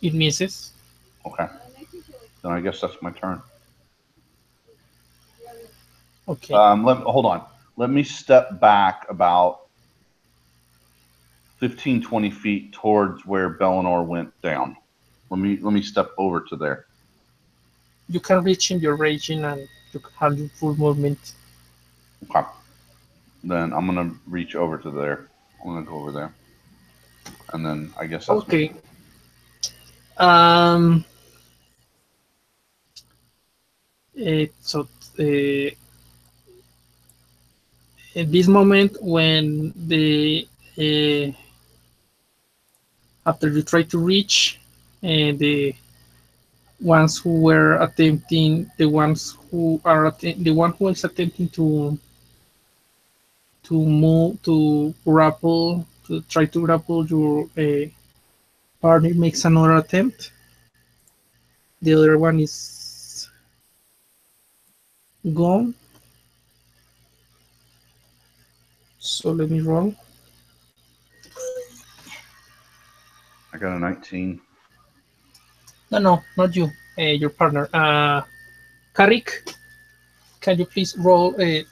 it misses. Okay, then I guess that's my turn. Okay, Hold on. Let me step back about 15, 20 feet towards where Bellinor went down. Let me step over to there. you can reach in your raging and you can have your full movement. Okay. Then I'm gonna reach over to there. I'm gonna go over there, and then I guess that's Okay. Um. So uh, at this moment, when the uh, after you try to reach, the ones who were attempting, the ones who are the one who is attempting to move to grapple to try to grapple your partner makes another attempt. The other one is gone. So let me roll. I got a 19. No, no, not you. Your partner. Karik, can you please roll a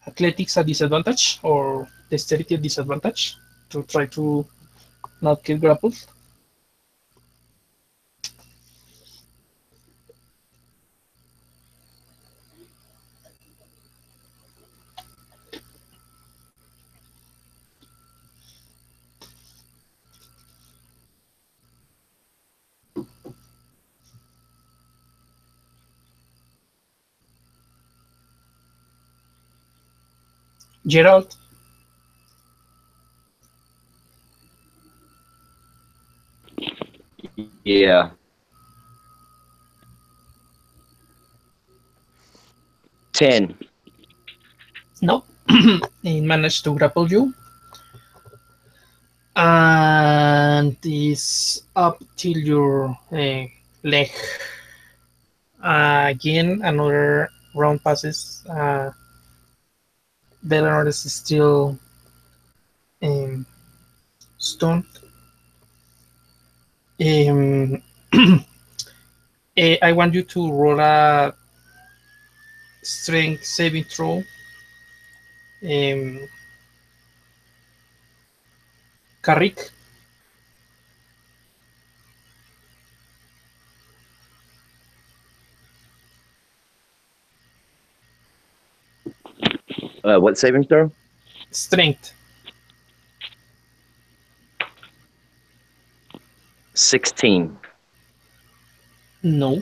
athletics at disadvantage or dexterity at disadvantage to try to not get grappled? Gerald, Yeah. Ten. no, he managed to grapple you and is up till your leg. Again, another round passes. Bellenor is still um, stunned. Um, I want you to roll a strength saving throw. Carrick, What saving throw? strength. 16. No.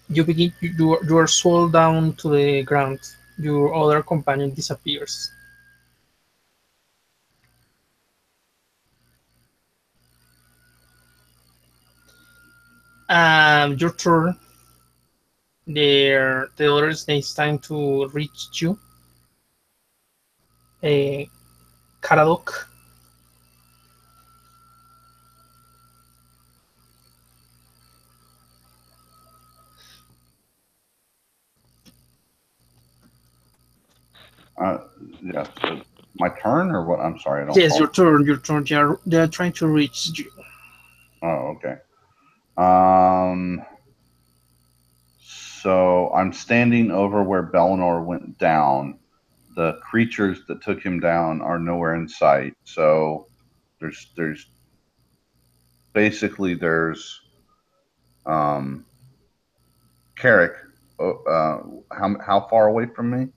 You begin. You are swallowed down to the ground. Your other companion disappears. Your turn. The others. It's time to reach you. A Karadok. Yes. My turn or what? I'm sorry, I don't Yes, follow. your turn. Your turn. They are trying to reach you. Oh, okay. Um. So I'm standing over where Bellinor went down. The creatures that took him down are nowhere in sight. So there's basically there's um Carrick. How far away from me?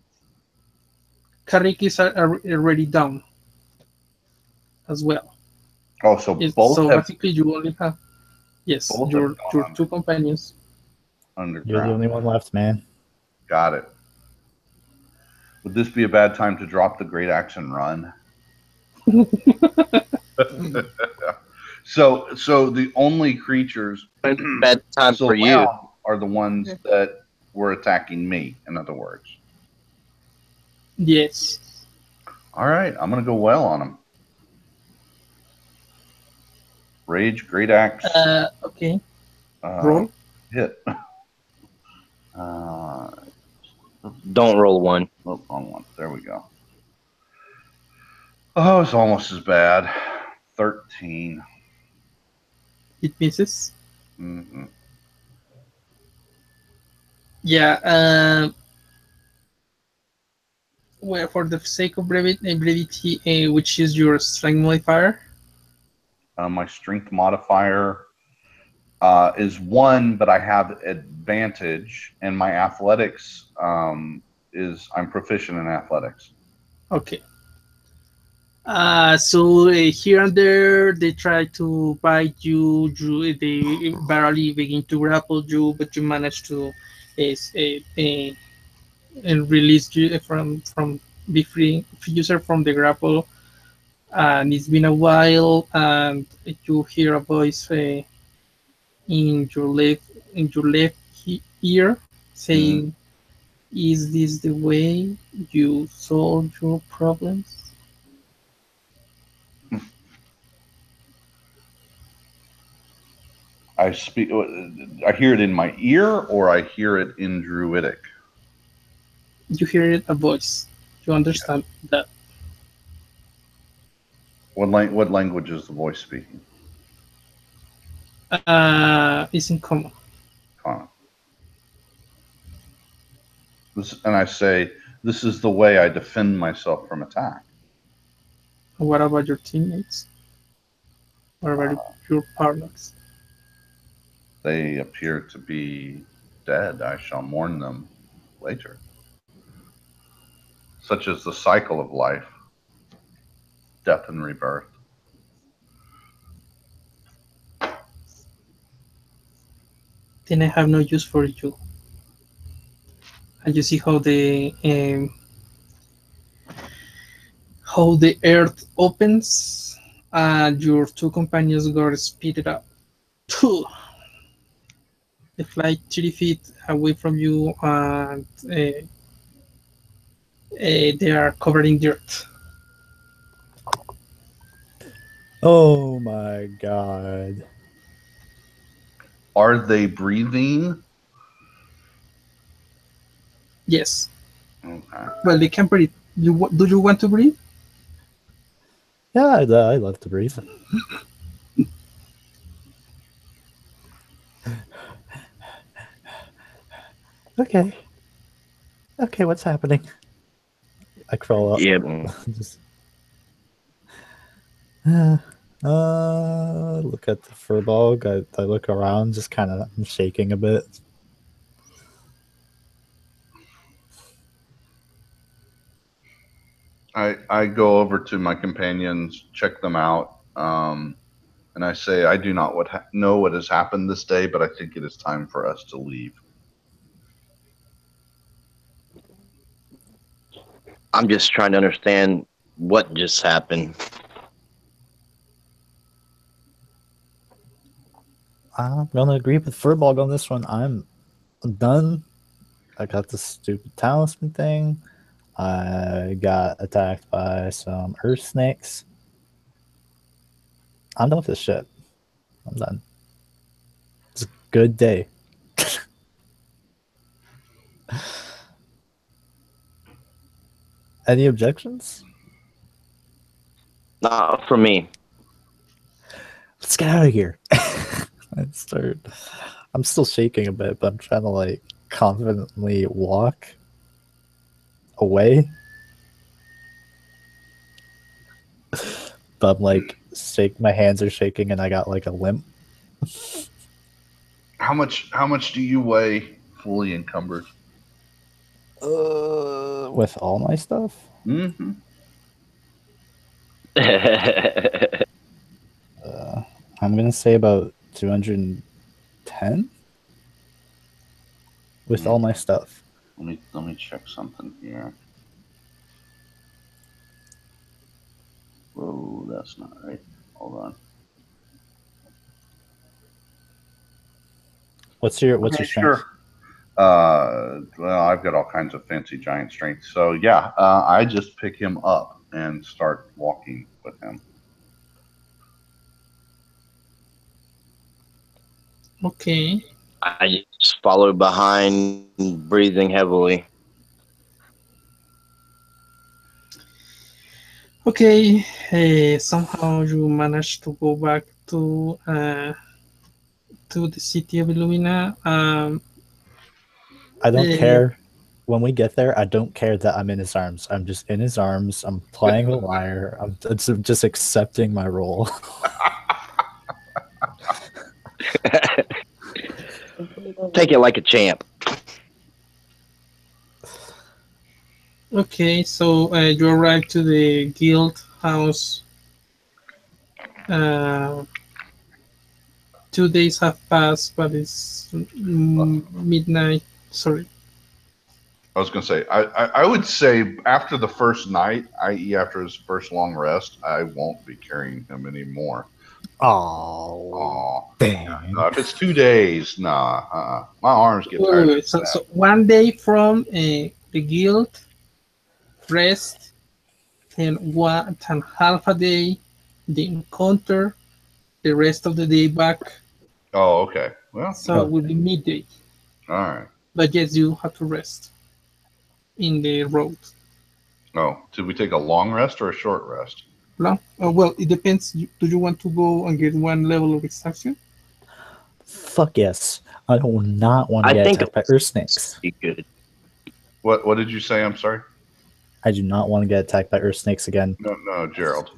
Karik is already down as well. Oh, so So basically, you only have yes, both have your gone two companions. You're the underground. only one left, man. Got it. Would this be a bad time to drop the great axe and run? So the only creatures Bad time still for you. around are the ones that were attacking me. In other words. Yes. All right, I'm gonna go well on them. Rage, great axe, Okay. uh, Roll. hit. Uh, Don't roll one. oh, wrong one. There we go. Oh, it's almost as bad. 13. It misses. Mm-hmm. Yeah. Well, for the sake of brevity, which is your strength modifier. My strength modifier is 1, but I have advantage, and my athletics is I'm proficient in athletics. Okay. So here and there they try to bite you. They barely begin to grapple you, but you manage to and release you from be free yourself from the grapple. And it's been a while, and you hear a voice in your left ear Mm-hmm. saying, "Is this the way you solve your problems?" I speak. I hear it in my ear, or I hear it in Druidic. You hear it a voice. You understand that. What language is the voice speaking? It's in common. Connor. And I say, this is the way I defend myself from attack. What about your teammates? What about Uh, your partners? they appear to be dead. I shall mourn them later. Such is the cycle of life, death and rebirth. Then I have no use for you. And you see how the earth opens, and your two companions got speeded up. They fly 30 feet away from you, and they are covered in dirt. Oh my god. Are they breathing? Yes. Okay. Well, they can breathe. Do you want to breathe? Yeah, I love to breathe. Okay. Okay, what's happening? I crawl up. Yeah. Just look at the furball. I look around, just kind of shaking a bit. I go over to my companions, check them out, and I say, I do not know what has happened this day, but I think it is time for us to leave. I'm just trying to understand what just happened. I'm gonna agree with furball on this one. I'm done. I got this stupid talisman thing. I got attacked by some earth snakes. I'm done with this shit. I'm done. It's a good day. Any objections? Not for me. Let's get out of here. I start. I'm still shaking a bit, but I'm trying to like confidently walk away. But I'm like my hands are shaking and I got like a limp. How much do you weigh fully encumbered? With all my stuff? Mm-hmm. I'm gonna say about 210 with all my stuff. Let me check something here. Oh, that's not right. Hold on. What's your Okay, strength? sure. Well, I've got all kinds of fancy giant strength. So yeah, I just pick him up and start walking with him. Okay. I just follow behind, breathing heavily. Okay. Somehow you managed to go back to the city of Illumina. I don't Uh, care. When we get there, I don't care that I'm in his arms. I'm just in his arms. I'm playing the lyre. I'm just accepting my role. Take it like a champ. okay, so you arrive to the guild house. Uh, 2 days have passed, but it's midnight. Sorry. I was going to say, I would say after the first night, i.e., after his first long rest, I won't be carrying him anymore. Oh, dang. No, if it's 2 days, nah. My arms get Wait, tired. wait, wait. So 1 day from the guild rest, and half a day the encounter, the rest of the day back. Oh, okay. Well, So it will be midday. all right. But yes, you have to rest in the road. Oh, did we take a long rest or a short rest? Long? Well, it depends. Do you want to go and get one level of extraction? Fuck yes. I do not want to I get think attacked by earth snakes. be good. What did you say? I'm sorry. I do not want to get attacked by earth snakes again. No, Gerald.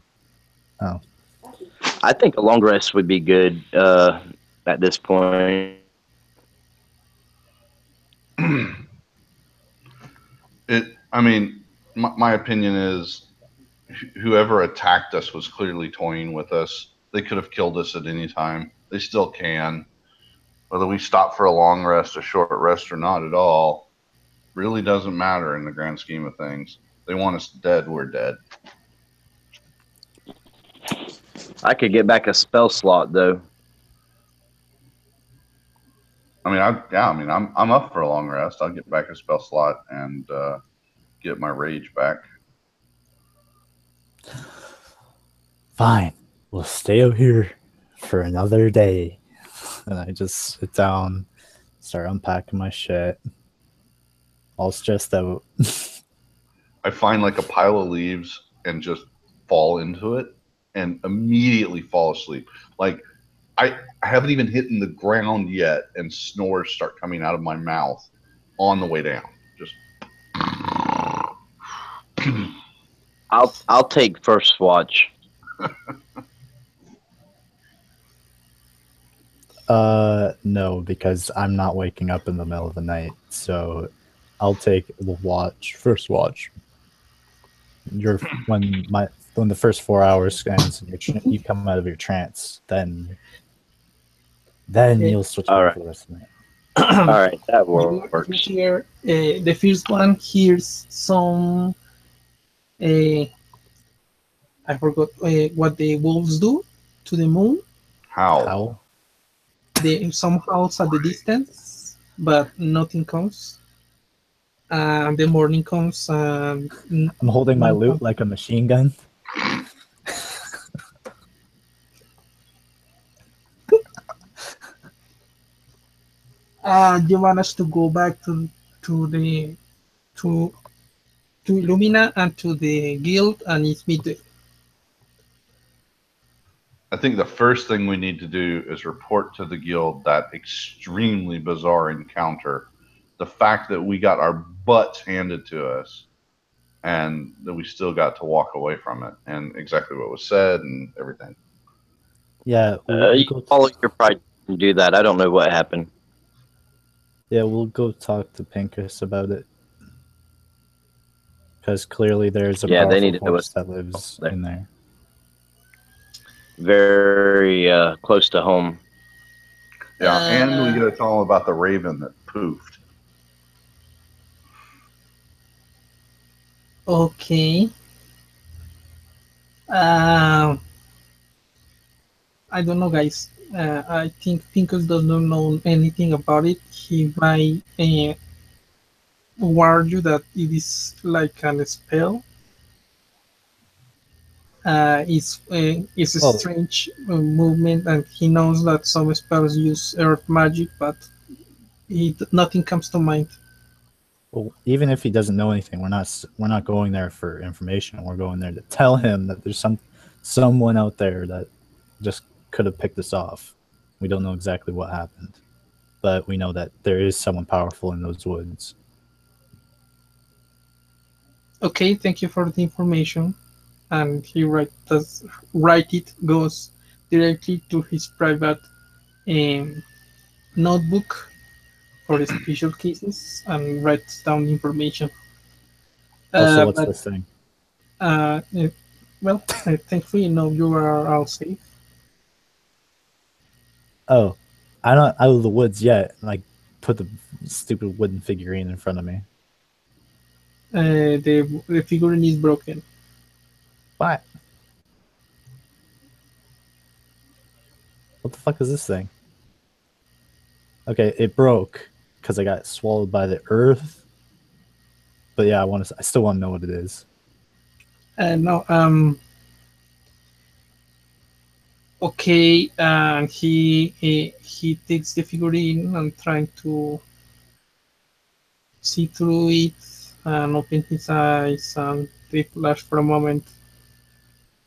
Oh. I think a long rest would be good at this point. I mean, my opinion is whoever attacked us was clearly toying with us. They could have killed us at any time. They still can. Whether we stop for a long rest, a short rest, or not at all, really doesn't matter in the grand scheme of things. They want us dead, we're dead. I could get back a spell slot though. I mean, I'm up for a long rest. I'll get back a spell slot and get my rage back. Fine. We'll stay out here for another day. And I just sit down, start unpacking my shit. All stressed out. I find like a pile of leaves and just fall into it and immediately fall asleep. Like I haven't even hit the ground yet, and snores start coming out of my mouth on the way down. Just I'll take first watch. No, because I'm not waking up in the middle of the night. So I'll take the first watch. When the first 4 hours ends and you come out of your trance, then Okay. you'll switch All over right. for the rest of the night. All right, that You works. hear the first one hears some. I forgot what the wolves do to the moon. how? Some howls at the distance, but nothing comes. The morning comes. I'm holding my loot like a machine gun. You manage to go back to the to to Illumina and to the guild, and it's midday. I think the first thing we need to do is report to the guild that extremely bizarre encounter. The fact that we got our butts handed to us and that we still got to walk away from it and exactly what was said and everything. Yeah, we'll You go. follow your pride and do that. I don't know what happened. Yeah, we'll go talk to Pincus about it because clearly there's a Yeah, they need powerful to know what's force that lives there. in there. Very close to home. Yeah, and we Uh, got to tell them about the raven that poofed. okay. Uh, I don't know, guys. I think Pincus does not know anything about it. He might warn you that it is like an spell. It's a Oh, strange movement, and he knows that some spells use earth magic, but nothing comes to mind. well, even if he doesn't know anything, we're not going there for information. We're going there to tell him that there's someone out there that just could have picked us off. We don't know exactly what happened, but we know that there is someone powerful in those woods. Okay, thank you for the information. And he write it goes directly to his private um, notebook for special cases and writes down information. Also, what's But this thing? uh, uh, well, thankfully, no, you are all safe. Oh, I'm not out of the woods yet. Like, put the stupid wooden figurine in front of me. The figurine is broken. What? What the fuck is this thing? Okay, it broke because I got swallowed by the earth. But yeah, I still want to know what it is. No, okay, and he takes the figurine and trying to see through it and open his eyes, and they flash for a moment,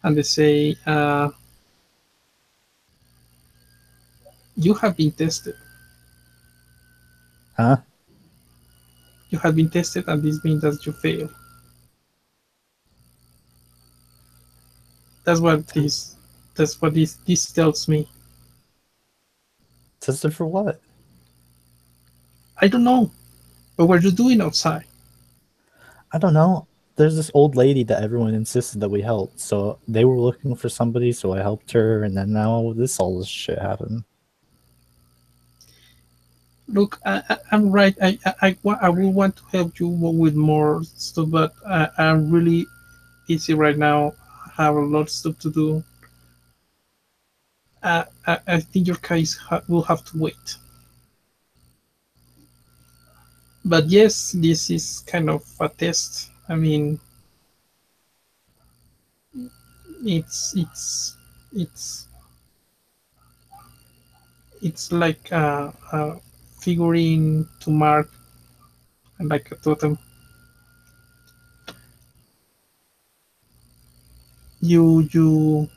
and they say, "You have been tested. Huh? You have been tested, and this means that you fail." That's what this. That's what this tells me. Tested for what? I don't know. What were you doing outside? I don't know. There's this old lady that everyone insisted that we help. So they were looking for somebody, so I helped her, and then now all this shit happened. Look, I'm right. I will want to help you with more stuff, but I'm really busy right now. I have a lot of stuff to do. I think your case will have to wait. But yes, this is kind of a test. I mean, it's it's it's it's like a figurine to mark, like a totem. You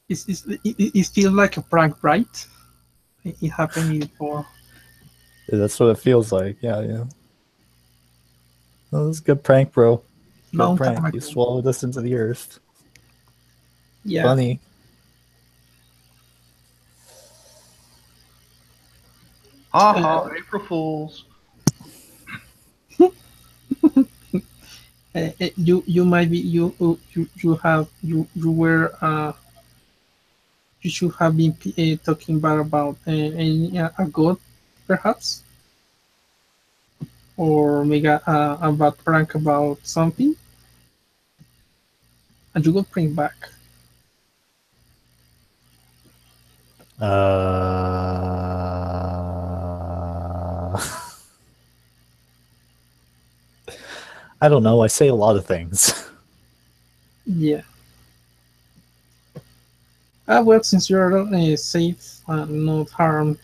it feels like a prank, right? It happened before. Yeah, that's what it feels like. Yeah, yeah. Oh, this is a good prank, bro. Good Long time prank. You ago. swallowed us into the earth. Yeah. Funny. Ha Uh, ha, April Fools. you might be you have you were you should have been talking about a god, perhaps, or maybe a bad prank about something, and you got bring back. I don't know. I say a lot of things. Yeah. Well, since you're safe and not harmed,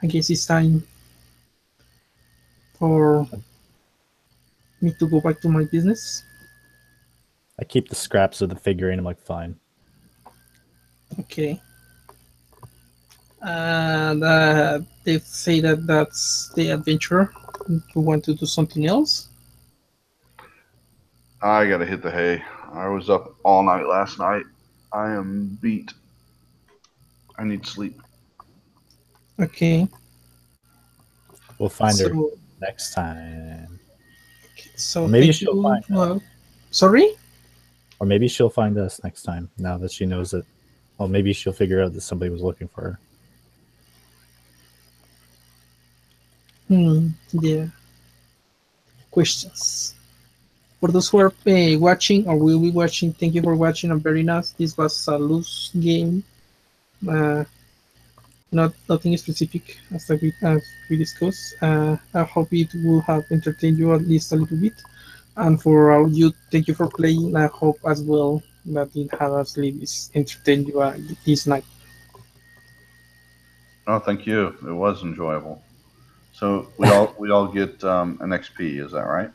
I guess it's time for me to go back to my business? I keep the scraps of the figurine. I'm like, fine. Okay. And they say that that's the adventure. You want to do something else? I gotta hit the hay. I was up all night last night. I am beat. I need sleep. Okay. We'll find her So, next time. so Or maybe thank she'll you. find us. Sorry? Or maybe she'll find us next time. Now that she knows that. Well, maybe she'll figure out that somebody was looking for her. Yeah. Questions. For those who are watching or will be watching, thank you for watching. I'm very nice. This was a loose game. Uh, Not nothing specific as we discussed. I hope it will have entertained you at least a little bit. And for all you, thank you for playing. I hope as well that it has at least entertained you this night. Oh, thank you. It was enjoyable. So we all get an XP. Is that right?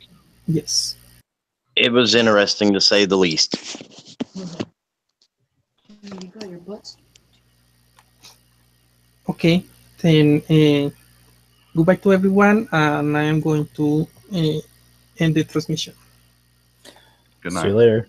Yes. It was interesting to say the least. Okay. Then goodbye to everyone, and I am going to end the transmission. Good See you night. later.